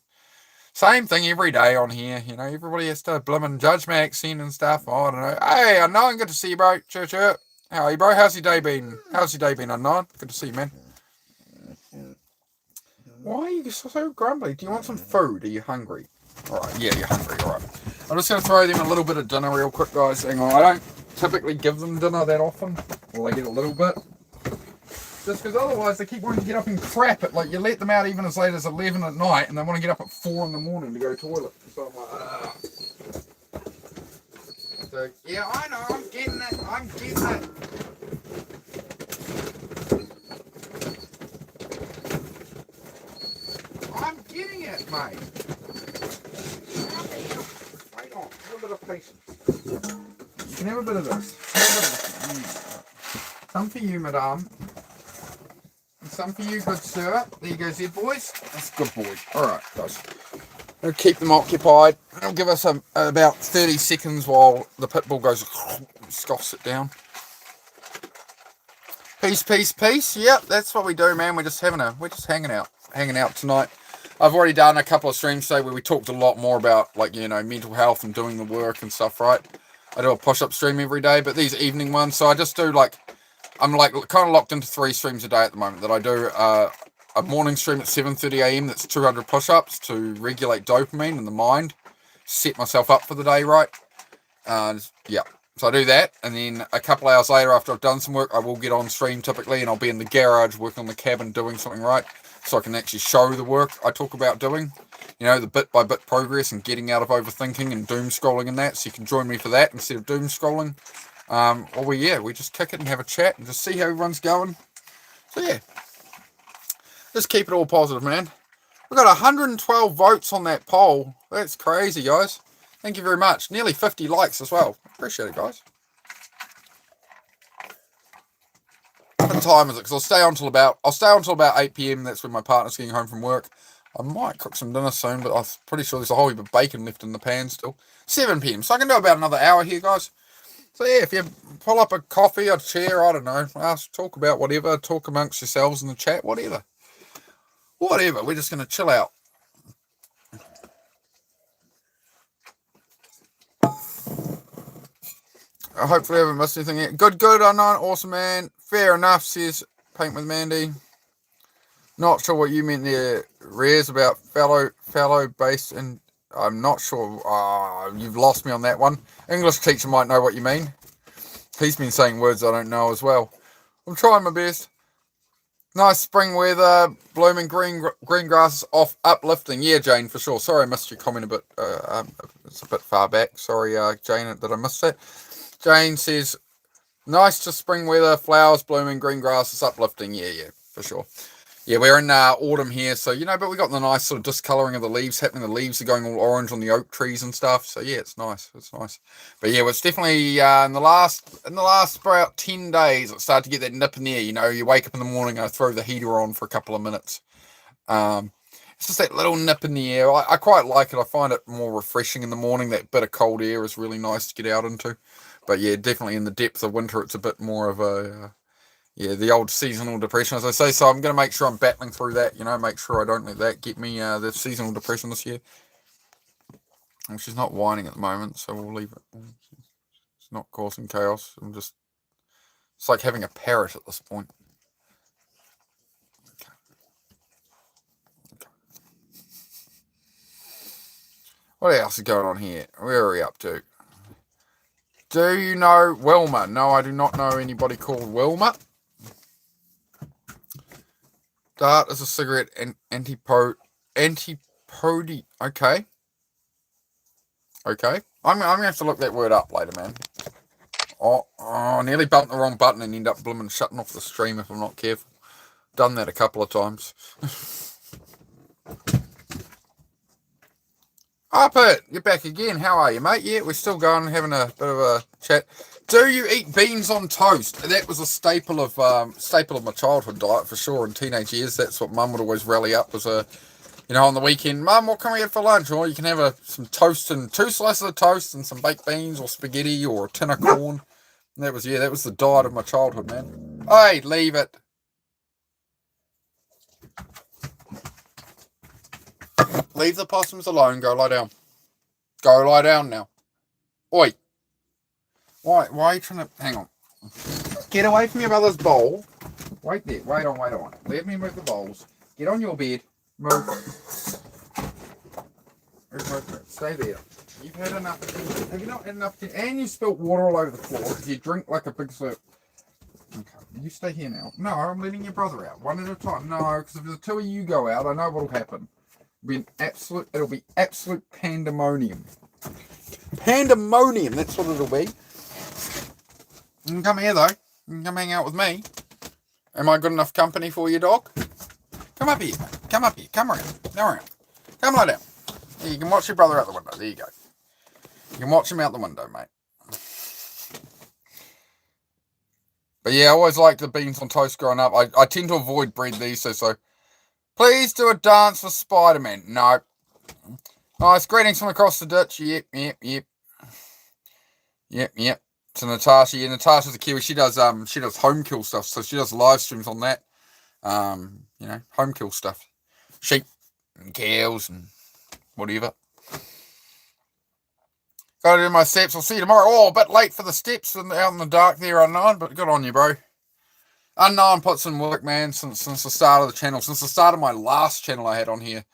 Same thing every day on here. Everybody has to blimmin' judge my accent and stuff. Oh, I don't know. Hey, Unknown, good to see you, bro. Chirp. How are you, bro? How's your day been? Unknown? Good to see you, man. Why are you so grumbly? Do you want some food? Are you hungry? Alright, yeah, you're hungry, alright. I'm just going to throw them a little bit of dinner real quick, guys. Hang on, I don't typically give them dinner that often. Well, they get a little bit. Just because otherwise they keep wanting to get up and crap it. Like, you let them out even as late as 11 at night, and they want to get up at 4 in the morning to go to the toilet. So I'm like, So, yeah, I know, I'm getting it. I'm getting that made. Wait on, have a bit of patience. You can have a bit of this. Some for you, madame. And some for you, good sir. There you go, Z boys. That's a good boy. Alright, guys. We'll keep them occupied. It'll give us about 30 seconds while the pit bull goes scoffs it down. Peace, peace, peace. Yep, that's what we do, man. We're just hanging out tonight. I've already done a couple of streams today where we talked a lot more about, like, you know, mental health and doing the work and stuff, right? I do a push-up stream every day, but these evening ones, so I just do, like, I'm, like, kind of locked into 3 streams a day at the moment. That I do a morning stream at 7:30 a.m. that's 200 push-ups to regulate dopamine in the mind, set myself up for the day, right? Yeah. So I do that, and then a couple hours later after I've done some work, I will get on stream typically, and I'll be in the garage working on the cabin doing something, right? So I can actually show the work I talk about doing, you know, the bit-by-bit progress and getting out of overthinking and doom scrolling and that. So you can join me for that instead of doom scrolling. Or we just kick it and have a chat and just see how everyone's going. So yeah, just keep it all positive, man. We've got 112 votes on that poll. That's crazy, guys. Thank you very much. Nearly 50 likes as well. Appreciate it, guys. What time is it? Because I'll stay on until about 8 p.m. That's when my partner's getting home from work. I might cook some dinner soon, but I'm pretty sure there's a whole heap of bacon left in the pan still. 7 p.m. So I can do about another hour here, guys. So yeah, if you pull up a coffee, a chair, I don't know, talk about whatever, talk amongst yourselves in the chat, whatever. Whatever. We're just going to chill out. Hopefully I haven't missed anything yet. Good, unknown, awesome, man. Fair enough, says Paint with Mandy. Not sure what you meant there, Rez, about fellow based, and I'm not sure. You've lost me on that one. English teacher might know what you mean. He's been saying words I don't know as well. I'm trying my best. Nice spring weather, blooming green grass off, uplifting. Yeah, Jane, for sure. Sorry I missed your comment a bit. It's a bit far back. Sorry, Jane, that I missed that. Jane says, nice to spring weather, flowers blooming, green grass is uplifting. Yeah, for sure. Yeah, we're in autumn here, so, you know, but we got the nice sort of discolouring of the leaves happening. The leaves are going all orange on the oak trees and stuff. So, yeah, it's nice. It's nice. But, yeah, it's definitely in the last about 10 days, it started to get that nip in the air. You know, you wake up in the morning and I throw the heater on for a couple of minutes. It's just that little nip in the air. I quite like it. I find it more refreshing in the morning. That bit of cold air is really nice to get out into. But, yeah, definitely in the depth of winter, it's a bit more of a... the old seasonal depression, as I say. So I'm going to make sure I'm battling through that, you know, make sure I don't let that get me the seasonal depression this year. And she's not whining at the moment, so we'll leave it. It's not causing chaos. It's like having a parrot at this point. Okay. What else is going on here? Where are we up to? Do you know Wilma? No, I do not know anybody called Wilma. Dart is a cigarette and antipode. Okay. I'm gonna have to look that word up later, man. Oh, I nearly bumped the wrong button and end up blooming shutting off the stream if I'm not careful. Done that a couple of times. Pit, you're back again. How are you, mate? Yeah, we're still going, having a bit of a chat. Do you eat beans on toast? That was a staple of my childhood diet for sure. In teenage years, that's what Mum would always rally up. Was on the weekend, Mum, what can we have for lunch? Or you can have some toast and 2 slices of toast and some baked beans or spaghetti or a tin of corn. And that was the diet of my childhood, man. Hey, leave it. Leave the possums alone. Go lie down. Go lie down now. Oi. Why are you trying to... Hang on. Get away from your mother's bowl. Wait there. Wait on. Let me move the bowls. Get on your bed. Move. Stay there. You've had enough attention. Have you not had enough attention? And you spilt water all over the floor because you drink like a big slurp. Okay. You stay here now. No, I'm letting your brother out. One at a time. No, because if the 2 of you go out, I know what'll happen. It'll be absolute pandemonium. Pandemonium, that's what it'll be. You can come here though. You can come hang out with me. Am I good enough company for you, dog? Come up here. Come around. Come lie down. You can watch your brother out the window. There you go. You can watch him out the window, mate. But yeah, I always liked the beans on toast growing up. I tend to avoid bread these days, so please do a dance for Spider-Man. No. Nice greetings from across the ditch. Yep. To Natasha. Yeah, Natasha's a Kiwi. She does home kill stuff, so she does live streams on that. Home kill stuff. Sheep and cows and whatever. Gotta do my steps. I'll see you tomorrow. Oh, a bit late for the steps and out in the dark there, Unknown, but good on you, bro. Unknown puts in work, man, since the start of the channel. Since the start of my last channel I had on here.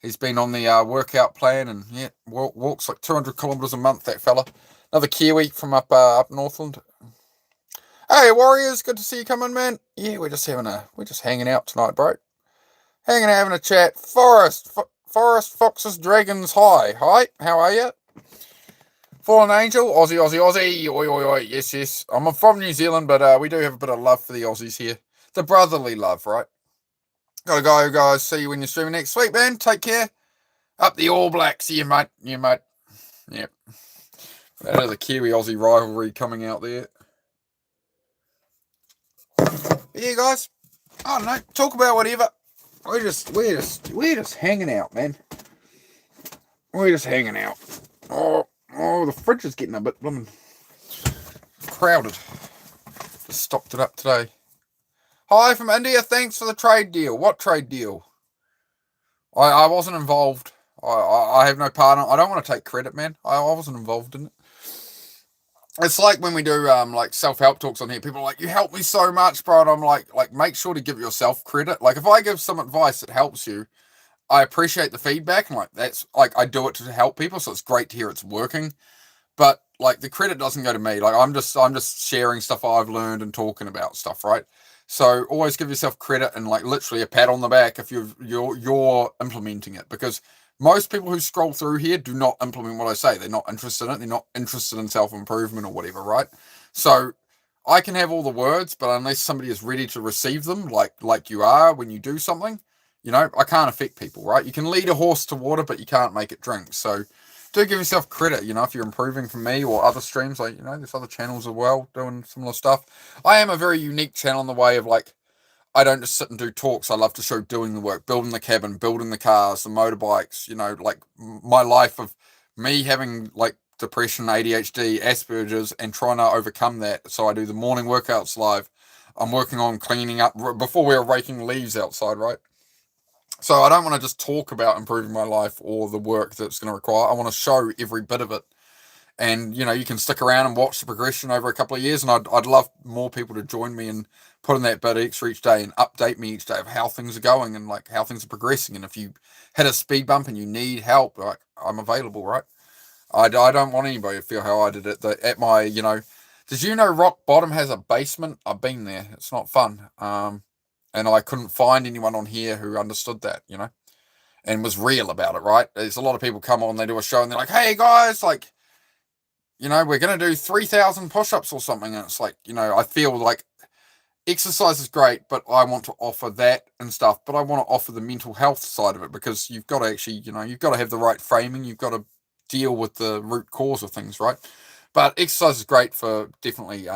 He's been on the workout plan and walks like 200 kilometers a month, that fella. Another Kiwi from up Northland. Hey, Warriors, good to see you coming, man. Yeah, we're just hanging out tonight, bro. Hanging out, having a chat. Forest, Foxes, Dragons, hi, how are you? Fallen Angel, Aussie, oi, yes. I'm from New Zealand, but we do have a bit of love for the Aussies here. The brotherly love, right? Gotta go, guys. See you when you're streaming next week, man. Take care. Up the All Blacks, you mate. Yep. That is a Kiwi-Aussie rivalry coming out there. But yeah, guys. I don't know. Talk about whatever. We're just hanging out, man. We're just hanging out. Oh, the fridge is getting a bit crowded. Just stocked it up today. Hi from India. Thanks for the trade deal. What trade deal? I wasn't involved. I have no part in it. I don't want to take credit, man. I wasn't involved in it. It's like when we do like self-help talks on here. People are like, you helped me so much, bro. And I'm like, make sure to give yourself credit. Like if I give some advice that helps you, I appreciate the feedback, and like that's like I do it to help people, so it's great to hear it's working. But like the credit doesn't go to me. Like I'm just sharing stuff I've learned and talking about stuff, right? So always give yourself credit and like literally a pat on the back if you're implementing it, because most people who scroll through here do not implement what I say. They're not interested in it. They're not interested in self-improvement or whatever, right? So I can have all the words, but unless somebody is ready to receive them, like you are when you do something, I can't affect people, right? You can lead a horse to water, but you can't make it drink. So do give yourself credit, if you're improving from me or other streams, like, there's other channels as well doing similar stuff. I am a very unique channel in the way of like, I don't just sit and do talks. I love to show doing the work, building the cabin, building the cars, the motorbikes, like my life of me having like depression, ADHD, Asperger's, and trying to overcome that. So I do the morning workouts live. I'm working on cleaning up before we were raking leaves outside, right? So I don't want to just talk about improving my life or the work that's going to require. I want to show every bit of it. And, you can stick around and watch the progression over a couple of years. And I'd love more people to join me and put in that bit extra each day and update me each day of how things are going and like how things are progressing. And if you hit a speed bump and you need help, like I'm available, right? I don't want anybody to feel how I did it. At my, did you know Rock Bottom has a basement? I've been there. It's not fun. And I couldn't find anyone on here who understood that, and was real about it, right? There's a lot of people come on, they do a show and they're like, hey guys, like, we're going to do 3,000 push-ups or something. And it's like, I feel like exercise is great, but I want to offer that and stuff. But I want to offer the mental health side of it, because you've got to actually, you've got to have the right framing. You've got to deal with the root cause of things, right? But exercise is great for definitely,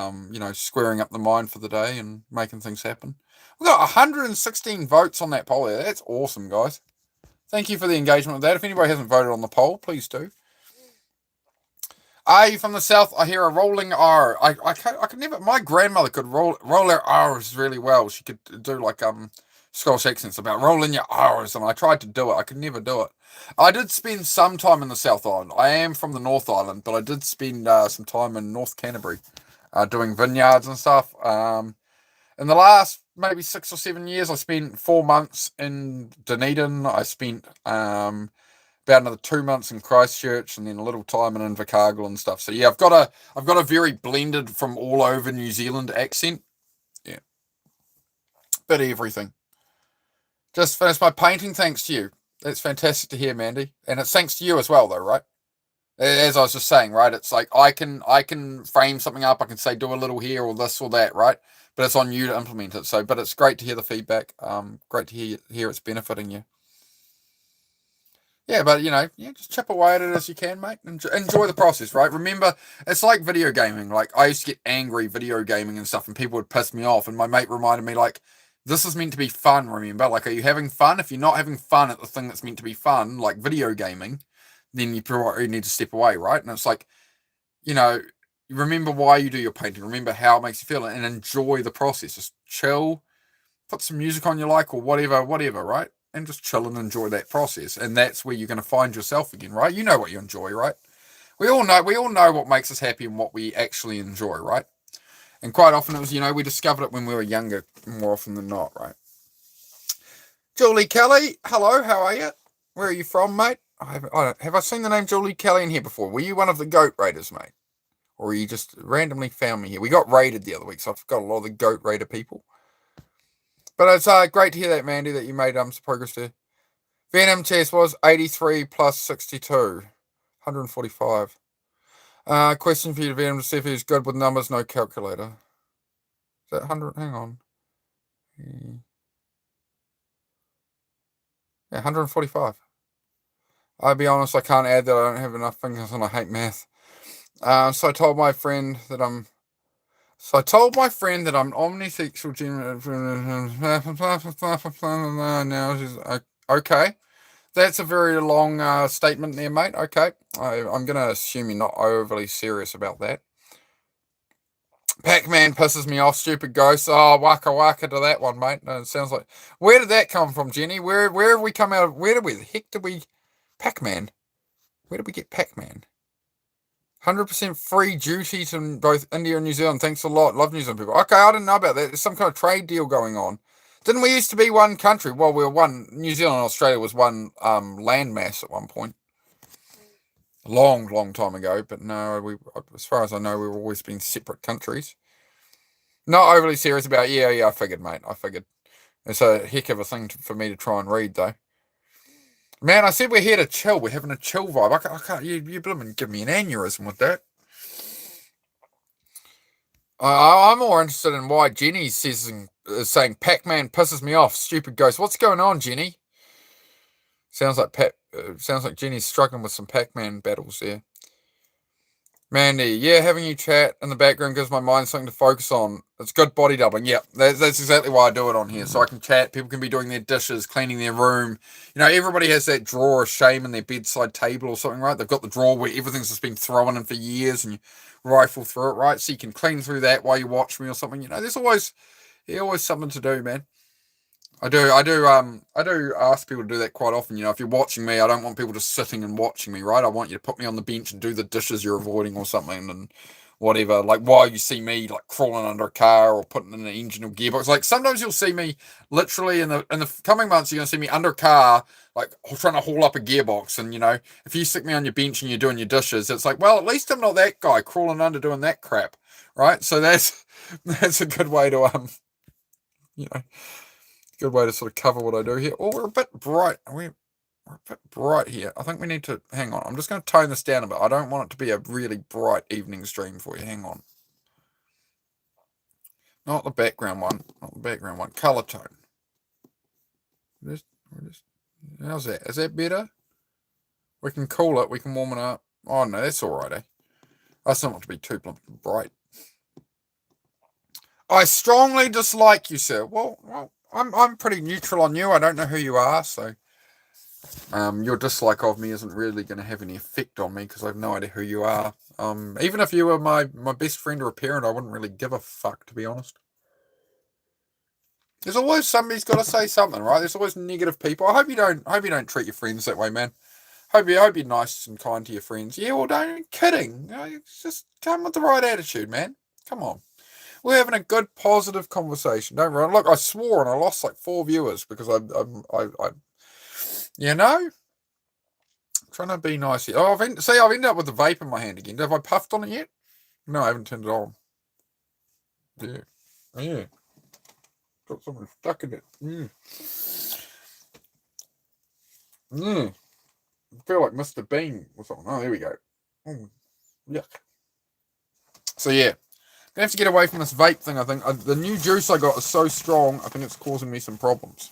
squaring up the mind for the day and making things happen. We've got 116 votes on that poll there. That's awesome, guys. Thank you for the engagement with that. If anybody hasn't voted on the poll, please do. Are you from the south? I hear a rolling R. I could never. My grandmother could roll her R's really well. She could do like Scottish accents about rolling your R's, and I tried to do it. I could never do it. I did spend some time in the South Island. I am from the North Island, but I did spend some time in North Canterbury, doing vineyards and stuff. In the last maybe 6 or 7 years, I spent 4 months in Dunedin. I spent about another 2 months in Christchurch, and then a little time in Invercargill and stuff. So yeah, I've got a very blended from all over New Zealand accent. Yeah, bit of everything. Just finished my painting, thanks to you. That's fantastic to hear, Mandy, and it's thanks to you as well, though, right? As I was just saying, right? It's like I can frame something up. I can say do a little here or this or that, right? But it's on you to implement it. So, but it's great to hear the feedback. Great to hear it's benefiting you. Yeah, but just chip away at it as you can, mate. Enjoy the process, right? Remember, it's like video gaming. Like, I used to get angry video gaming and stuff, and people would piss me off. And my mate reminded me, like, this is meant to be fun, remember? Like, are you having fun? If you're not having fun at the thing that's meant to be fun, like video gaming, then you probably need to step away, right? And it's like, remember why you do your painting. Remember how it makes you feel, and enjoy the process. Just chill, put some music on you like, or whatever, right? And just chill and enjoy that process. And that's where you're going to find yourself again, right? You know what you enjoy, right? We all know what makes us happy and what we actually enjoy, right? And quite often it was, we discovered it when we were younger more often than not, right? Julie Kelly, hello, how are you? Where are you from, mate? Have I seen the name Julie Kelly in here before? Were you one of the goat raiders, mate? Or you just randomly found me here? We got raided the other week, so I've got a lot of the goat raider people. But it's great to hear that, Mandy, that you made some progress there. Venom test was 83 plus 62. 145. Question for you, Venom, to see if he's good with numbers, no calculator. Is that 100? Hang on. Yeah, 145. I'll be honest, I can't add that. I don't have enough fingers and I hate math. So I told my friend that I'm omnisexual. Now she's okay. That's a very long statement there, mate. Okay. I'm going to assume you're not overly serious about that. Pac-Man pisses me off, stupid ghost. Oh, waka waka to that one, mate. No, it sounds like... Where did that come from, Jenny? Where have we come out of... The heck did we... Pac-Man? Where did we get Pac-Man? 100% free duty to both India and New Zealand. Thanks a lot. Love New Zealand people. Okay, I didn't know about that. There's some kind of trade deal going on. Didn't we used to be one country? Well, we were one. New Zealand and Australia was one landmass at one point. A long, long time ago. But no, as far as I know, we've always been separate countries. Not overly serious about it. Yeah, I figured, mate. I figured. It's a heck of a thing for me to try and read, though. Man, I said we're here to chill. We're having a chill vibe. I can't. You blooming give me an aneurysm with that. I'm more interested in why Jenny is saying Pac-Man pisses me off. Stupid ghost. What's going on, Jenny? Sounds like Jenny's struggling with some Pac-Man battles there. Mandy, yeah, having you chat in the background gives my mind something to focus on. It's good body doubling. Yeah, that's exactly why I do it on here. So I can chat. People can be doing their dishes, cleaning their room. Everybody has that drawer of shame in their bedside table or something, right? They've got the drawer where everything's just been thrown in for years and you rifle through it, right? So you can clean through that while you watch me or something. There's always something to do, man. I do ask people to do that quite often. If you're watching me, I don't want people just sitting and watching me, right? I want you to put me on the bench and do the dishes you're avoiding or something and whatever. Like while you see me like crawling under a car or putting in an engine or gearbox. Like sometimes you'll see me literally in the coming months, you're gonna see me under a car, like trying to haul up a gearbox. And if you stick me on your bench and you're doing your dishes, it's like, well, at least I'm not that guy crawling under doing that crap, right? So that's a good way to good way to sort of cover what I do here. Oh, we're a bit bright. We're a bit bright here. I think we need to... Hang on. I'm just going to tone this down a bit. I don't want it to be a really bright evening stream for you. Hang on. Not the background one. Colour tone. How's that? Is that better? We can cool it. We can warm it up. Oh, no. That's all right, eh? I just don't want it to be too bright. I strongly dislike you, sir. Well, I'm pretty neutral on you. I don't know who you are, so your dislike of me isn't really going to have any effect on me because I have no idea who you are. Even if you were my best friend or a parent, I wouldn't really give a fuck, to be honest. There's always somebody's got to say something, right? There's always negative people. I hope you don't treat your friends that way, man. Hope you're nice and kind to your friends. Yeah, well, don't kidding. Just come with the right attitude, man. Come on. We're having a good, positive conversation. Don't run. Look, I swore and I lost like 4 viewers because I'm trying to be nice here. Oh, I've ended up with the vape in my hand again. Have I puffed on it yet? No, I haven't turned it on. Yeah. Got something stuck in it. I feel like Mr. Bean or something. Oh, there we go. Yuck. So yeah. I have to get away from this vape thing, I think. The new juice I got is so strong, I think it's causing me some problems.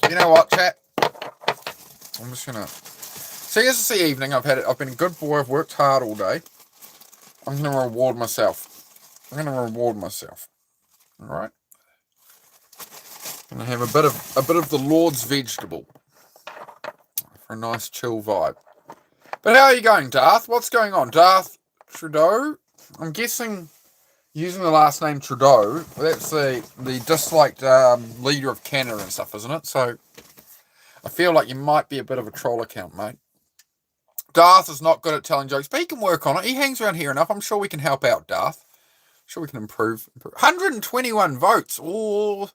You know what, chat? I'm just gonna see. It's the evening. I've been a good boy. I've worked hard all day. I'm gonna reward myself. All right. Gonna have a bit of the Lord's vegetable for a nice chill vibe. But how are you going, Darth? What's going on, Darth Trudeau? I'm guessing using the last name Trudeau. That's the disliked leader of Canada and stuff, isn't it? So I feel like you might be a bit of a troll account, mate. Darth is not good at telling jokes, but he can work on it. He hangs around here enough. I'm sure we can help out, Darth. I'm sure we can improve. 121 votes. Oh,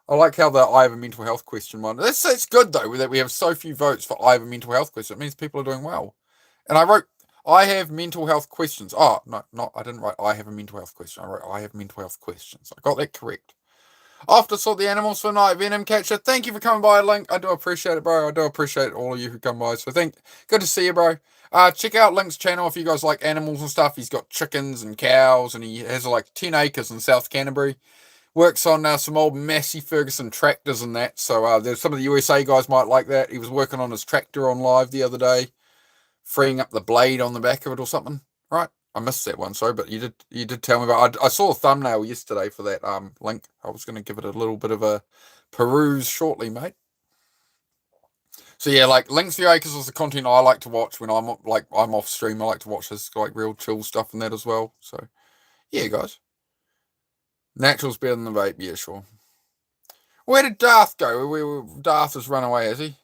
I like how the I have a mental health question one. That's good, though, that we have so few votes for I have a mental health question. It means people are doing well. And I wrote, I have mental health questions. Oh, no, I didn't write I have a mental health question. I wrote I have mental health questions. I got that correct. Off to sort the animals for night, Venom Catcher. Thank you for coming by, Link. I do appreciate it, bro. I do appreciate all of you who come by. So good to see you, bro. Check out Link's channel if you guys like animals and stuff. He's got chickens and cows, and he has like 10 acres in South Canterbury. Works on some old Massey Ferguson tractors and that. So there's some of the USA guys might like that. He was working on his tractor on live the other day, freeing up the blade on the back of it or something. Right? I missed that one, sorry, but you did tell me about. I saw a thumbnail yesterday for that link. I was going to give it a little bit of a peruse shortly, mate. So yeah, like Link's Few Acres is the content I like to watch when I'm off stream. I like to watch his like real chill stuff and that as well. So yeah, guys, natural's better than the vape. Yeah, sure. Where did Darth go? Darth has run away, has he?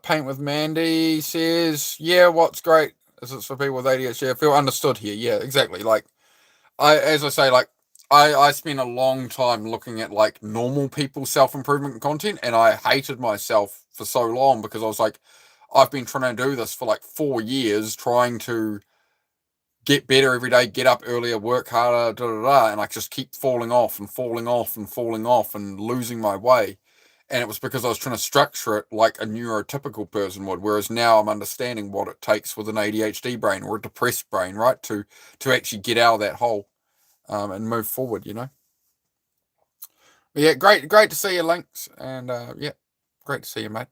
Paint with Mandy says, yeah, what's great is it's for people with ADHD. I feel understood here. Yeah, exactly. Like, I spent a long time looking at like normal people's self-improvement content, and I hated myself for so long because I was like, I've been trying to do this for like 4 years, trying to get better every day, get up earlier, work harder, and I just keep falling off and losing my way. And it was because I was trying to structure it like a neurotypical person would, whereas now I'm understanding what it takes with an ADHD brain or a depressed brain, right, to actually get out of that hole and move forward, you know. But yeah, great to see you, Links, and yeah, great to see you, mate.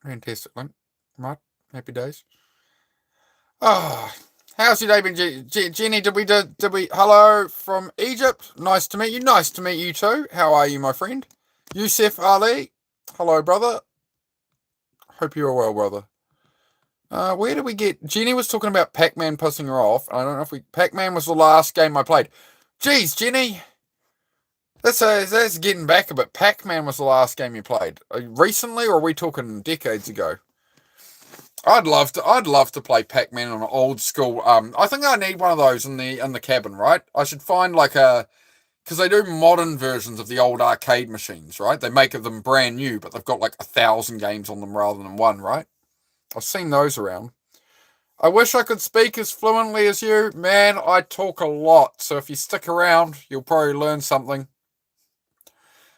Fantastic, Link. Right, happy days. Oh, how's your day been, Jenny? Did we? Hello from Egypt. Nice to meet you. Nice to meet you too. How are you, my friend? Yusuf Ali. Hello, brother. Hope you're well, brother. Where did we get? Jenny was talking about Pac-Man pissing her off. I don't know if Pac-Man was the last game I played. Jeez, Jenny. That's getting back a bit. Pac-Man was the last game you played. Recently, or are we talking decades ago? I'd love to play Pac-Man on an old school. I think I need one of those in the cabin, right? I should find like because they do modern versions of the old arcade machines, right? They make them brand new, but they've got like 1,000 games on them rather than one, right? I've seen those around. I wish I could speak as fluently as you. Man, I talk a lot, so if you stick around, you'll probably learn something.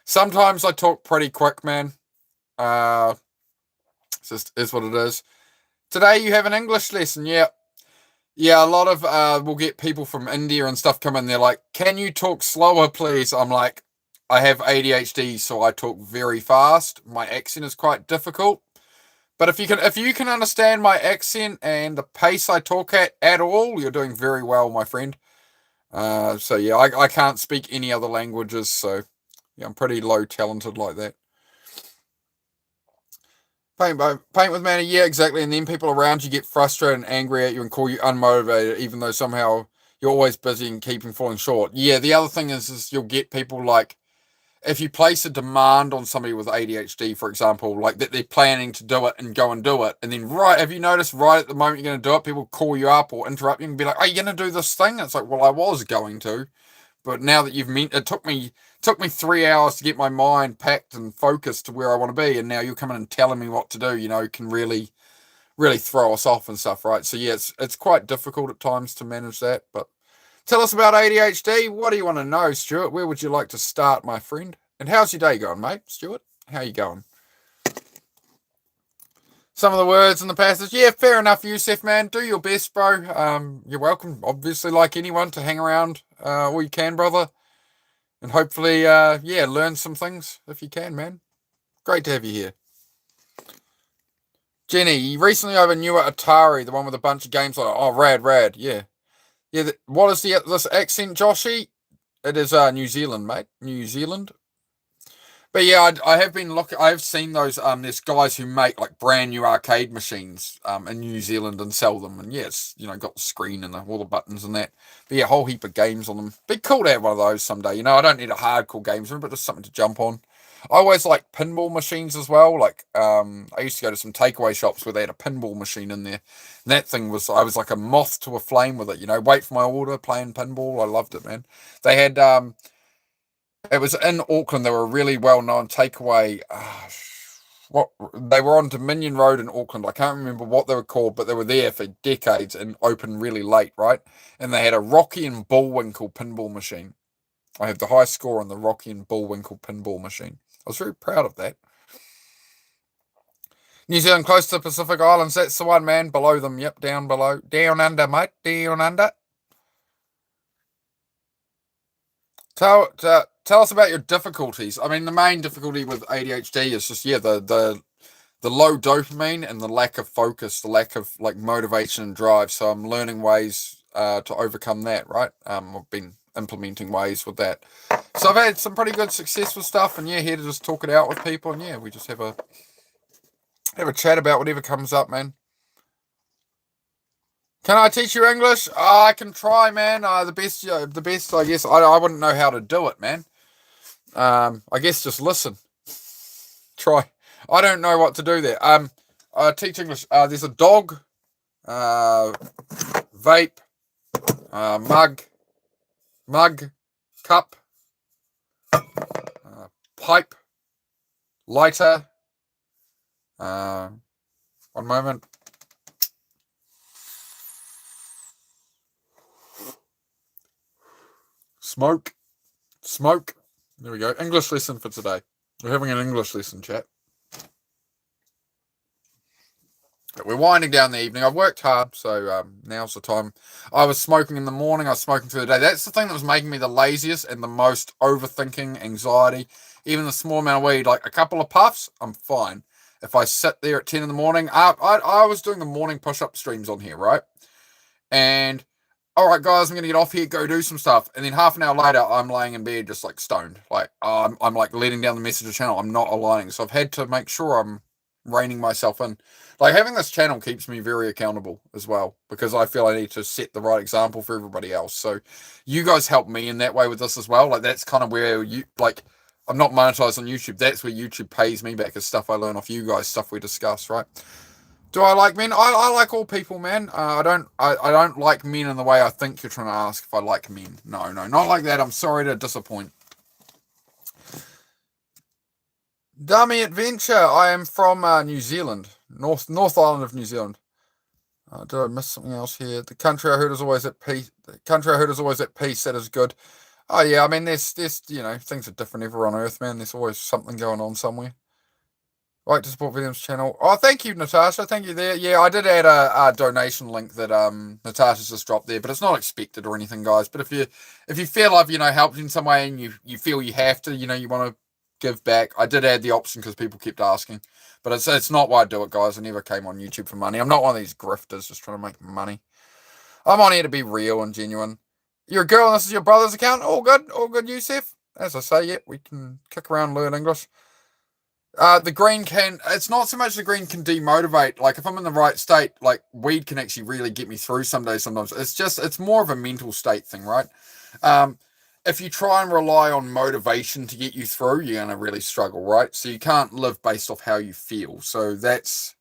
Sometimes I talk pretty quick, man. It just is what it is. Today you have an English lesson, yeah. Yeah, a lot of we'll get people from India and stuff come in. They're like, "Can you talk slower, please?" I'm like, I have ADHD, so I talk very fast. My accent is quite difficult, but if you can understand my accent and the pace I talk at all, you're doing very well, my friend. So yeah, I can't speak any other languages, so yeah, I'm pretty low talented like that. Paint with Manny, yeah, exactly. And then people around you get frustrated and angry at you and call you unmotivated, even though somehow you're always busy and keeping falling short. Yeah, the other thing is you'll get people like, if you place a demand on somebody with ADHD, for example, like that they're planning to do it and go and do it, and then have you noticed right at the moment you're going to do it, people call you up or interrupt you and be like, "Are you going to do this thing?" It's like, well, I was going to, but now that it took me 3 hours to get my mind packed and focused to where I want to be, and now you're coming and telling me what to do, can really throw us off and stuff, right? So yeah, it's quite difficult at times to manage that. But tell us about ADHD. What do you want to know, Stuart? Where would you like to start, my friend? And how's your day going, mate, Stuart? How you going? Some of the words in the passage, yeah, fair enough, Yusuf, man. Do your best, bro. You're welcome, obviously, like anyone, to hang around all you can, brother. And hopefully, learn some things if you can, man. Great to have you here. Jenny, recently over newer Atari, the one with a bunch of games on it. Oh, rad, yeah. Yeah, what is this accent, Joshy? It is New Zealand, mate. New Zealand. But yeah, I have been looking. I have seen those. There's guys who make like brand new arcade machines in New Zealand and sell them. And yeah, it's got the screen and all the buttons and that. But yeah, a whole heap of games on them. Be cool to have one of those someday. I don't need a hardcore games room, but just something to jump on. I always like pinball machines as well. Like I used to go to some takeaway shops where they had a pinball machine in there. And that thing I was like a moth to a flame with it. Wait for my order, playing pinball. I loved it, man. They had it was in Auckland. They were a really well-known takeaway. What they were on Dominion Road in Auckland. I can't remember what they were called, but they were there for decades and opened really late, right? And they had a Rocky and Bullwinkle pinball machine. I have the high score on the Rocky and Bullwinkle pinball machine. I was very proud of that. New Zealand close to the Pacific Islands. That's the one, man. Below them. Yep, down below. Down under, mate. Down under. Tell us about your difficulties. I mean, the main difficulty with ADHD is just the low dopamine and the lack of focus, the lack of like motivation and drive. So I'm learning ways to overcome that. Right. I've been implementing ways with that. So I've had some pretty good success with stuff, and yeah, here to just talk it out with people, and yeah, we just have a chat about whatever comes up, man. Can I teach you English? I can try, man. The best, I guess. I wouldn't know how to do it, man. I guess just listen. Try. I don't know what to do there. I teach English. There's a dog, vape, mug, cup, pipe, lighter. One moment. Smoke. There we go. English lesson for today. We're having an English lesson, chat. We're winding down the evening. I've worked hard, so now's the time. I was smoking in the morning. I was smoking through the day. That's the thing that was making me the laziest and the most overthinking, anxiety. Even the small amount of weed, like a couple of puffs, I'm fine. If I sit there at 10 in the morning, I was doing the morning push-up streams on here, right? And all right, guys, I'm gonna get off here, go do some stuff, and then half an hour later, I'm laying in bed just like stoned, like I'm like letting down the messenger channel. I'm not aligning, so I've had to make sure I'm reining myself in. Like having this channel keeps me very accountable as well, because I feel I need to set the right example for everybody else. So you guys help me in that way with this as well. Like that's kind of where I'm not monetized on YouTube. That's where YouTube pays me back, is stuff I learn off you guys, stuff we discuss, right? Do I like men? I like all people, man. I don't like men in the way I think you're trying to ask if I like men. No, not like that. I'm sorry to disappoint. Dummy Adventure. I am from New Zealand, North Island of New Zealand. Did I miss something else here? The country I heard is always at peace. The country I heard is always at peace. That is good. Oh yeah, I mean there's things are different everywhere on Earth, man. There's always something going on somewhere. Right to support William's channel. Oh, thank you, Natasha. Thank you there. Yeah, I did add a donation link that Natasha's just dropped there, but it's not expected or anything, guys. But if you feel I've helped in some way and you feel you have to, you want to give back, I did add the option because people kept asking. But it's not why I do it, guys. I never came on YouTube for money. I'm not one of these grifters just trying to make money. I'm on here to be real and genuine. You're a girl and this is your brother's account. All good, Yusuf. As I say, yeah, we can kick around and learn English. The green it's not so much the green can demotivate. Like if I'm in the right state, like weed can actually really get me through some days sometimes. It's more of a mental state thing, right? If you try and rely on motivation to get you through, you're going to really struggle, right? So you can't live based off how you feel. So that's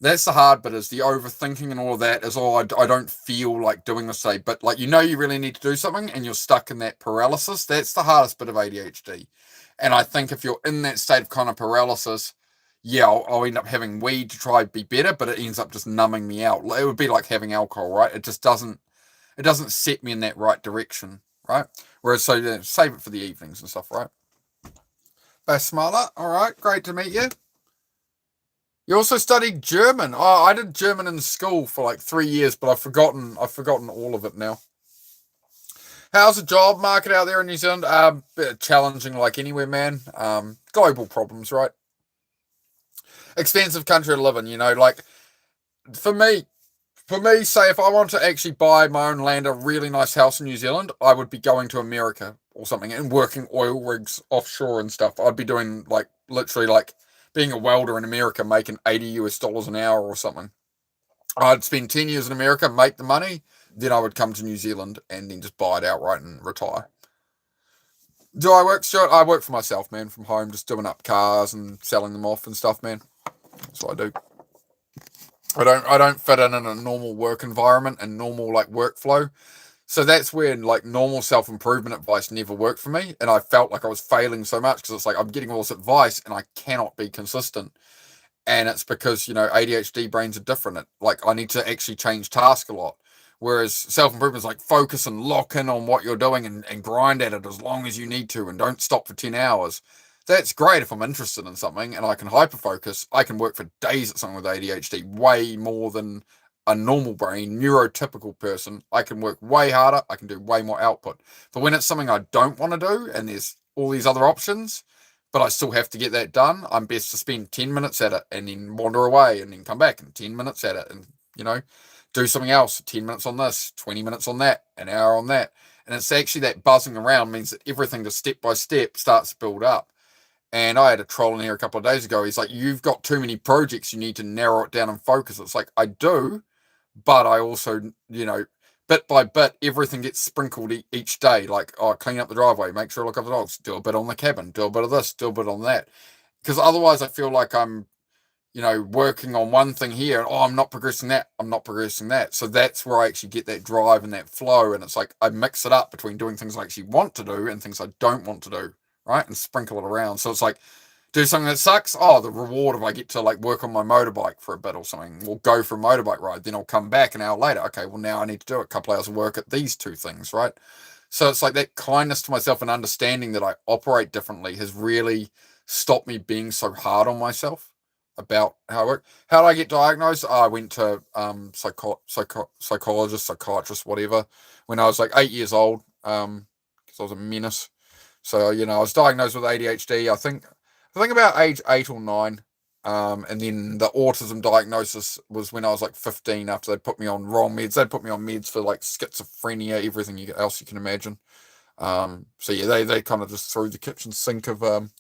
the hard bit, is the overthinking and all of that is I don't feel like doing this today, but like, you really need to do something and you're stuck in that paralysis. That's the hardest bit of ADHD. And I think if you're in that state of kind of paralysis, yeah, I'll end up having weed to try and be better, but it ends up just numbing me out. It would be like having alcohol, right? It just doesn't set me in that right direction, right? Whereas, so save it for the evenings and stuff, right? Basmala, all right, great to meet you. You also studied German. Oh, I did German in school for like 3 years, but I've forgotten all of it now. How's the job market out there in New Zealand? Bit challenging like anywhere, man. Global problems, right? expensive country to live in. You know, like for me, say if I want to actually buy my own land, a really nice house in New Zealand, I would be going to America or something and working oil rigs offshore and stuff. I'd be doing like literally like being a welder in America, making $80 an hour or something. I'd spend 10 years in America, make the money, then I would come to New Zealand and then just buy it outright and retire. Do I work? Sure, I work for myself, man, from home, just doing up cars and selling them off and stuff, man. That's what I do. I don't fit in a normal work environment and normal like workflow. So that's where like normal self improvement advice never worked for me, and I felt like I was failing so much because it's like I'm getting all this advice and I cannot be consistent. And it's because ADHD brains are different. Like I need to actually change task a lot, whereas self improvement is like focus and lock in on what you're doing and grind at it as long as you need to and don't stop for 10 hours. That's great if I'm interested in something and I can hyper focus. I can work for days at something with ADHD, way more than a normal brain, neurotypical person. I can work way harder. I can do way more output. But when it's something I don't want to do and there's all these other options, but I still have to get that done, I'm best to spend 10 minutes at it and then wander away and then come back and 10 minutes at it and, do something else. 10 minutes on this, 20 minutes on that, an hour on that. And it's actually that buzzing around means that everything just step by step starts to build up. And I had a troll in here a couple of days ago. He's like, you've got too many projects. You need to narrow it down and focus. It's like, I do, but I also, bit by bit, everything gets sprinkled each day. Like, clean up the driveway, make sure I look up the dogs, do a bit on the cabin, do a bit of this, do a bit on that. Because otherwise I feel like I'm, working on one thing here and, I'm not progressing that. I'm not progressing that. So that's where I actually get that drive and that flow. And it's like, I mix it up between doing things I actually want to do and things I don't want to do. Right. And sprinkle it around. So it's like, do something that sucks. Oh, the reward if I get to like work on my motorbike for a bit or something. We'll go for a motorbike ride. Then I'll come back an hour later. Okay, well now I need to do a couple hours of work at these two things, right? So it's like that kindness to myself and understanding that I operate differently has really stopped me being so hard on myself about how I work. How did I get diagnosed? I went to psychologist, psychiatrist, whatever, when I was like 8 years old, because I was a menace. So, I was diagnosed with ADHD, I think about age 8 or 9. And then the autism diagnosis was when I was like 15 after they put me on wrong meds. They put me on meds for like schizophrenia, everything else you can imagine. So yeah, they kind of just threw the kitchen sink of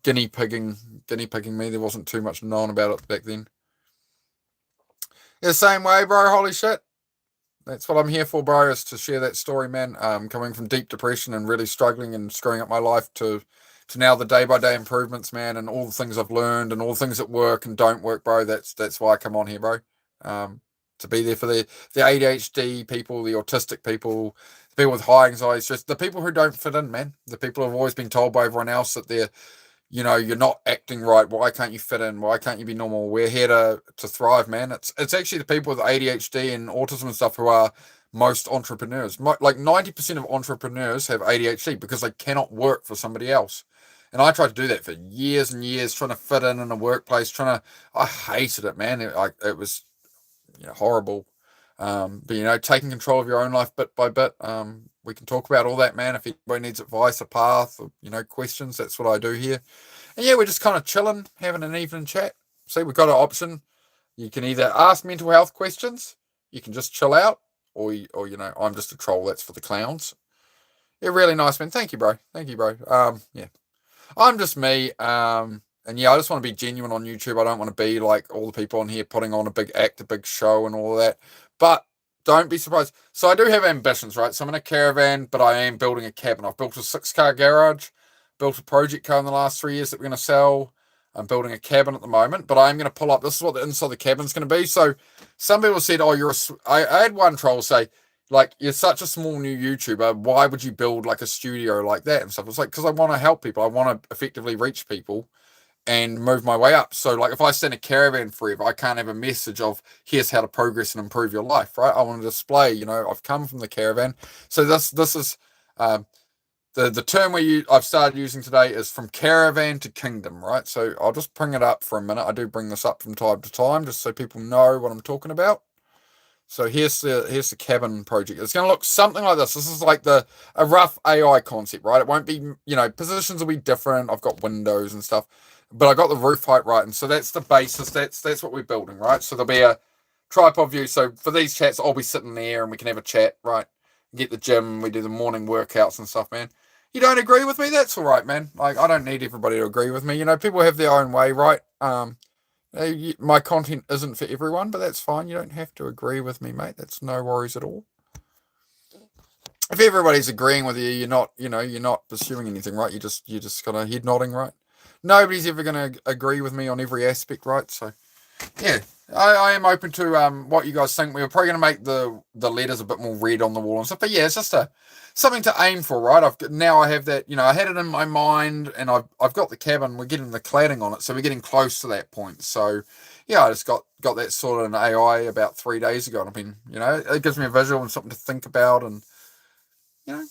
guinea pigging me. There wasn't too much known about it back then. Yeah, the same way, bro. Holy shit. That's what I'm here for, bro, is to share that story, man. Coming from deep depression and really struggling and screwing up my life to now the day-by-day improvements, man, and all the things I've learned and all the things that work and don't work, bro. That's why I come on here, bro. To be there for the ADHD people, the autistic people, the people with high anxiety stress, the people who don't fit in, man. The people who have always been told by everyone else that they're you're not acting right. Why can't you fit in? Why can't you be normal? We're here to thrive, man. It's actually the people with ADHD and autism and stuff who are most entrepreneurs. Like 90% of entrepreneurs have ADHD because they cannot work for somebody else. And I tried to do that for years and years, trying to fit in a workplace, I hated it, man. It was horrible. But taking control of your own life bit by bit. We can talk about all that, man. If anybody needs advice, a path, or, questions, that's what I do here. And yeah, we're just kind of chilling, having an evening chat. See, we've got an option. You can either ask mental health questions, you can just chill out, or I'm just a troll. That's for the clowns. Yeah, really nice, man. Thank you, bro. Yeah. I'm just me. And yeah, I just want to be genuine on YouTube. I don't want to be like all the people on here putting on a big act, a big show and all of that. But don't be surprised. So I do have ambitions, right? So I'm in a caravan, but I am building a cabin. I've built a 6-car garage, built a project car in the last 3 years that we're going to sell. I'm building a cabin at the moment, but I'm going to pull up. This is what the inside of the cabin's going to be. So some people said, oh, I had one troll say, like, you're such a small new YouTuber. Why would you build like a studio like that and stuff? It's like, because I want to help people. I want to effectively reach people and move my way up. So like if I stand a caravan forever, I can't have a message of here's how to progress and improve your life, right? I want to display, I've come from the caravan. So this is the term I've started using today is from caravan to kingdom, right? So I'll just bring it up for a minute. I do bring this up from time to time just so people know what I'm talking about. So here's the cabin project. It's going to look something like this. This is like a rough AI concept, right? It won't be, positions will be different. I've got windows and stuff. but I got the roof height right, and so that's the basis. That's what we're building, right? So there'll be a tripod view. So for these chats, I'll be sitting there, and we can have a chat, right? Get the gym, we do the morning workouts and stuff, man. You don't agree with me? That's all right, man. Like, I don't need everybody to agree with me. You know, people have their own way, right? My content isn't for everyone, but that's fine. You don't have to agree with me, mate. That's no worries at all. If everybody's agreeing with you, you're not pursuing anything, right? You're just kind of head nodding, right? Nobody's ever going to agree with me on every aspect, right? So, yeah, I am open to what you guys think. We were probably going to make the letters a bit more red on the wall and stuff, but yeah, it's just something to aim for, right? I have that. I had it in my mind, and I've got the cabin. We're getting the cladding on it, so we're getting close to that point. So, yeah, I just got that sorted in AI about 3 days ago, and I've been, it gives me a visual and something to think about, and yeah.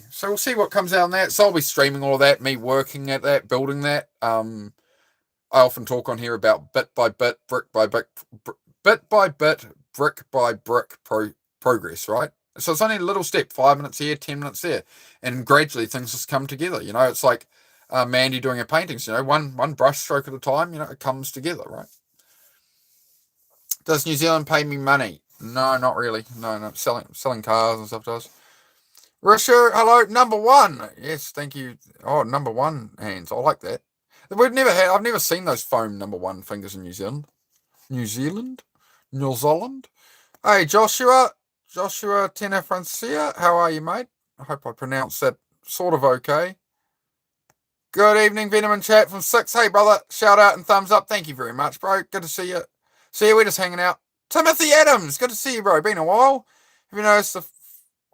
So we'll see what comes out on that. So I'll be streaming all of that, me working at that, building that. I often talk on here about bit by bit, brick by brick, bit by bit, brick by brick progress, right? So it's only a little step, 5 minutes here, 10 minutes there, and gradually things just come together. It's like Mandy doing her paintings. One brush stroke at a time. It comes together, right? Does New Zealand pay me money? No, not really. No, selling cars and stuff does. Risher, hello, number one. Yes, thank you. Oh, number one hands. I like that. I've never seen those foam number one fingers in New Zealand. New Zealand? Hey, Joshua Tena Francia, how are you, mate? I hope I pronounced that sort of okay. Good evening, Venom and Chat from 6. Hey, brother, shout out and thumbs up. Thank you very much, bro. Good to see you. We're just hanging out. Timothy Adams, good to see you, bro. Been a while. Have you noticed the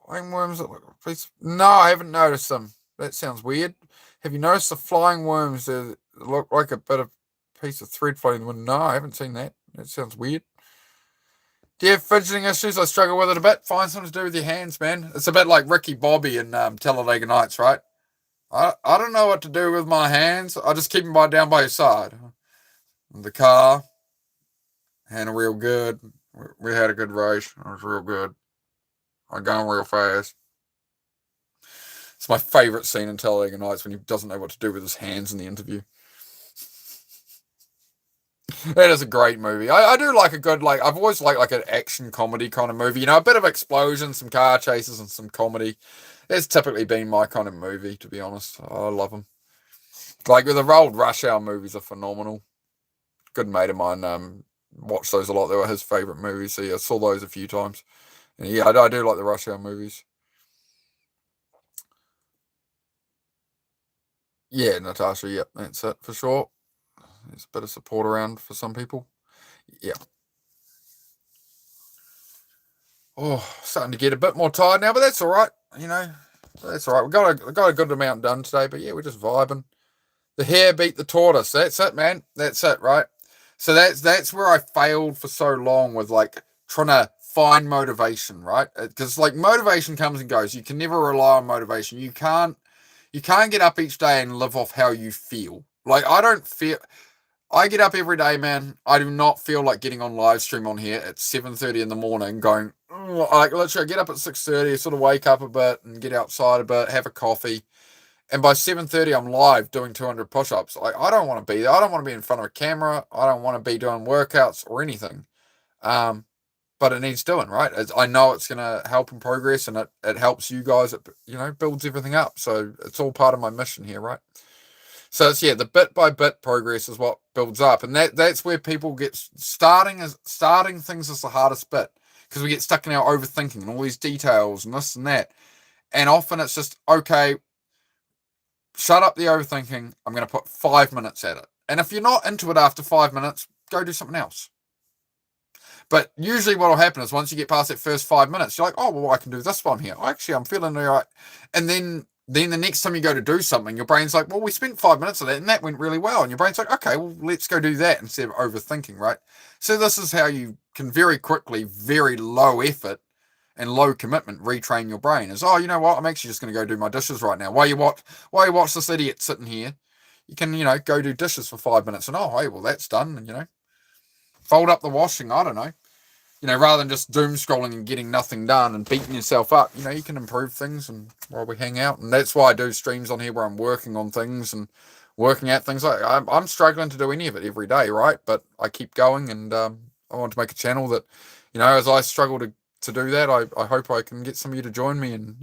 flying worms that look, please? No, I haven't noticed them. That sounds weird. Have you noticed the flying worms that look like a bit of piece of thread floating in the wind? No, I haven't seen that. That sounds weird. Do you have fidgeting issues? I struggle with it a bit. Find something to do with your hands, man. It's a bit like Ricky Bobby in Talladega Nights, right? I don't know what to do with my hands. I just keep them down by your side. The car, handle real good. We had a good race. It was real good. I'm going real fast. It's my favourite scene in Talladega Nights when he doesn't know what to do with his hands in the interview. That is a great movie. I do like a good, I've always liked an action comedy kind of movie. A bit of explosion, some car chases, and some comedy. That's typically been my kind of movie, to be honest. I love them. The old Rush Hour movies are phenomenal. Good mate of mine watched those a lot. They were his favourite movies. So yeah, I saw those a few times. And yeah, I do like the Rush Hour movies. Yeah, Natasha, yep, that's it for sure. There's a bit of support around for some people. Yeah. Oh, starting to get a bit more tired now, but that's all right. That's all right. We got a good amount done today, but yeah, we're just vibing. The hare beat the tortoise. That's it, man. That's it, right? So that's where I failed for so long with trying to find motivation, right? Because motivation comes and goes. You can never rely on motivation. You can't get up each day and live off how you feel. I get up every day, man. I do not feel like getting on live stream on here at 7:30 in the morning going, literally I get up at 6:30, sort of wake up a bit and get outside a bit, have a coffee. And by 7:30, I'm live doing 200 push-ups. I don't want to be there. I don't want to be in front of a camera. I don't want to be doing workouts or anything. But it needs doing, right? I know it's going to help in progress, and it helps you guys. It builds everything up. So it's all part of my mission here, right? So it's, the bit by bit progress is what builds up. And that's where people get starting things is the hardest bit, because we get stuck in our overthinking and all these details and this and that. And often it's just, okay, shut up the overthinking. I'm going to put 5 minutes at it. And if you're not into it after 5 minutes, go do something else. But usually what will happen is once you get past that first 5 minutes, you're like, oh, well, I can do this one here. Actually, I'm feeling all right. And then the next time you go to do something, your brain's like, well, we spent 5 minutes of that and that went really well. And your brain's like, okay, well, let's go do that instead of overthinking, right? So this is how you can very quickly, very low effort and low commitment retrain your brain. Is, oh, you know what? I'm actually just going to go do my dishes right now. While you watch this idiot sitting here, you can, go do dishes for 5 minutes and, oh, hey, well, that's done. And, fold up the washing. I don't know. Rather than just doom scrolling and getting nothing done and beating yourself up, you can improve things and while we hang out. And that's why I do streams on here where I'm working on things and working at things like I'm struggling to do any of it every day, right? But I keep going, and I want to make a channel that, as I struggle to do that, I hope I can get some of you to join me, and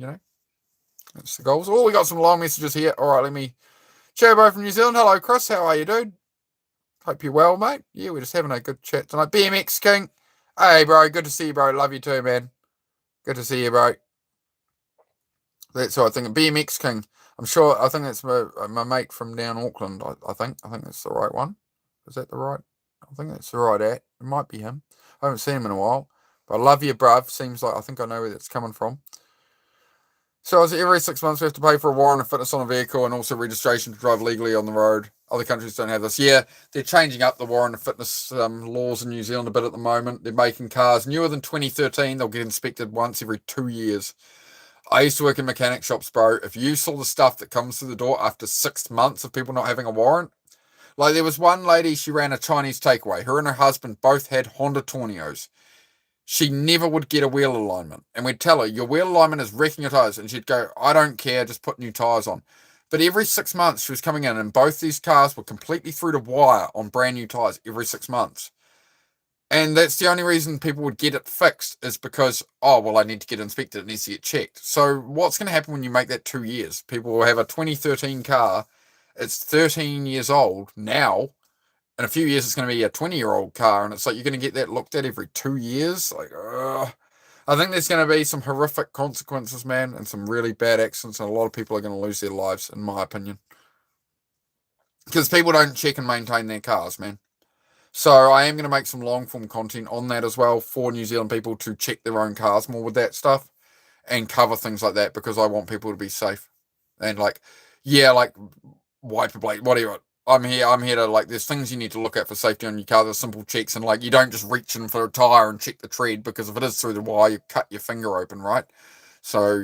that's the goals. Oh, we got some long messages here. All right, let me. Cherbo from New Zealand. Hello, Chris. How are you, dude? Hope you're well, mate. Yeah, we're just having a good chat tonight. BMX King. Hey, bro. Good to see you, bro. Love you too, man. Good to see you, bro. That's what I think. BMX King. I think that's my mate from down Auckland. I think that's the right one. Is that the right? I think that's the right at. It might be him. I haven't seen him in a while. But I love you, bruv. Seems like I think I know where that's coming from. So is it every 6 months we have to pay for a warrant of fitness on a vehicle and also registration to drive legally on the road? Other countries don't have this. Yeah, they're changing up the warrant of fitness laws in New Zealand a bit at the moment. They're making cars newer than 2013. They'll get inspected once every 2 years. I used to work in mechanic shops, bro. If you saw the stuff that comes through the door after 6 months of people not having a warrant, like there was one lady, she ran a Chinese takeaway. Her and her husband both had Honda Tornios. She never would get a wheel alignment. And we'd tell her, your wheel alignment is wrecking your tires. And she'd go, I don't care, just put new tires on. But every 6 months she was coming in, and both these cars were completely through the wire on brand new tires every 6 months. And that's the only reason people would get it fixed, is because, I need to get inspected, it needs to get checked. So what's going to happen when you make that 2 years? People will have a 2013 car, it's 13 years old now. In a few years, it's going to be a 20-year-old car, and it's like you're going to get that looked at every 2 years. I think there's going to be some horrific consequences, man, and some really bad accidents, and a lot of people are going to lose their lives, in my opinion. Because people don't check and maintain their cars, man. So I am going to make some long-form content on that as well for New Zealand people to check their own cars more with that stuff and cover things like that, because I want people to be safe. And wiper blade, whatever. I'm here to, there's things you need to look at for safety on your car. There's simple checks, and you don't just reach in for a tire and check the tread, because if it is through the wire, you cut your finger open, right? So,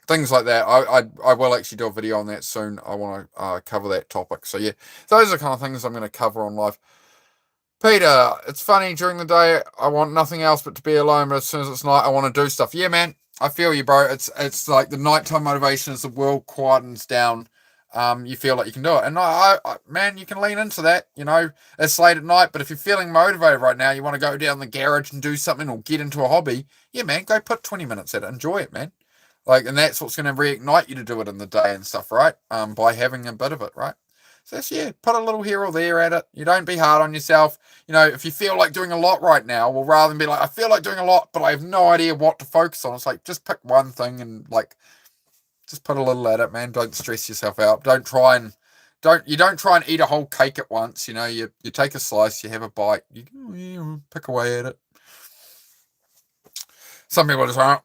things like that. I will actually do a video on that soon. I want to cover that topic. So yeah, those are the kind of things I'm going to cover on live. Peter, it's funny, during the day, I want nothing else but to be alone, but as soon as it's night, I want to do stuff. Yeah, man, I feel you, bro. It's like the nighttime motivation as the world quietens down. You feel like you can do it. And man, you can lean into that. It's late at night, but if you're feeling motivated right now, you want to go down the garage and do something or get into a hobby, yeah, man, go put 20 minutes at it. Enjoy it, man. And that's what's going to reignite you to do it in the day and stuff, right? By having a bit of it, right? So put a little here or there at it. You don't be hard on yourself. If you feel like doing a lot right now, well, rather than be like, I feel like doing a lot, but I have no idea what to focus on. It's like, just pick one thing and just put a little at it, man. Don't stress yourself out. Don't try and eat a whole cake at once. You take a slice, you have a bite, you pick away at it. Some people just aren't,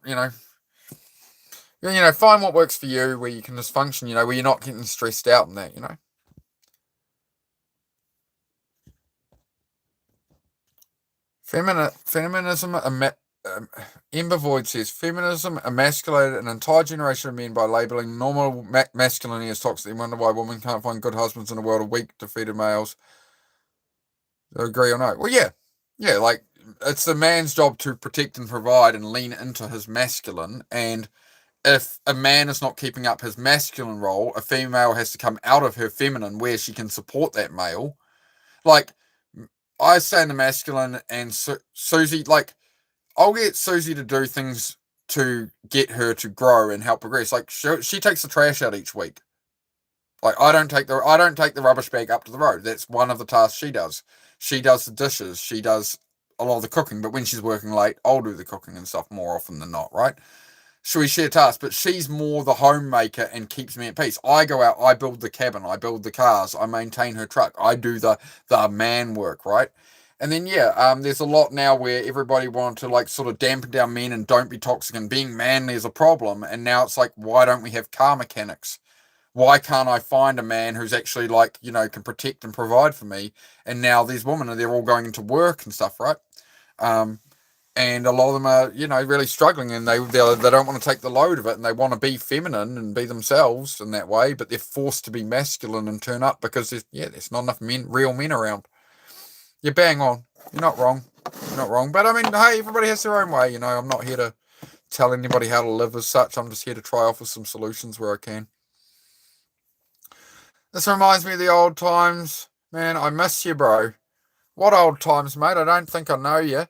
find what works for you, where you can just function, where you're not getting stressed out and that, Feminism, Ember Void says, feminism emasculated an entire generation of men by labelling normal masculinity as toxic. They wonder why women can't find good husbands in a world of weak, defeated males. Do you agree or no? Well, yeah. Yeah, it's the man's job to protect and provide and lean into his masculine, and if a man is not keeping up his masculine role, a female has to come out of her feminine where she can support that male. I stay in the masculine, and Susie, I'll get Susie to do things to get her to grow and help progress. She takes the trash out each week. I don't take the rubbish bag up to the road. That's one of the tasks she does. She does the dishes. She does a lot of the cooking. But when she's working late, I'll do the cooking and stuff more often than not, right? So we share tasks, but she's more the homemaker and keeps me at peace. I go out, I build the cabin, I build the cars, I maintain her truck, I do the man work, right? And then there's a lot now where everybody wants to sort of dampen down men and don't be toxic, and being manly is a problem. And now it's like, why don't we have car mechanics? Why can't I find a man who's actually can protect and provide for me? And now these women, they're all going into work and stuff, right? And a lot of them are, really struggling, and they don't want to take the load of it, and they want to be feminine and be themselves in that way, but they're forced to be masculine and turn up because there's not enough real men around. You're bang on. You're not wrong. You're not wrong. But I mean, hey, everybody has their own way. I'm not here to tell anybody how to live as such. I'm just here to try offer some solutions where I can. This reminds me of the old times. Man, I miss you, bro. What old times, mate? I don't think I know you.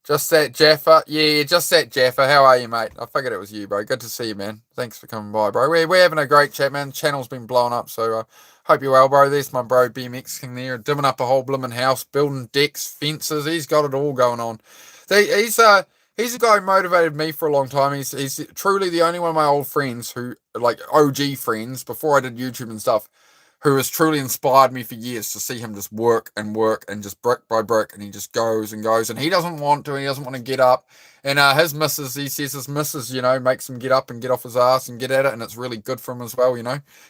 Just that Jaffa. Yeah, just that Jaffa. How are you, mate? I figured it was you, bro. Good to see you, man. Thanks for coming by, bro. We're having a great chat, man. Channel's been blowing up, so hope you're well, bro. There's my bro BMX King there, dimming up a whole blimmin' house, building decks, fences. He's got it all going on. He's a guy who motivated me for a long time. He's truly the only one of my old friends who, like OG friends, before I did YouTube and stuff, who has truly inspired me for years to see him just work and just brick by brick, and he just goes and goes, and he doesn't want to get up, and his missus, he says his missus, makes him get up and get off his ass and get at it, and it's really good for him as well,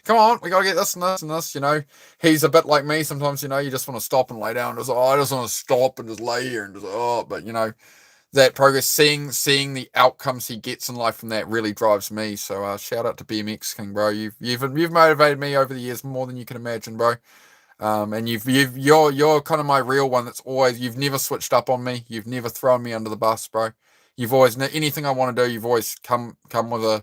come on, we got to get this and this and this, he's a bit like me sometimes, you just want to stop and lay down, and just, I just want to stop and just lay here and just, but that progress, seeing the outcomes he gets in life from that really drives me. So shout out to BMX King, bro. You've motivated me over the years more than you can imagine, bro. And you're kind of my real one. You've never switched up on me. You've never thrown me under the bus, bro. You've always, anything I want to do, you've always come with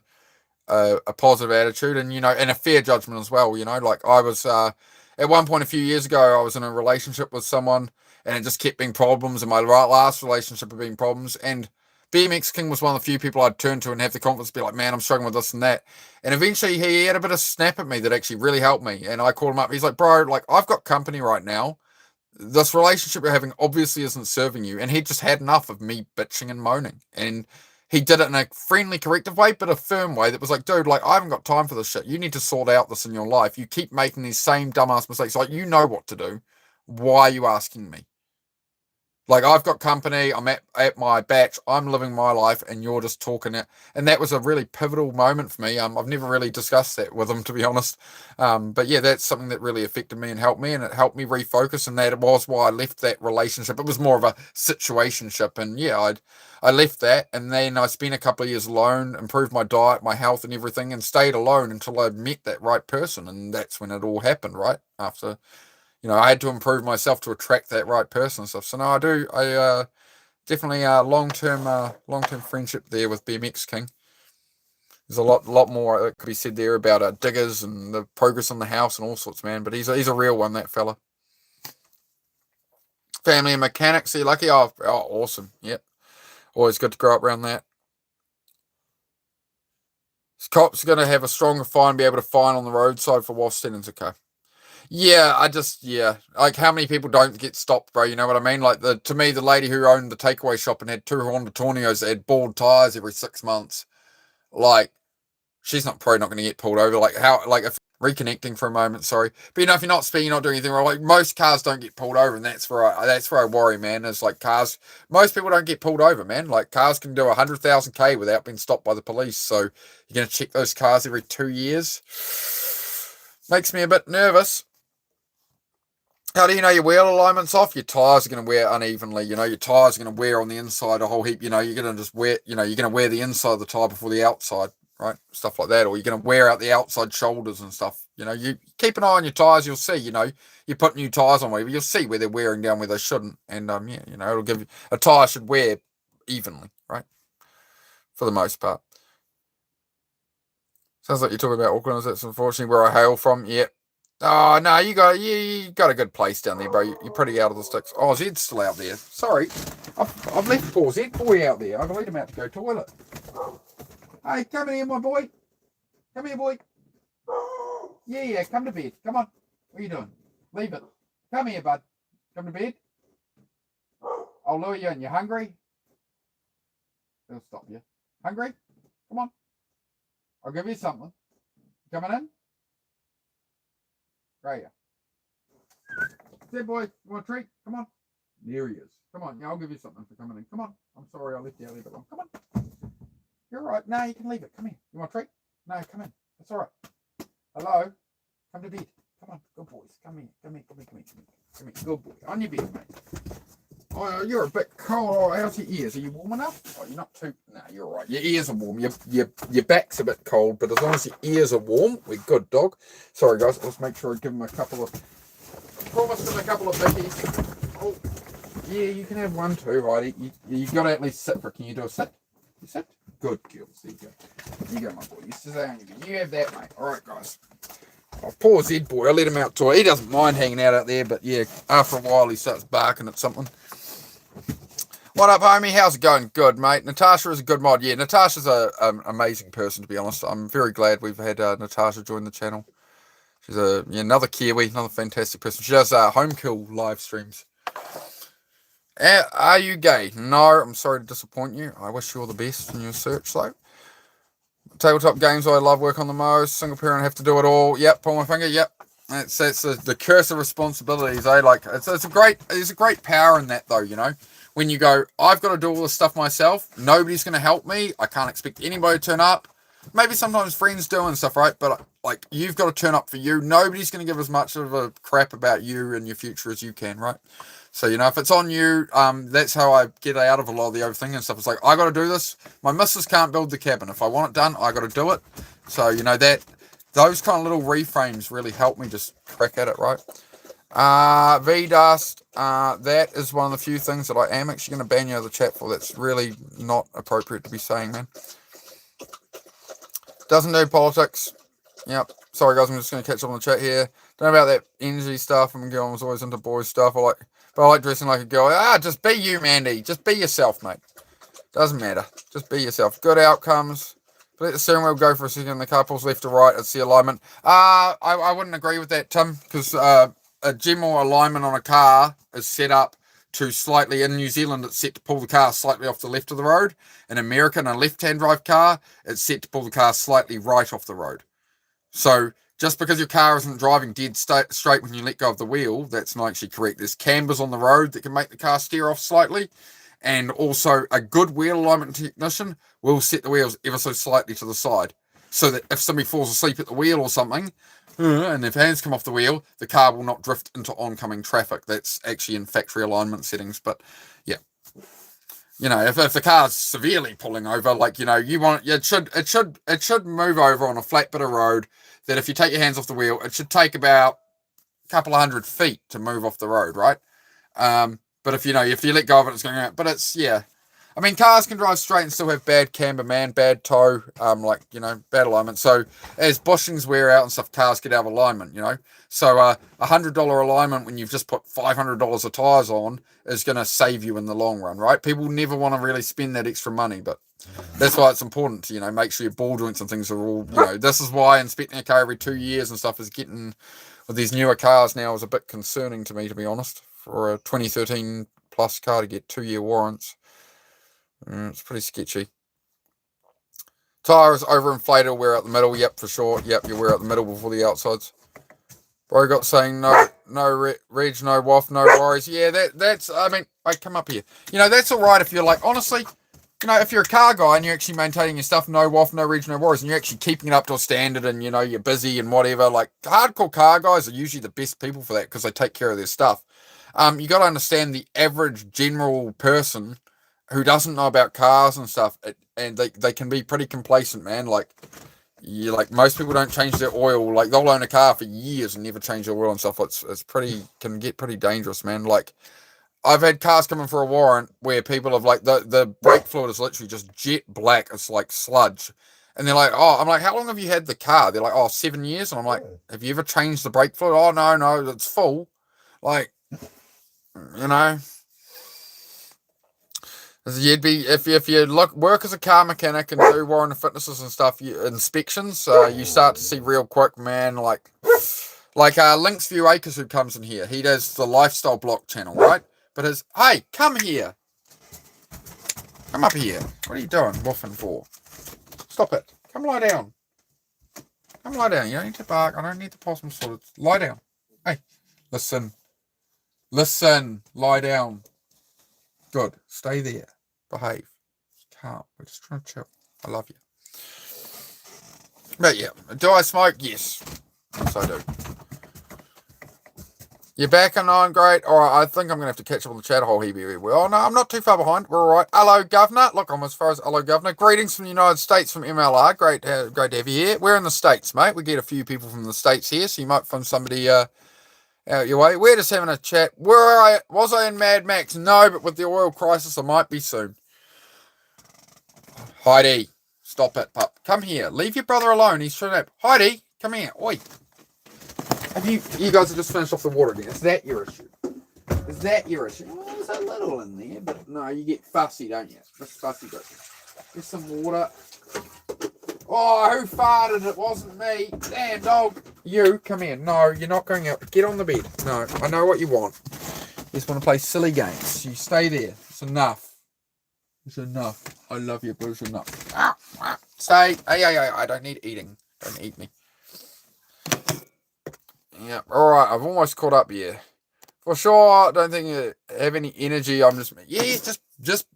a positive attitude, and and a fair judgment as well. Like I was at one point a few years ago, I was in a relationship with someone, and it just kept being problems, and my last relationship had been problems, and BMX King was one of the few people I'd turn to and have the confidence to be like, man, I'm struggling with this and that. And eventually he had a bit of snap at me that actually really helped me. And I called him up. He's like, bro, like I've got company right now. This relationship you're having obviously isn't serving you. And he just had enough of me bitching and moaning. And he did it in a friendly, corrective way, but a firm way that was like, dude, like I haven't got time for this shit. You need to sort out this in your life. You keep making these same dumbass mistakes. Like, you know what to do. Why are you asking me? Like, I've got company, I'm at my batch, I'm living my life, and you're just talking it. And that was a really pivotal moment for me. I've never really discussed that with him, to be honest. But yeah, that's something that really affected me and it helped me refocus. And that was why I left that relationship. It was more of a situationship. And yeah, I left that, and then I spent a couple of years alone, improved my diet, my health, and everything, and stayed alone until I met that right person. And that's when it all happened, right? After I had to improve myself to attract that right person and stuff. So no, I do. I definitely long-term friendship there with BMX King. There's a lot more that could be said there about diggers and the progress on the house and all sorts, man. But he's a real one, that fella. Family and mechanics. Are you lucky? Oh, awesome. Yep. Always good to grow up around that. Cops are going to have a stronger fine, be able to fine on the roadside for while standing's okay. Yeah, like how many people don't get stopped, bro? You know what I mean? Like to me, the lady who owned the takeaway shop and had 2 Honda Tornios that had bald tires every 6 months, like she's probably not going to get pulled over. Like if reconnecting for a moment, sorry, but if you're not speeding, you're not doing anything wrong. Like most cars don't get pulled over, and that's where I worry, man. Is like cars, most people don't get pulled over, man. Like cars can do 100,000 k without being stopped by the police. So you're going to check those cars every 2 years. Makes me a bit nervous. How do you know your wheel alignment's off? Your tyres are going to wear unevenly. Your tyres are going to wear on the inside a whole heap. You're going to just wear, you're going to wear the inside of the tyre before the outside, right? Stuff like that. Or you're going to wear out the outside shoulders and stuff. You keep an eye on your tyres, you'll see, you put new tyres on, whatever, you'll see where they're wearing down where they shouldn't. And, it'll give you, a tyre should wear evenly, right? For the most part. Sounds like you're talking about Auckland. That's unfortunately where I hail from. Yep. Oh, no, you got a good place down there, bro. You're pretty out of the sticks. Oh, Zed's still out there. Sorry. I've left poor Zed boy out there. I've let him out to go toilet. Hey, come in here, my boy. Come here, boy. Yeah, come to bed. Come on. What are you doing? Leave it. Come here, bud. Come to bed. I'll lure you in. You hungry? It'll stop you. Hungry? Come on. I'll give you something. Coming in? Right here. Say, boy, you want a treat? Come on. There he is. Come on. Yeah, I'll give you something for coming in. Come on. I'm sorry I left you out a bit long. Come on. You're all right. No, you can leave it. Come here. You want a treat? No, come in. That's all right. Hello? Come to bed. Come on. Good boys. Come here. Come here. Come here. Come here. Come here. Good boy. On your bed, mate. Oh, you're a bit cold. Oh, how's your ears? Are you warm enough? Oh, you're not too... No, you're all right. Your ears are warm. Your back's a bit cold, but as long as your ears are warm, we're good, dog. Sorry, guys. Let's make sure I give him a couple of... Promised him a couple of bickies. Oh, yeah, you can have one too, right? You got to at least sit for... Can you do a sit? You sit? Good girls. There you go. You go, my boy. You sit down. You have that, mate. All right, guys. Oh, poor Zed boy, I let him out toy. He doesn't mind hanging out there, but yeah, after a while he starts barking at something. What up, homie? How's it going? Good, mate. Natasha is a good mod. Yeah, Natasha's an amazing person, to be honest. I'm very glad we've had Natasha join the channel. She's another Kiwi, another fantastic person. She does home kill live streams. Are you gay? No, I'm sorry to disappoint you. I wish you all the best in your search, though. Tabletop games I love work on the most. Single parent have to do it all. Yep, pull my finger. Yep. That's the curse of responsibilities, eh? Like there's a great power in that, though, you know. When you go, I've got to do all this stuff myself. Nobody's going to help me. I can't expect anybody to turn up. Maybe sometimes friends do and stuff, right? But like, you've got to turn up for you. Nobody's going to give as much of a crap about you and your future as you can, right? So, you know, if it's on you, that's how I get out of a lot of the overthinking and stuff. It's like, I got to do this. My missus can't build the cabin. If I want it done, I got to do it. So, you know, those kind of little reframes really help me just crack at it, right? V-Dust, that is one of the few things that I am actually going to ban you out of the chat for. That's really not appropriate to be saying, man. Doesn't do politics. Yep. Sorry, guys, I'm just going to catch up on the chat here. Don't know about that energy stuff. I'm was always into boys stuff. But I like dressing like a girl. Just be you, Mandy. Just be yourself, mate. Doesn't matter. Just be yourself. Good outcomes. Let the steering wheel go for a second. The car pulls left to right. It's the alignment. I wouldn't agree with that, Tim, because a general alignment on a car is set up to slightly, in New Zealand, it's set to pull the car slightly off the left of the road. In America, in a left-hand drive car, it's set to pull the car slightly right off the road. So just because your car isn't driving dead straight when you let go of the wheel, that's not actually correct. There's cambers on the road that can make the car steer off slightly. And also a good wheel alignment technician will set the wheels ever so slightly to the side, so that if somebody falls asleep at the wheel or something, and their hands come off the wheel, the car will not drift into oncoming traffic. That's actually in factory alignment settings. But yeah, you know, if the car's severely pulling over, like, you know, it should move over on a flat bit of road. That if you take your hands off the wheel, it should take about a couple of 100 feet to move off the road, right? But if you let go of it, it's going out. But it's, yeah. I mean, cars can drive straight and still have bad camber, man, bad toe, bad alignment. So as bushings wear out and stuff, cars get out of alignment, you know. So $100 alignment when you've just put $500 of tyres on is going to save you in the long run, right? People never want to really spend that extra money, but that's why it's important to, you know, make sure your ball joints and things are all, you know, this is why inspecting a car every 2 years and stuff is getting, with these newer cars now, is a bit concerning to me, to be honest. For a 2013 plus car to get 2-year warrants, it's pretty sketchy. Tires overinflated, wear out the middle. Yep, for sure. Yep, you wear out the middle before the outsides. Bro got saying no reg, no waff, no worries. Yeah, that's. I mean, come up here. You know, that's all right if you're like, honestly, you know, if you're a car guy and you're actually maintaining your stuff, no waff, no reg, no worries, and you're actually keeping it up to a standard, and you know you're busy and whatever. Like, hardcore car guys are usually the best people for that because they take care of their stuff. You got to understand the average general person who doesn't know about cars and stuff, and they can be pretty complacent, man. Like most people don't change their oil. Like, they'll own a car for years and never change their oil and stuff. Can get pretty dangerous, man. Like, I've had cars come in for a warrant where people have, like, the brake fluid is literally just jet black. It's like sludge. And they're like, oh, I'm like, how long have you had the car? They're like, oh, 7 years. And I'm like, have you ever changed the brake fluid? Oh, no, it's full. Like, you know, you'd be, if you work as a car mechanic and do warrant and fitnesses and stuff, inspections, you start to see real quick, man. Like Links View Acres, who comes in here, he does the lifestyle block channel, right? But hey, come here, come up here. What are you doing, woofing for? Stop it. Come lie down. Come lie down. You don't need to bark. I don't need the possum sorted. Lie down. Hey, listen. Lie down. Good. Stay there. Behave. Calm. We're just trying to chill. I love you. But yeah, do I smoke? Yes. Yes, I do. You're back and I'm great. All right, I think I'm going to have to catch up on the chat a whole heap here. Oh, no, I'm not too far behind. We're all right. Hello, Governor. Look, I'm as far as hello, Governor. Greetings from the United States, from MLR. Great to have you here. We're in the States, mate. We get a few people from the States here, so you might find somebody out your way. We're just having a chat. Was I in Mad Max? No, but with the oil crisis, I might be soon. Heidi, stop it, pup. Come here. Leave your brother alone. He's trying to... Heidi, come here. Oi. Have you guys have just finished off the water again? Is that your issue? Is that your issue? Oh, there's a little in there, but no, you get fussy, don't you? Just fussy, bro. There's some water. Oh, who farted? It wasn't me. Damn, dog. You, come here. No, you're not going out. Get on the bed. No, I know what you want. You just want to play silly games. You stay there. It's enough. It's enough. I love you, but it's enough. Stay. Hey, I don't need eating. Don't eat me. Yeah, alright, I've almost caught up here. For sure, I don't think you have any energy. I'm just, just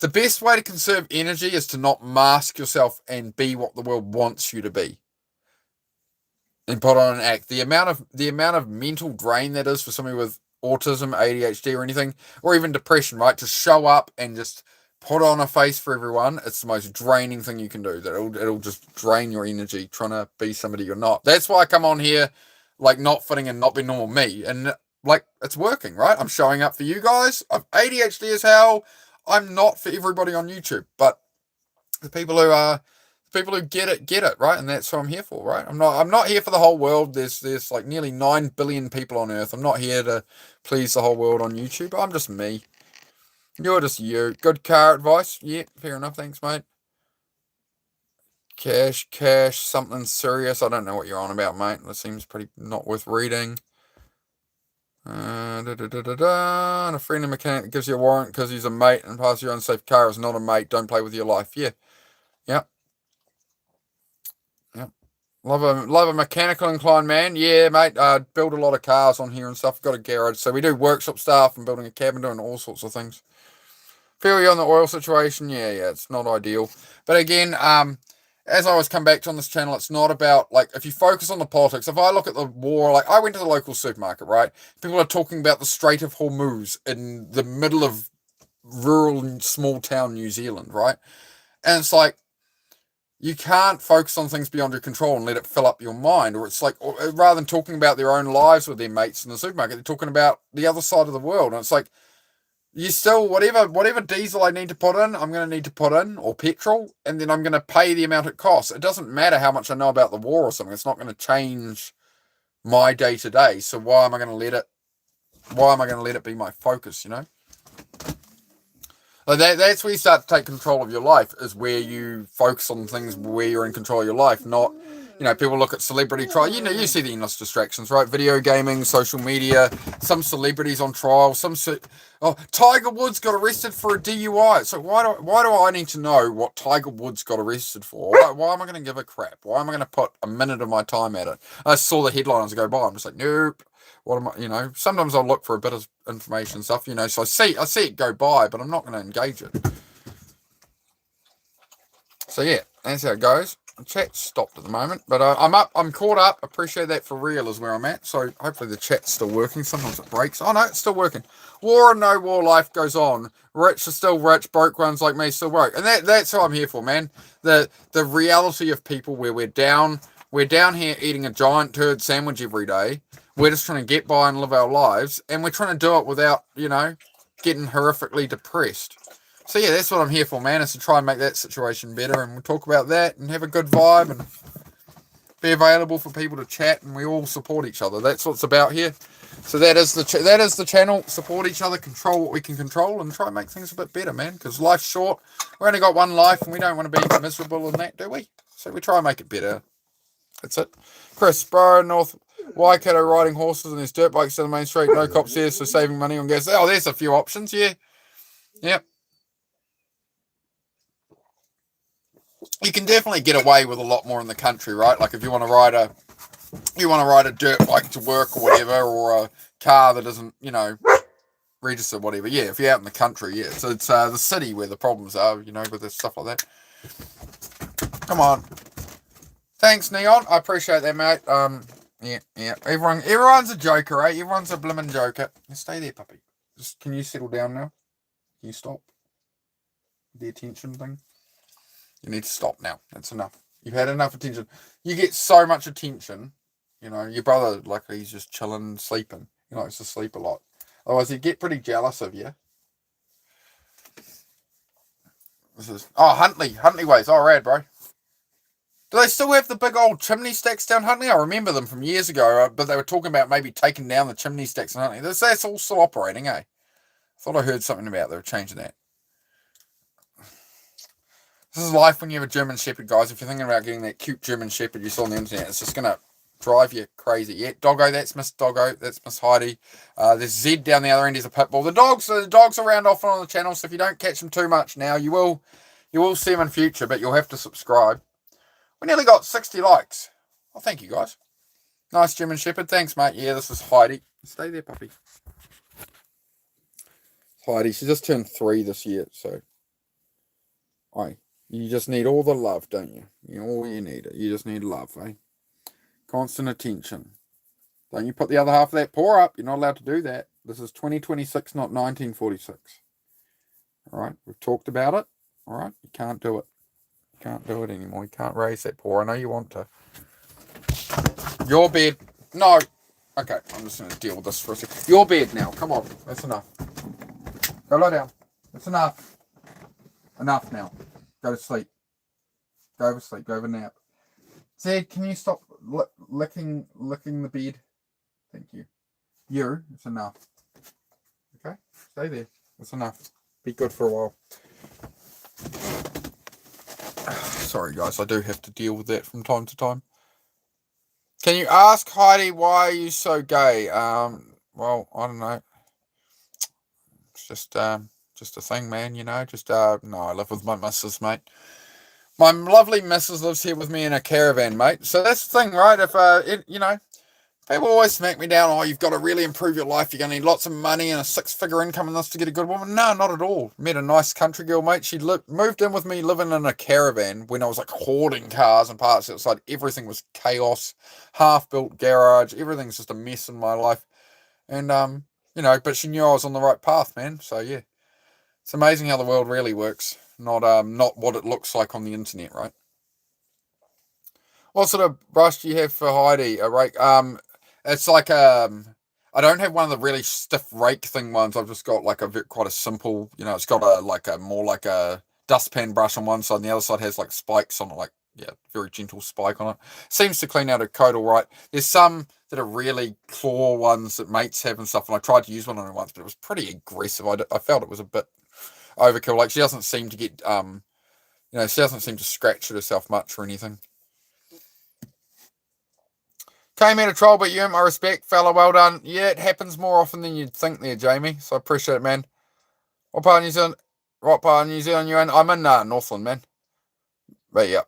the best way to conserve energy is to not mask yourself and be what the world wants you to be. And put on an act. The amount of mental drain that is for somebody with autism, ADHD, or anything, or even depression, right? To show up and just put on a face for everyone, it's the most draining thing you can do. That it'll just drain your energy trying to be somebody you're not. That's why I come on here, like not fitting and not being normal me, and like it's working, right? I'm showing up for you guys. I've ADHD as hell. I'm not for everybody on YouTube, but the people who get it, right? And that's what I'm here for, right? I'm not here for the whole world. There's like nearly 9 billion people on Earth. I'm not here to please the whole world on YouTube. I'm just me. You're just you. Good car advice? Yeah, fair enough. Thanks, mate. Cash, something serious. I don't know what you're on about, mate. That seems pretty not worth reading. And a friend of mechanic that gives you a warrant because he's a mate and passes your unsafe car is not a mate. Don't play with your life. Yeah. Yep. Love a mechanical inclined man. Yeah, mate. Build a lot of cars on here and stuff. Got a garage. So we do workshop stuff and building a cabin, doing all sorts of things. Feel you on the oil situation? Yeah, it's not ideal. But again, as I always come back to on this channel, it's not about, like, if you focus on the politics, if I look at the war, like, I went to the local supermarket, right? People are talking about the Strait of Hormuz in the middle of rural, small town New Zealand, right? And it's like, you can't focus on things beyond your control and let it fill up your mind. Or it's like, rather than talking about their own lives with their mates in the supermarket, they're talking about the other side of the world. And it's like, you still, whatever diesel I need to put in, I'm going to need to put in, or petrol, and then I'm going to pay the amount it costs. It doesn't matter how much I know about the war or something. It's not going to change my day to day. So why am I going to let it be my focus, you know? Like that's where you start to take control of your life, is where you focus on things where you're in control of your life, not, people look at celebrity trial. You see the endless distractions, right? Video gaming, social media, some celebrities on trial, Tiger Woods got arrested for a DUI. So why do I need to know what Tiger Woods got arrested for? Why am I going to give a crap? Why am I going to put a minute of my time at it? I saw the headlines go by. I'm just like, nope. What am I, sometimes I'll look for a bit of information and stuff, so I see it go by, but I'm not going to engage it. So yeah, that's how it goes. The chat's stopped at the moment, but I'm caught up. Appreciate that for real is where I'm at. So hopefully the chat's still working. Sometimes it breaks. Oh no, it's still working. War or no war, life goes on. Rich are still rich. Broke ones like me still broke. And that's what I'm here for, man. The reality of people where we're down here eating a giant turd sandwich every day. We're just trying to get by and live our lives, and we're trying to do it without, getting horrifically depressed. So yeah, that's what I'm here for, man, is to try and make that situation better, and we'll talk about that and have a good vibe and be available for people to chat, and we all support each other. That's what it's about here. So that is the channel. Support each other, control what we can control, and try and make things a bit better, man, because life's short. We only got one life, and we don't want to be miserable in that, do we? So we try and make it better. That's it. Chris, bro, North Waikato riding horses and there's dirt bikes down the main street. No cops there, so saving money on gas. Oh, there's a few options, yeah. Yep. You can definitely get away with a lot more in the country, right? Like if you want to ride a dirt bike to work or whatever, or a car that isn't, registered, whatever. Yeah, if you're out in the country, yeah. So it's the city where the problems are, with the stuff like that. Come on. Thanks, Neon. I appreciate that, mate. Yeah. Everyone's a joker, eh? Everyone's a blimmin' joker. Stay there, puppy. Can you settle down now? Can you stop the attention thing? You need to stop now. That's enough. You've had enough attention. You get so much attention. Your brother, like, he's just chilling, sleeping. He likes to sleep a lot. Otherwise, he'd get pretty jealous of you. This is... Oh, Huntley Ways. Oh, rad, bro. Do Do they still have the big old chimney stacks down Huntley? I remember them from years ago, but they were talking about maybe taking down the chimney stacks in Huntley. That's all still operating, eh? I thought I heard something about they were changing that. This is life when you have a German Shepherd, guys. If you're thinking about getting that cute German Shepherd you saw on the internet, it's just going to drive you crazy. Yeah, Doggo, that's Miss Doggo. That's Miss Heidi. There's Zed down the other end. He's a pit bull. The dogs are around often on the channel, so if you don't catch them too much now, you will see them in future, but you'll have to subscribe. We nearly got 60 likes. Oh, thank you, guys. Nice German Shepherd. Thanks, mate. Yeah, this is Heidi. Stay there, puppy. Heidi, she just turned 3 this year, so... You just need all the love, don't you? All you need. You just need love, eh? Constant attention. Don't you put the other half of that paw up. You're not allowed to do that. This is 2026, not 1946. All right? We've talked about it. All right? You can't do it. You can't do it anymore. You can't raise that paw. I know you want to. Your bed. No. Okay, I'm just going to deal with this for a second. Your bed now. Come on. That's enough. Go lie down. That's enough. Enough now. Go to sleep. Go to sleep. Go have a nap. Zed, can you stop licking the bed? Thank you. It's enough. Okay? Stay there. It's enough. Be good for a while. Sorry, guys. I do have to deal with that from time to time. Can you ask Heidi why are you so gay? Well, I don't know. It's just a thing, man, no, I live with my missus, mate. My lovely missus lives here with me in a caravan, mate. So that's the thing, right? If, people always smack me down, oh, you've got to really improve your life. You're going to need lots of money and a 6-figure income and this to get a good woman. No, not at all. Met a nice country girl, mate. She moved in with me living in a caravan when I was like hoarding cars and parts outside. Everything was chaos, half-built garage. Everything's just a mess in my life. And, but she knew I was on the right path, man. So, yeah. It's amazing how the world really works, not what it looks like on the internet, right? What sort of brush do you have for Heidi? A rake? It's like I don't have one of the really stiff rake thing ones. I've just got like quite a simple, it's got more like a dustpan brush on one side, and the other side has like spikes on it, very gentle spike on it. Seems to clean out a coat all right. There's some that are really claw ones that mates have and stuff, and I tried to use one on her once, but it was pretty aggressive. I felt it was a bit overkill. Like she doesn't seem to get she doesn't seem to scratch at herself much or anything. Came out of troll, but you earned my respect, fella. Well done. Yeah, it happens more often than you'd think there, Jamie. So I appreciate it, man. What part of New Zealand? You in? I'm in Northland, man. But yeah.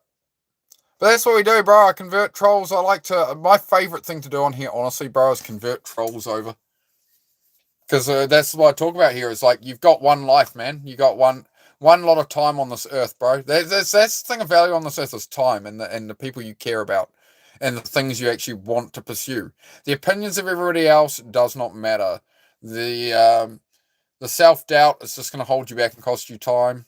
But that's what we do, bro. I convert trolls. My favourite thing to do on here, honestly, bro, is convert trolls over. Because that's what I talk about here. Is like, you've got one life, man. You got one lot of time on this earth, bro. That's the thing of value on this earth is time and the people you care about and the things you actually want to pursue. The opinions of everybody else does not matter. The self-doubt is just going to hold you back and cost you time.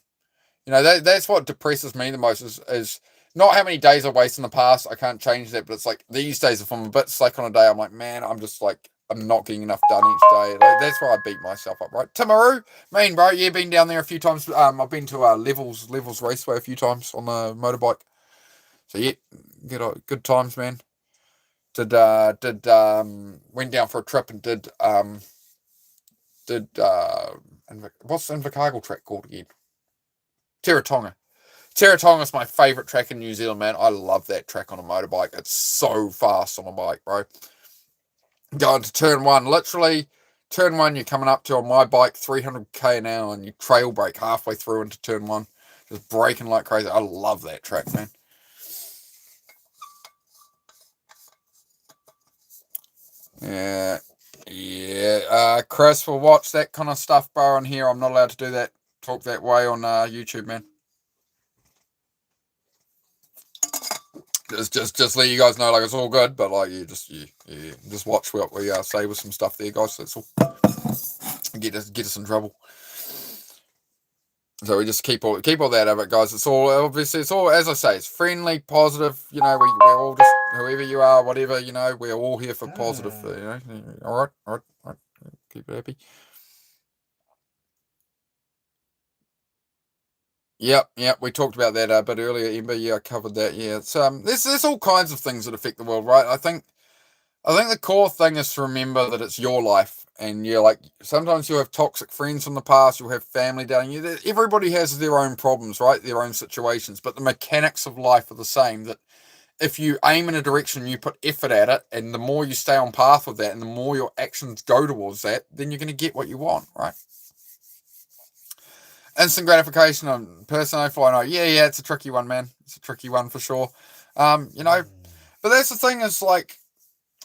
That's what depresses me the most is not how many days I waste in the past. I can't change that, but it's like these days, if I'm a bit slack on a day, I'm like, man, I'm not getting enough done each day. That's why I beat myself up, right? Timaru, mean, bro, yeah, been down there a few times. I've been to Levels Raceway a few times on the motorbike. So yeah, good times, man. Went down for a trip and what's the Invercargill track called again? Teretonga. Teretonga is my favourite track in New Zealand, man. I love that track on a motorbike. It's so fast on a bike, bro. Going to turn 1, literally, turn 1 you're coming up to on my bike 300k an hour and you trail brake halfway through into turn 1. Just braking like crazy. I love that track, man. Yeah. Chris will watch that kind of stuff, bro, on here. I'm not allowed to do that, talk that way on YouTube, man. Just let you guys know, like, it's all good, but like you just watch what we say with some stuff there, guys. That's all. Get us in trouble. So we just keep all that of it, guys. It's all obviously, it's all, as I say, it's friendly, positive. We're all just, whoever you are, whatever, we're all here for positive. All right. Keep it happy. Yep. We talked about that a bit earlier, Ember. Yeah, I covered that. Yeah, it's there's all kinds of things that affect the world, right? I think the core thing is to remember that it's your life, and yeah, like sometimes you'll have toxic friends from the past, you'll have family down you. Everybody has their own problems, right? Their own situations, but the mechanics of life are the same. That if you aim in a direction, you put effort at it, and the more you stay on path with that, and the more your actions go towards that, then you're going to get what you want, right? Instant gratification on personal info. I know, yeah, it's a tricky one, man. It's a tricky one for sure. You know, but that's the thing is like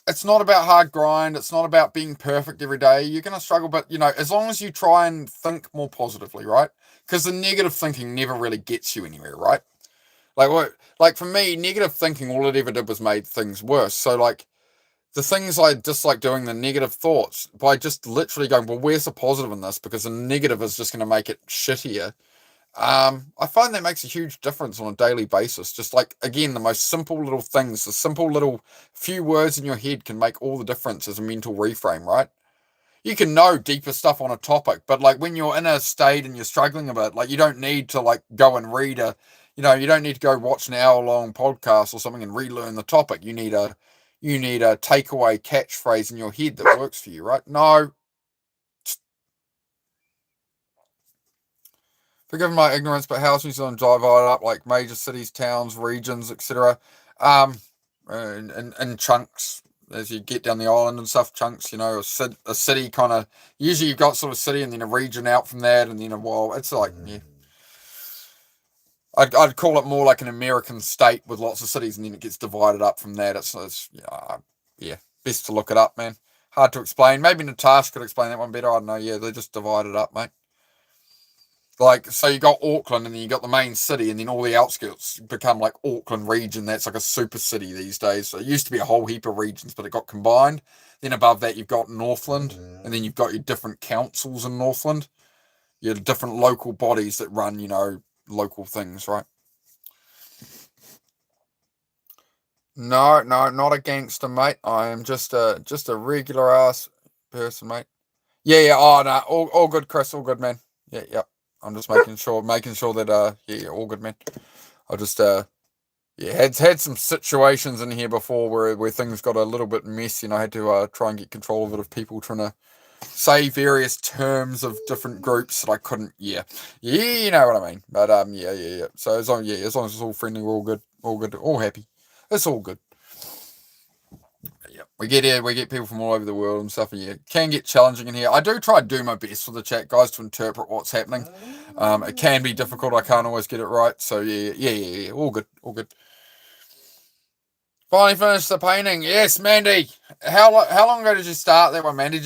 it's not about hard grind. It's not about being perfect every day. You're going to struggle, but as long as you try and think more positively, right? Because the negative thinking never really gets you anywhere, right? Like for me, negative thinking, all it ever did was made things worse. So like the things I dislike doing, the negative thoughts, by just literally going, well, where's the positive in this? Because the negative is just going to make it shittier. I find that makes a huge difference on a daily basis. Just like, again, the most simple little things, the simple little few words in your head can make all the difference as a mental reframe, right? You can know deeper stuff on a topic, but like when you're in a state and you're struggling a bit, like you don't need to like go and read you don't need to go watch an hour long podcast or something and relearn the topic. You need a takeaway catchphrase in your head that works for you, right? No, forgive my ignorance, but how's New Zealand divided up like major cities, towns, regions, etc. Um, in chunks as you get down the island and stuff. Chunks, a city kind of. Usually you've got sort of city and then a region out from that, and then it's like yeah. I'd call it more like an American state with lots of cities, and then it gets divided up from that. It's yeah, best to look it up, man. Hard to explain. Maybe Natasha could explain that one better. I don't know. Yeah, they just divided up, mate. Like, so you got Auckland and then you got the main city and then all the outskirts become like Auckland region. That's like a super city these days. So it used to be a whole heap of regions, but it got combined. Then above that, you've got Northland and then you've got your different councils in Northland. Your different local bodies that run, local things, right? No, not a gangster, mate. I am just a regular ass person, mate. Yeah. Oh no, all good, Chris. All good, man. Yeah. I'm just making sure that yeah, all good, man. I just yeah, had some situations in here before where things got a little bit messy, and I had to try and get control of it of people trying to say various terms of different groups that I couldn't. Yeah, you know what I mean. But yeah. So as long as it's all friendly, we're all good, all happy. It's all good. Yeah, we get people from all over the world and stuff, and yeah, it can get challenging in here. I do try to do my best for the chat guys to interpret what's happening. It can be difficult. I can't always get it right. So yeah. All good, all good. Finally finished the painting. Yes, Mandy. How long ago did you start that one, Mandy?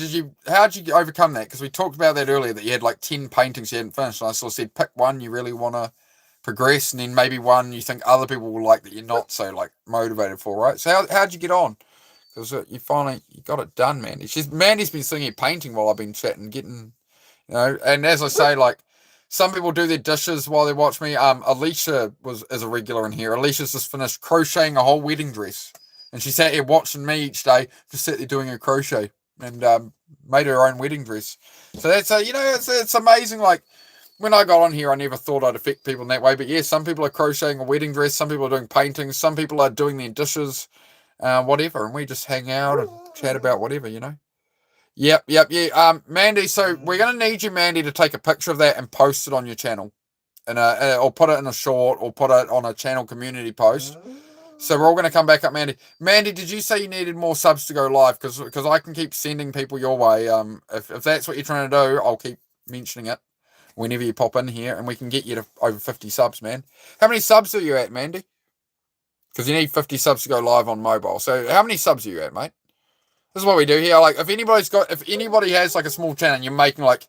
How did you overcome that? Because we talked about that earlier, that you had like 10 paintings you hadn't finished, and I sort of said pick one you really want to progress, and then maybe one you think other people will like that you're not so like motivated for, right? So how'd you get on? Because you got it done, Mandy. Mandy's been sitting here painting while I've been chatting, getting, and as I say, like some people do their dishes while they watch me. Alicia is a regular in here. Alicia's just finished crocheting a whole wedding dress, and she sat here watching me each day, just sat there doing her crochet and made her own wedding dress. So that's it's amazing. Like when I got on here, I never thought I'd affect people in that way. But yeah, some people are crocheting a wedding dress, some people are doing paintings, some people are doing their dishes, whatever, and we just hang out and chat about whatever. Yep, yeah. Mandy, so we're gonna need you, Mandy, to take a picture of that and post it on your channel, and or put it in a short, or put it on a channel community post. So we're all gonna come back up, Mandy. Mandy, did you say you needed more subs to go live? Because I can keep sending people your way. If that's what you're trying to do, I'll keep mentioning it whenever you pop in here, and we can get you to over 50 subs, man. How many subs are you at, Mandy? Because you need 50 subs to go live on mobile. So how many subs are you at, mate? This is what we do here. Like, if anybody has like a small channel and you're making like,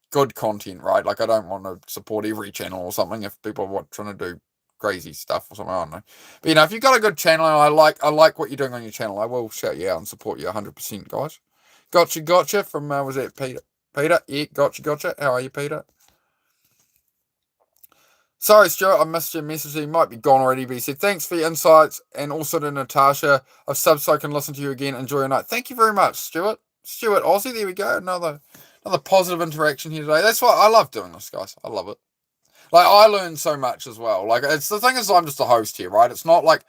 good content, right? Like, I don't want to support every channel or something if people are trying to do crazy stuff or something. I don't know. But if you've got a good channel and I like what you're doing on your channel, I will shout you out and support you 100%, guys. Gotcha. From was that Peter? Peter, yeah, gotcha. How are you, Peter? Sorry, Stuart, I missed your message. He might be gone already, but he said, thanks for your insights, and also to Natasha. I've subbed so I can listen to you again. Enjoy your night. Thank you very much, Stuart. Stuart Aussie, there we go. Another positive interaction here today. That's why I love doing this, guys. I love it. Like, I learn so much as well. Like, it's the thing is, I'm just a host here, right? It's not like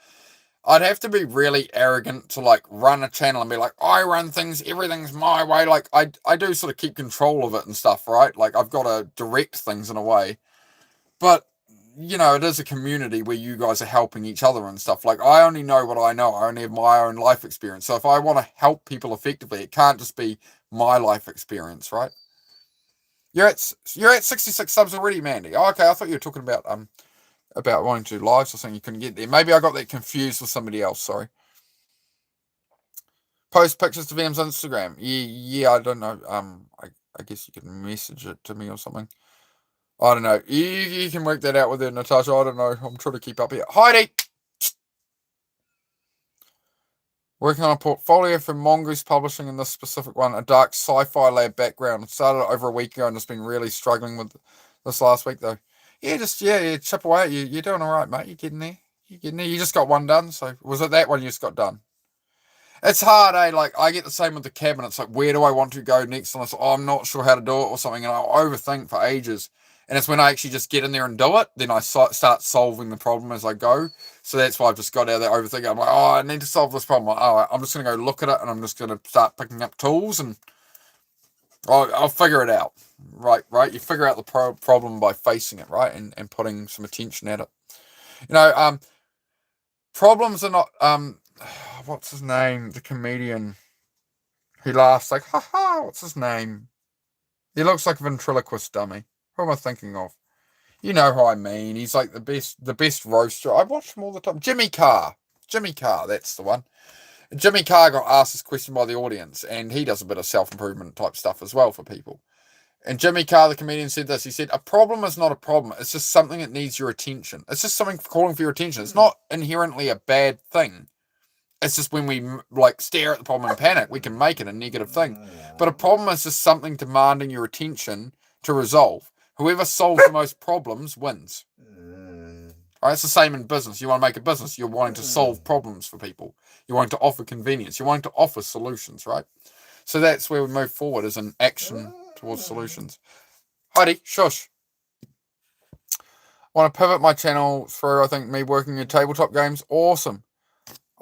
I'd have to be really arrogant to like run a channel and be like, I run things, everything's my way. Like, I do sort of keep control of it and stuff, right? Like, I've got to direct things in a way. But, you know, it is a community where you guys are helping each other and stuff. Like, I only know what I know. I only have my own life experience. So if I want to help people effectively, it can't just be my life experience, right? You're at 66 subs already, Mandy. Oh, okay, I thought you were talking about wanting to do lives or something. You couldn't get there. Maybe I got that confused with somebody else. Sorry. Post pictures to VM's Instagram. Yeah, I don't know. I guess you can message it to me or something. I don't know. You can work that out with her, Natasha. I don't know. I'm trying to keep up here. Heidi! Working on a portfolio for Mongoose Publishing in this specific one, a dark sci-fi lab background. Started over a week ago and just been really struggling with this last week though. Yeah, chip away. You're doing all right, mate. You're getting there. You're getting there. You just got one done. So was it that one you just got done? It's hard, eh? Like, I get the same with the cabinets. Like, where do I want to go next? And it's like, oh, I'm not sure how to do it or something. And I'll overthink for ages. And it's when I actually just get in there and do it, then I start solving the problem as I go. So that's why I've just got out of that overthinking. I'm like, oh, I need to solve this problem. Oh, I'm just going to go look at it and I'm just going to start picking up tools and I'll figure it out. Right? You figure out the problem by facing it, right? And putting some attention at it. You know, problems are not... what's his name? The comedian. He laughs like, ha ha, what's his name? He looks like a ventriloquist dummy. Who am I thinking of? You know who I mean. He's like the best roaster. I watch him all the time. Jimmy Carr, that's the one. Jimmy Carr got asked this question by the audience, and he does a bit of self-improvement type stuff as well for people. And Jimmy Carr, the comedian, said this. He said, a problem is not a problem. It's just something that needs your attention. It's just something calling for your attention. It's not inherently a bad thing. It's just when we like stare at the problem and panic, we can make it a negative thing. But a problem is just something demanding your attention to resolve. Whoever solves the most problems wins. Right? It's the same in business. You want to make a business. You're wanting to solve problems for people. You're wanting to offer convenience. You're wanting to offer solutions, right? So that's where we move forward, as an action towards solutions. Heidi, shush. Want to pivot my channel through, I think, me working in tabletop games. Awesome.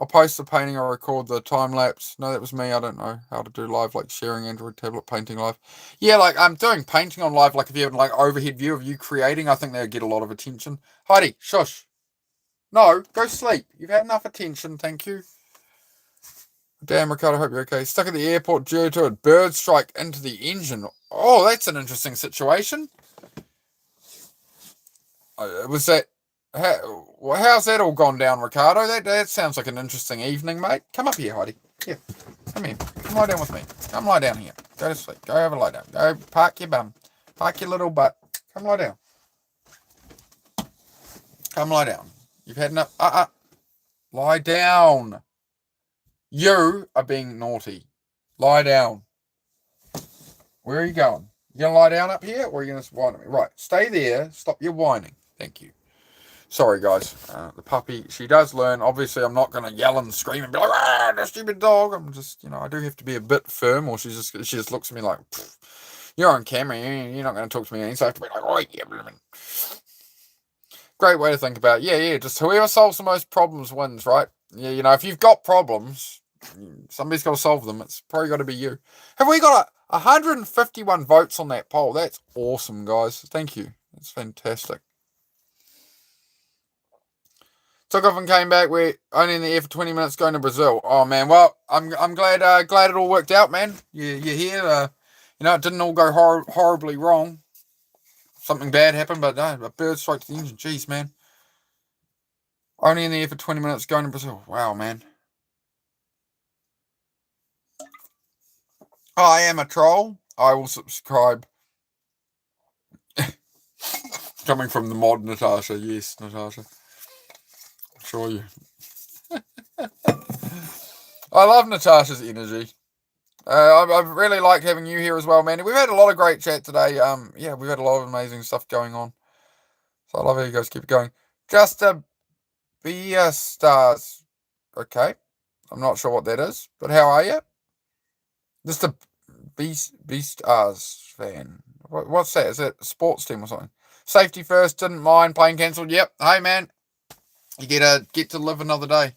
I'll post the painting or record the time lapse. No, that was me. I don't know how to do live, like sharing Android tablet painting live. Yeah, like I'm doing painting on live. Like if you have like overhead view of you creating, I think they'll get a lot of attention. Heidi, shush. No, go sleep. You've had enough attention. Thank you. Damn, Ricardo, I hope you're okay. Stuck at the airport due to a bird strike into the engine. Oh, that's an interesting situation. Was that... how's that all gone down, Ricardo? That sounds like an interesting evening, mate. Come up here, Heidi. Here. Come here. Come lie down with me. Come lie down here. Go to sleep. Go have a lie down. Go park your bum. Park your little butt. Come lie down. Come lie down. You've had enough. Lie down. You are being naughty. Lie down. Where are you going? You going to lie down up here or are you going to whine at me? Right. Stay there. Stop your whining. Thank you. Sorry, guys. The puppy, she does learn. Obviously, I'm not going to yell and scream and be like, ah, the stupid dog. I'm just, I do have to be a bit firm, or she just looks at me like, you're on camera. You're not going to talk to me. So I have to be like, oh, yeah. Great way to think about it. Yeah. Just whoever solves the most problems wins, right? Yeah, if you've got problems, somebody's got to solve them. It's probably got to be you. Have we got 151 votes on that poll? That's awesome, guys. Thank you. That's fantastic. Took off and came back. We're only in the air for 20 minutes going to Brazil. Oh, man. Well, I'm glad it all worked out, man. You're here. It didn't all go horribly wrong. Something bad happened, but no, a bird struck to the engine. Jeez, man. Only in the air for 20 minutes going to Brazil. Wow, man. I am a troll. I will subscribe. Coming from the mod, Natasha. Yes, Natasha. Sure you. I love Natasha's energy. I really like having you here as well, Mandy. We've had a lot of great chat today. We've had a lot of amazing stuff going on. So I love how you guys keep it going. Just a Stars. Okay. I'm not sure what that is, but how are you? Just a Stars fan. What's that? Is that a sports team or something? Safety first, didn't mind, plane cancelled. Yep. Hey, man, you get to live another day.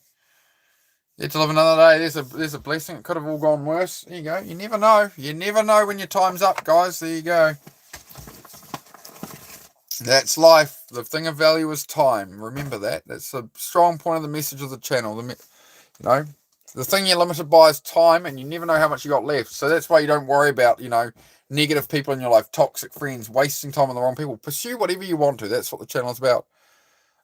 Get to live another day. There's a blessing. It could have all gone worse. There you go. You never know. You never know when your time's up, guys. There you go. That's life. The thing of value is time. Remember that. That's a strong point of the message of the channel. The thing you're limited by is time, and you never know how much you got left. So that's why you don't worry about, negative people in your life, toxic friends, wasting time on the wrong people. Pursue whatever you want to. That's what the channel is about.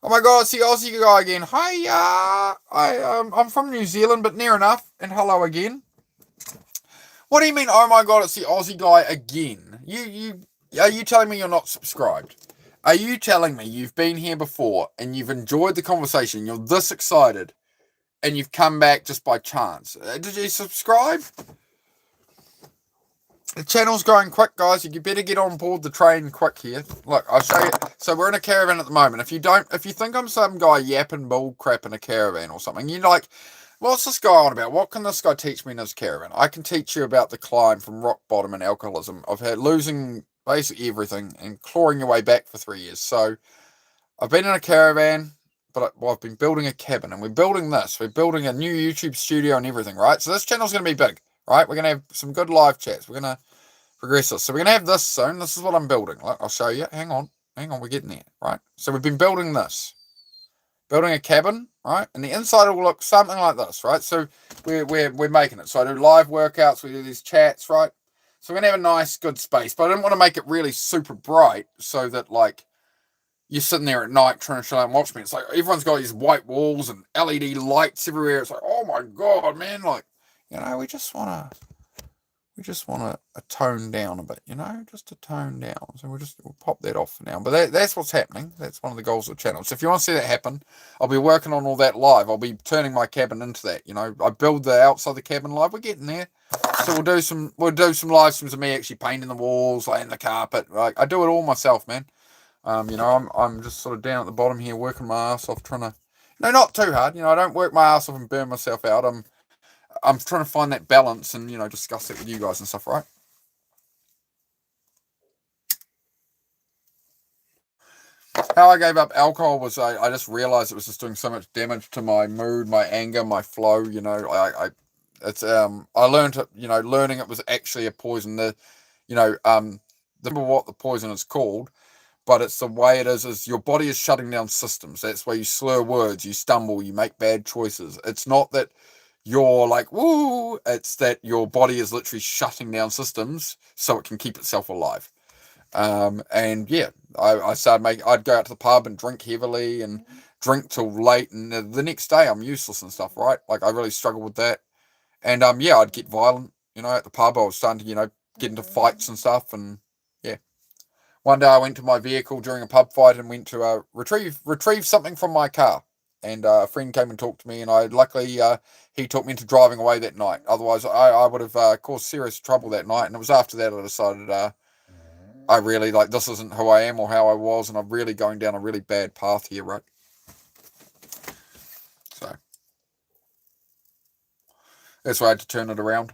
Oh my God, it's the Aussie guy again. Hi, I'm from New Zealand, but near enough. And hello again. What do you mean? Oh my God, it's the Aussie guy again. Are you telling me you're not subscribed? Are you telling me you've been here before and you've enjoyed the conversation? You're this excited, and you've come back just by chance. Did you subscribe? The channel's growing quick, guys. You better get on board the train quick here. Look, I'll show you. So we're in a caravan at the moment. If you think I'm some guy yapping bull crap in a caravan or something, you're like, what's this guy on about? What can this guy teach me in his caravan? I can teach you about the climb from rock bottom and alcoholism. I've had losing basically everything and clawing your way back for 3 years. So I've been in a caravan, but I've been building a cabin, and we're building this. We're building a new YouTube studio and everything, right? So this channel's going to be big, right? We're going to have some good live chats. We're going to progress this. So we're going to have this soon. This is what I'm building. I'll show you. Hang on. We're getting there, right? So we've been building this. Building a cabin, right? And the inside will look something like this, right? So we're making it. So I do live workouts. We do these chats, right? So we're going to have a nice, good space. But I didn't want to make it really super bright so that, you're sitting there at night trying to chill out and watch me. It's like everyone's got these white walls and LED lights everywhere. It's like, oh my God, man. We just want to tone down a bit, just a tone down. So we'll pop that off for now. But that's what's happening. That's one of the goals of the channel. So if you want to see that happen, I'll be working on all that live. I'll be turning my cabin into that. I build the outside of the cabin live. We're getting there. So we'll do some live streams of me actually painting the walls, laying the carpet. Right? I do it all myself, man. I'm just sort of down at the bottom here, working my ass off, trying to, not too hard. I don't work my ass off and burn myself out. I'm trying to find that balance and, discuss it with you guys and stuff, right? How I gave up alcohol was I just realized it was just doing so much damage to my mood, my anger, my flow. I learned it. Learning it was actually a poison. What the poison is called. But it's the way it is your body is shutting down systems. That's why you slur words, you stumble, you make bad choices. It's not that you're like, woo, it's that your body is literally shutting down systems so it can keep itself alive. I started I'd go out to the pub and drink heavily and drink till late, and the next day I'm useless and stuff, right? I really struggled with that. And I'd get violent, at the pub. I was starting to, get into fights and stuff, and yeah. One day I went to my vehicle during a pub fight and went to retrieve something from my car. And a friend came and talked to me, and luckily he talked me into driving away that night. Otherwise, I would have caused serious trouble that night. And it was after that I decided I really, this isn't who I am or how I was, and I'm really going down a really bad path here, right? So that's why I had to turn it around,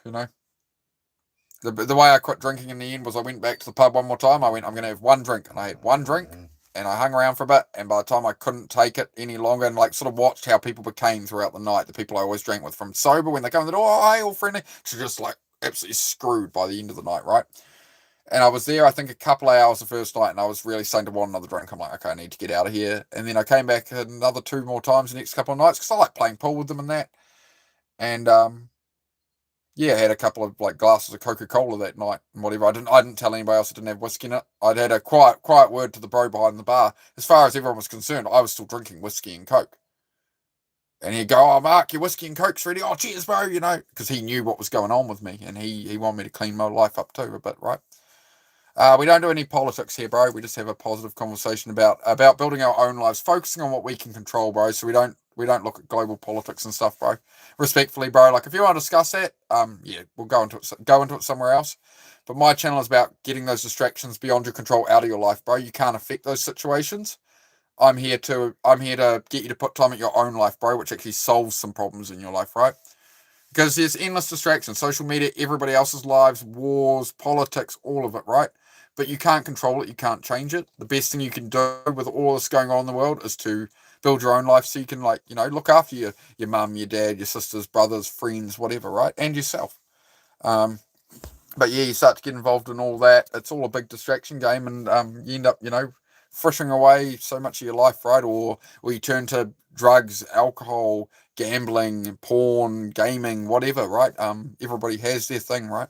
The way I quit drinking in the end was I went back to the pub one more time. I went, I'm going to have one drink. And I had one drink, and I hung around for a bit. And by the time I couldn't take it any longer, and sort of watched how people became throughout the night, the people I always drank with, from sober when they come in the door, oh, hey, all friendly, to just absolutely screwed by the end of the night, right? And I was there, I think, a couple of hours the first night, and I was really starting to want another drink. I'm like, okay, I need to get out of here. And then I came back another 2 more times the next couple of nights because I like playing pool with them and that. And I had a couple of glasses of Coca-Cola that night and whatever. I didn't tell anybody else I didn't have whiskey in it. I'd had a quiet word to the bro behind the bar. As far as everyone was concerned, I was still drinking whiskey and Coke. And he'd go, oh, Mark, your whiskey and Coke's ready. Oh, cheers, bro, because he knew what was going on with me, and he wanted me to clean my life up too a bit, right? We don't do any politics here, bro. We just have a positive conversation about building our own lives, focusing on what we can control, bro. So we don't look at global politics and stuff, bro. Respectfully, bro. If you want to discuss that, we'll go into it somewhere else. But my channel is about getting those distractions beyond your control out of your life, bro. You can't affect those situations. I'm here to get you to put time at your own life, bro, which actually solves some problems in your life, right? Because there's endless distractions, social media, everybody else's lives, wars, politics, all of it, right? but you can't control it, you can't change it. The best thing you can do with all this going on in the world is to build your own life so you can, like, look after your mum, your dad, your sisters, brothers, friends, whatever, right? And yourself. But yeah, you start to get involved in all that. It's all a big distraction game, and you end up, frittering away so much of your life, right? Or you turn to drugs, alcohol, gambling, porn, gaming, whatever, right? Everybody has their thing, right?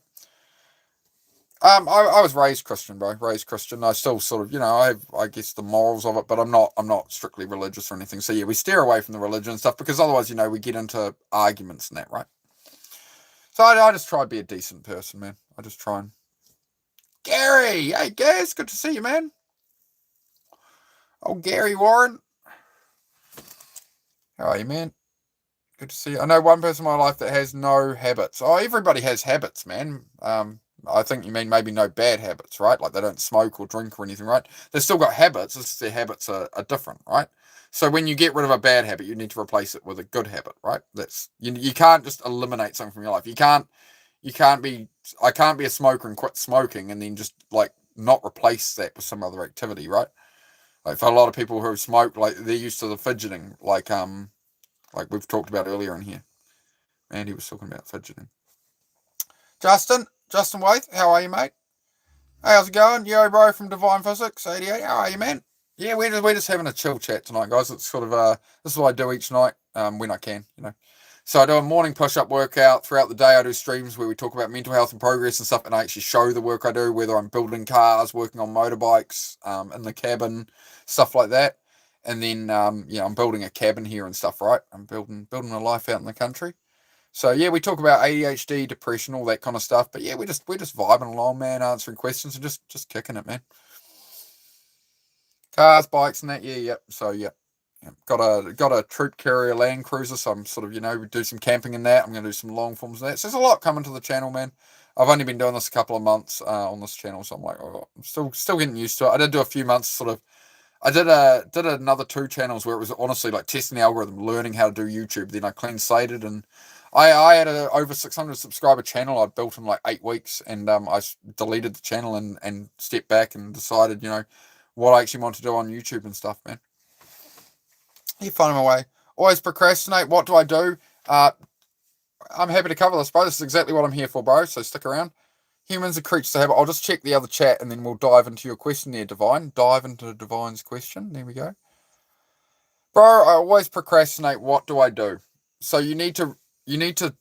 I was raised Christian, bro. Raised Christian. I still sort of, I have, I guess, the morals of it, but I'm not strictly religious or anything. So yeah, we steer away from the religion and stuff because otherwise, we get into arguments and that, right? So I just try to be a decent person, man. I just try and Gary, hey Gaz, good to see you, man. Oh, Gary Warren, how are you, man? Good to see you. I know one person in my life that has no habits. Oh, everybody has habits, man. I think you mean maybe no bad habits, right? Like they don't smoke or drink or anything, right? They've still got habits. It's just their habits are different, right? So when you get rid of a bad habit, you need to replace it with a good habit, right? That's you can't just eliminate something from your life. I can't be a smoker and quit smoking and then just like not replace that with some other activity, right? Like for a lot of people who smoke, like they're used to the fidgeting, like we've talked about earlier in here. Andy was talking about fidgeting. Justin Waith, how are you, mate? Hey, how's it going? Yo, bro, from Divine Physics 88. How are you, man? Yeah, we're just having a chill chat tonight, guys. It's sort of this is what I do each night when I can, So I do a morning push-up workout. Throughout the day, I do streams where we talk about mental health and progress and stuff, and I actually show the work I do, whether I'm building cars, working on motorbikes, in the cabin, stuff like that. And then, I'm building a cabin here and stuff, right? I'm building a life out in the country. So yeah, we talk about ADHD, depression, all that kind of stuff. But yeah, we're just vibing along, man, answering questions and just kicking it, man. Cars, bikes, and that. Yeah, yep. So yeah. Got a troop carrier Land Cruiser, so I'm sort of, we do some camping in that. I'm going to do some long forms of that. So there's a lot coming to the channel, man. I've only been doing this a couple of months on this channel, so I'm like, I'm still getting used to it. I did do a few months sort of. I did another 2 channels where it was honestly like testing the algorithm, learning how to do YouTube. Then I clean slated, and I had a over 600 subscriber channel I'd built in like 8 weeks, and I deleted the channel and stepped back and decided, what I actually want to do on YouTube and stuff, man. You find my way. Always procrastinate. What do I do? I'm happy to cover this, bro. This is exactly what I'm here for, bro. So stick around. Humans are creatures of habit. I'll just check the other chat and then we'll dive into your question there, Divine. Dive into Divine's question. There we go. Bro, I always procrastinate. What do I do? So you need to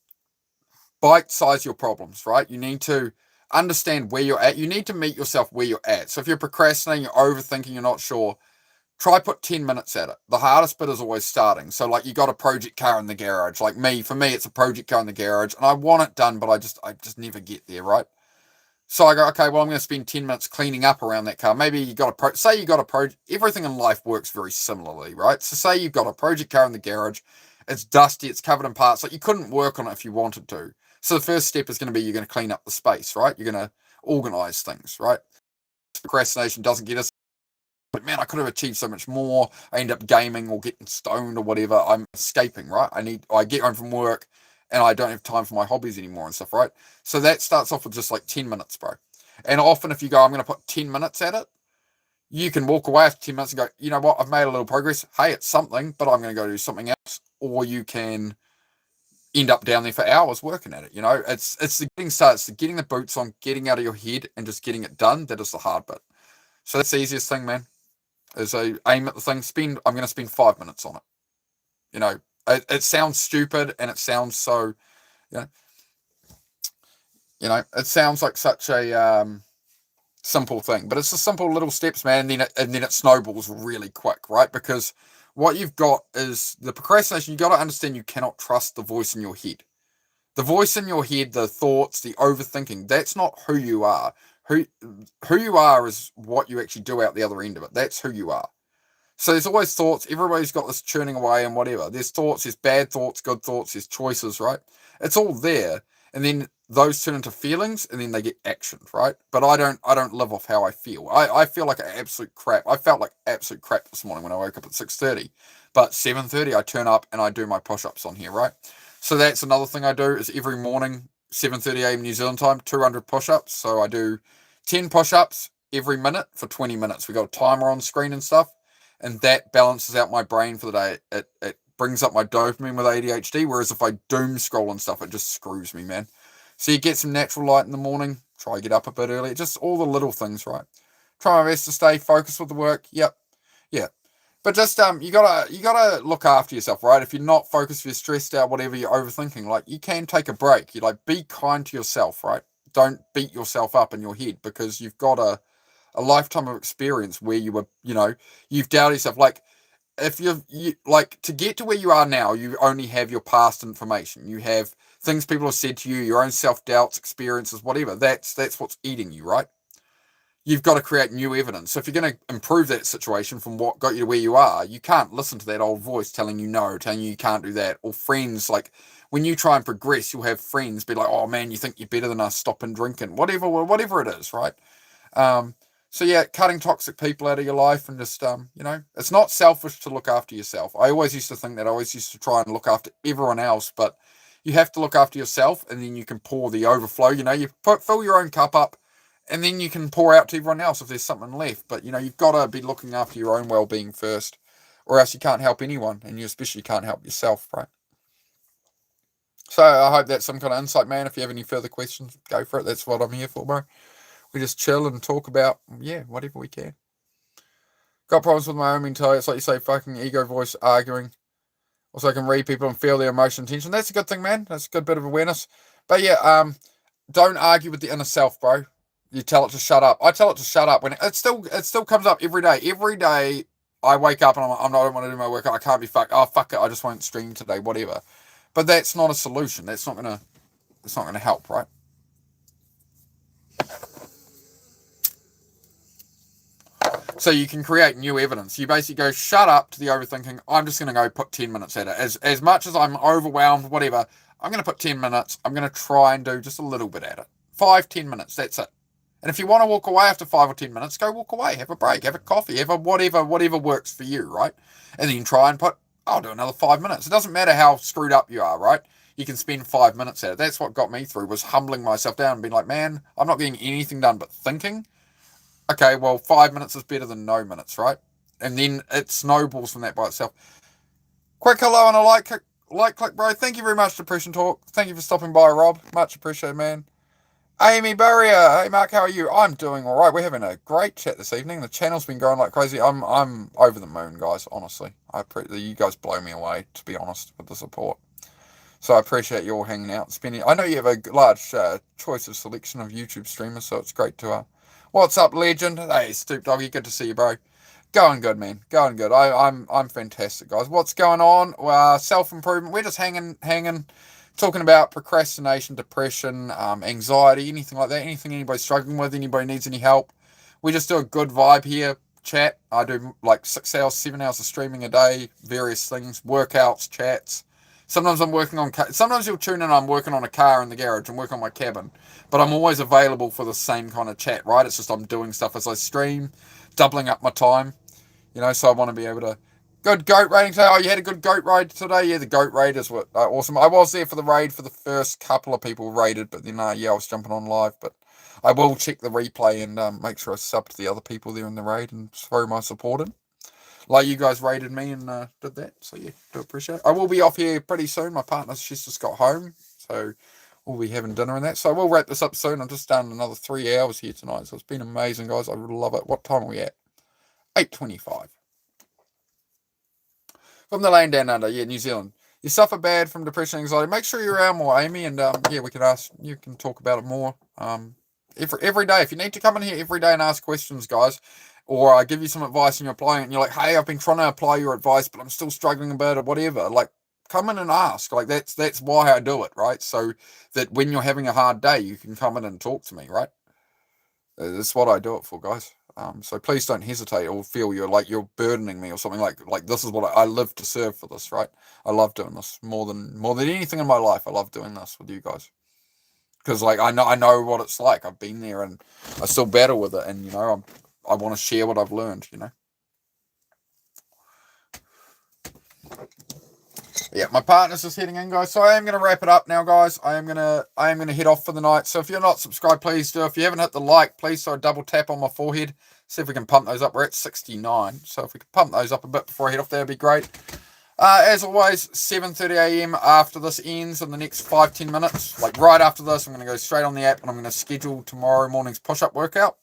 bite-size your problems, right? You need to understand where you're at. You need to meet yourself where you're at. So if you're procrastinating, you're overthinking, you're not sure, try put 10 minutes at it. The hardest bit is always starting. So like you got a project car in the garage. Like for me, it's a project car in the garage and I want it done, but I just never get there, right? So I go, okay, well, I'm going to spend 10 minutes cleaning up around that car. Maybe you got a project. Everything in life works very similarly, right? So say you've got a project car in the garage. It's dusty. It's covered in parts. Like you couldn't work on it if you wanted to. So the first step is going to be, you're going to clean up the space, right? You're going to organize things, right? Procrastination doesn't get us. But man, I could have achieved so much more. I end up gaming or getting stoned or whatever. I'm escaping, right? I get home from work and I don't have time for my hobbies anymore and stuff, right? So that starts off with just like 10 minutes, bro. And often if you go, I'm going to put 10 minutes at it, you can walk away after 10 minutes and go, you know what, I've made a little progress. Hey, it's something, but I'm going to go do something else. Or you can end up down there for hours working at it. It's the getting started, it's the getting the boots on, getting out of your head and just getting it done. That is the hard bit. So that's the easiest thing, man. Is I aim at the thing, I'm going to spend 5 minutes on it. It sounds stupid and it sounds so, it sounds like such a simple thing, but it's the simple little steps, man. And then it snowballs really quick, right? Because what you've got is the procrastination. You got to understand you cannot trust the voice in your head. The voice in your head, the thoughts, the overthinking. That's not who you are. Who you are is what you actually do out the other end of it. That's who you are. So there's always thoughts. Everybody's got this churning away and whatever. There's thoughts, there's bad thoughts, good thoughts, there's choices, right? It's all there. And then those turn into feelings and then they get actioned, right? But I don't live off how I feel. I feel like absolute crap. I felt like absolute crap this morning when I woke up at 6:30. But 7:30 I turn up and I do my push-ups on here, right? So that's another thing I do is every morning, 7:30 a.m. New Zealand time, 200 push-ups. So I do 10 push-ups every minute for 20 minutes. We got a timer on screen and stuff, and that balances out my brain for the day. It brings up my dopamine with ADHD, whereas if I doom scroll and stuff, it just screws me, man. So you get some natural light in the morning, try to get up a bit early, just all the little things, right? Try my best to stay focused with the work. Yep. Yeah. But just you gotta look after yourself, right? If you're not focused, if you're stressed out, whatever, you're overthinking, like you can take a break. You like be kind to yourself, right? Don't beat yourself up in your head because you've got a lifetime of experience where you were, you've doubted yourself. Like if you like to get to where you are now, you only have your past information. You have things people have said to you, your own self doubts, experiences, whatever. That's what's eating you, right? You've got to create new evidence. So if you're going to improve that situation from what got you to where you are, you can't listen to that old voice telling you no, telling you can't do that. Or friends, like when you try and progress, you'll have friends be like, oh man, you think you're better than us, stop and drinking, whatever it is, right? So yeah, cutting toxic people out of your life and just, it's not selfish to look after yourself. I always used to think that. I always used to try and look after everyone else, but you have to look after yourself and then you can pour the overflow. Fill your own cup up and then you can pour out to everyone else if there's something left. But, you've got to be looking after your own well-being first or else you can't help anyone and you especially can't help yourself, right? So I hope that's some kind of insight, man. If you have any further questions, go for it. That's what I'm here for, bro. We just chill and talk about, whatever we can. Got problems with my own mentality. It's like you say, fucking ego voice arguing. Also, I can read people and feel their emotion and tension. That's a good thing, man. That's a good bit of awareness. But yeah, don't argue with the inner self, bro. You tell it to shut up. I tell it to shut up when it still comes up every day. Every day I wake up and I don't want to do my work. I can't be fucked. Oh fuck it. I just won't stream today. Whatever. But that's not a solution. That's not gonna help, right? So you can create new evidence. You basically go, shut up to the overthinking. I'm just going to go put 10 minutes at it. As much as I'm overwhelmed, whatever, I'm going to put 10 minutes. I'm going to try and do just a little bit at it. 5-10 minutes, that's it. And if you want to walk away after 5 or 10 minutes, go walk away. Have a break, have a coffee, have a whatever works for you, right? And then try and I'll do another 5 minutes. It doesn't matter how screwed up you are, right? You can spend 5 minutes at it. That's what got me through, was humbling myself down and being like, man, I'm not getting anything done but thinking. Okay, well, 5 minutes is better than no minutes, right? And then it snowballs from that by itself. Quick hello and a like click, bro. Thank you very much, Depression Talk. Thank you for stopping by, Rob. Much appreciated, man. Amy Barrier. Hey, Mark, how are you? I'm doing all right. We're having a great chat this evening. The channel's been going like crazy. I'm over the moon, guys, honestly. You guys blow me away, to be honest, with the support. So I appreciate you all hanging out and spending. I know you have a large choice of selection of YouTube streamers, so it's great to... What's up, legend? Hey, Stoop Doggy, good to see you, bro. Going good, man. Going good. I'm fantastic, guys. What's going on? Well, self-improvement. We're just hanging, talking about procrastination, depression, anxiety, anything like that. Anything anybody's struggling with, anybody needs any help. We just do a good vibe here, chat. I do like 6 hours, 7 hours of streaming a day, various things, workouts, chats. Sometimes I'm working on... Sometimes you'll tune in, I'm working on a car in the garage and working on my cabin. But I'm always available for the same kind of chat, right? It's just I'm doing stuff as I stream, doubling up my time. So I want to be able to... Good goat raiding today. Oh, you had a good goat raid today? Yeah, the goat raid is awesome. I was there for the raid for the first couple of people raided, but then, I was jumping on live. But I will check the replay and make sure I sub to the other people there in the raid and throw my support in. Like you guys raided me and did that. So yeah, do appreciate it. I will be off here pretty soon. My partner, she's just got home. So we'll be having dinner and that. So we'll wrap this up soon. I've just done another 3 hours here tonight. So it's been amazing, guys. I really love it. What time are we at? 8:25. From the land down under. Yeah, New Zealand. You suffer bad from depression and anxiety. Make sure you're around more, Amy. And we can you can talk about it more. Every day. If you need to come in here every day and ask questions, guys. Or I give you some advice and you're applying it and you're like, hey, I've been trying to apply your advice, but I'm still struggling about it, whatever. Like, come in and ask. Like, that's why I do it, right? So that when you're having a hard day, you can come in and talk to me, right? That's what I do it for, guys. So please don't hesitate or feel you're burdening me or something like this is what I live to serve for this, right? I love doing this more than anything in my life. I love doing this with you guys. Because I know what it's like. I've been there and I still battle with it. And, I want to share what I've learned, Yeah, my partner's just heading in, guys. So I am going to wrap it up now, guys. I am going to head off for the night. So if you're not subscribed, please do. If you haven't hit the like, please so double tap on my forehead. See if we can pump those up. We're at 69. So if we could pump those up a bit before I head off, that'd be great. As always, 7:30 a.m. after this ends in the next 5-10 minutes. Like right after this, I'm going to go straight on the app and I'm going to schedule tomorrow morning's push-up workout.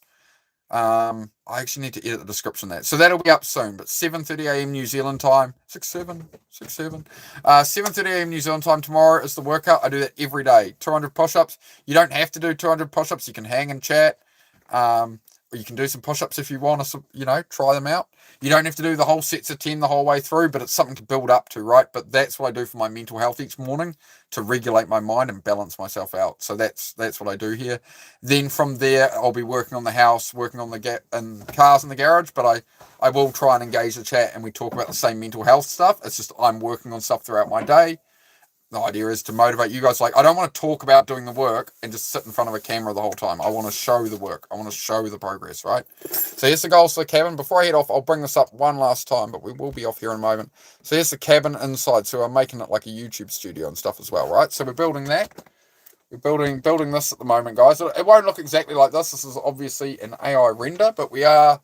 I actually need to edit the description of that. So that'll be up soon, but 7:30 a.m. New Zealand time. 7:30 a.m. New Zealand time tomorrow is the workout. I do that every day. 200 push-ups. You don't have to do 200 push-ups. You can hang and chat. Or you can do some push-ups if you want to, try them out. You don't have to do the whole sets of 10 the whole way through, but it's something to build up to, right? But that's what I do for my mental health each morning, to regulate my mind and balance myself out. So that's what I do here. Then from there, I'll be working on the house, working on the cars in the garage, but I will try and engage the chat and we talk about the same mental health stuff. It's just I'm working on stuff throughout my day. The idea is to motivate you guys. Like, I don't want to talk about doing the work and just sit in front of a camera the whole time. I want to show the work. I want to show the progress, right? So here's the goals for the cabin. Before I head off, I'll bring this up one last time, but we will be off here in a moment. So here's the cabin inside. So I'm making it like a YouTube studio and stuff as well, right? So we're building that. We're building this at the moment, guys. It won't look exactly like this. This is obviously an AI render, but we're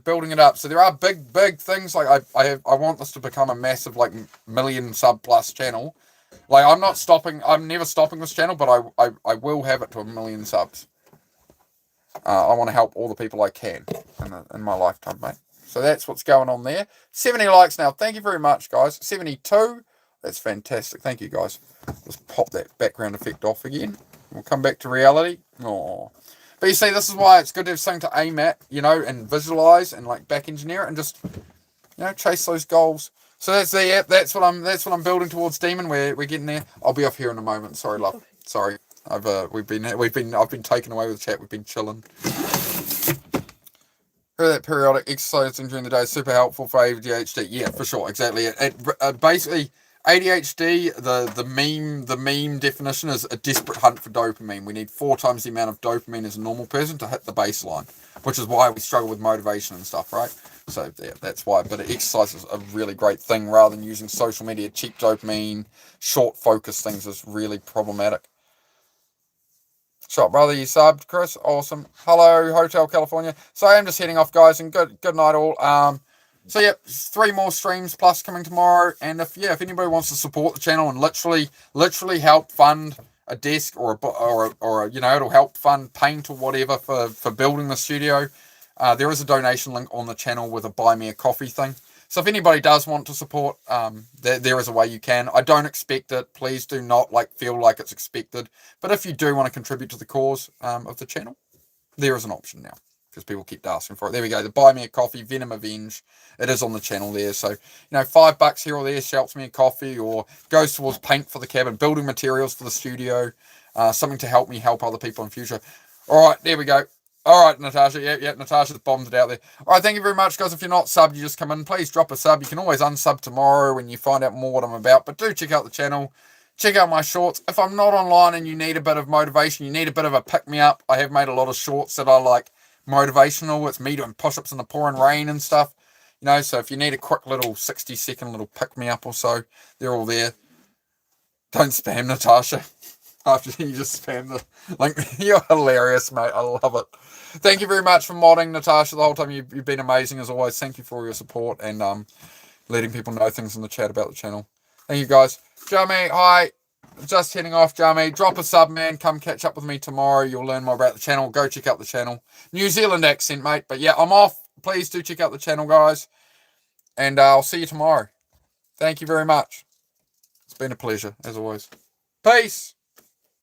building it up. So there are big things. Like I want this to become a massive, like, million sub plus channel. Like, I'm never stopping this channel, but I will have it to 1 million subs. I want to help all the people I can in my lifetime, mate. So that's what's going on there. 70 likes now. Thank you very much, guys. 72. That's fantastic. Thank you, guys. Just pop that background effect off again. We'll come back to reality. Oh. But you see, this is why it's good to have something to aim at, and visualize and, like, back engineer it and just, chase those goals. So that's the app. That's what I'm building towards, Demon. We're getting there. I'll be off here in a moment. Sorry, love. Sorry. I've been taken away with the chat. We've been chilling. Heard that periodic exercising during the day is super helpful for ADHD. Yeah, for sure. Exactly. It basically, ADHD, the meme definition is a desperate hunt for dopamine. We need 4 times the amount of dopamine as a normal person to hit the baseline, which is why we struggle with motivation and stuff, right? So yeah, that's why. But exercise is a really great thing rather than using social media. Cheap dopamine, short focus things is really problematic. Shot brother, you subbed, Chris. Awesome. Hello, Hotel California. So I am just heading off, guys, and good night all. So yeah, 3 more streams plus coming tomorrow. And if anybody wants to support the channel and literally help fund a desk or it'll help fund paint or whatever for building the studio. There is a donation link on the channel with a buy me a coffee thing. So if anybody does want to support, there is a way you can. I don't expect it. Please do not feel like it's expected. But if you do want to contribute to the cause of the channel, there is an option now because people keep asking for it. There we go. The buy me a coffee, Venom Avenge. It is on the channel there. So, $5 here or there helps me a coffee or goes towards paint for the cabin, building materials for the studio, something to help me help other people in future. All right, there we go. All right, Natasha. Yeah, Natasha's bombed it out there. All right, thank you very much, guys. If you're not subbed, you just come in. Please drop a sub. You can always unsub tomorrow when you find out more what I'm about. But do check out the channel. Check out my shorts. If I'm not online and you need a bit of motivation, you need a bit of a pick-me-up, I have made a lot of shorts that are, motivational. It's me doing push-ups in the pouring rain and stuff. So if you need a quick little 60-second little pick-me-up or so, they're all there. Don't spam Natasha. After you just spam the link. You're hilarious, mate. I love it. Thank you very much for modding, Natasha, the whole time. You've been amazing as always. Thank you for all your support and letting people know things in the chat about the channel. Thank you, guys. Jamie, hi. Just heading off, Jamie. Drop a sub, man. Come catch up with me tomorrow. You'll learn more about the channel. Go check out the channel. New Zealand accent, mate. But yeah, I'm off. Please do check out the channel, guys. And I'll see you tomorrow. Thank you very much. It's been a pleasure, as always. Peace.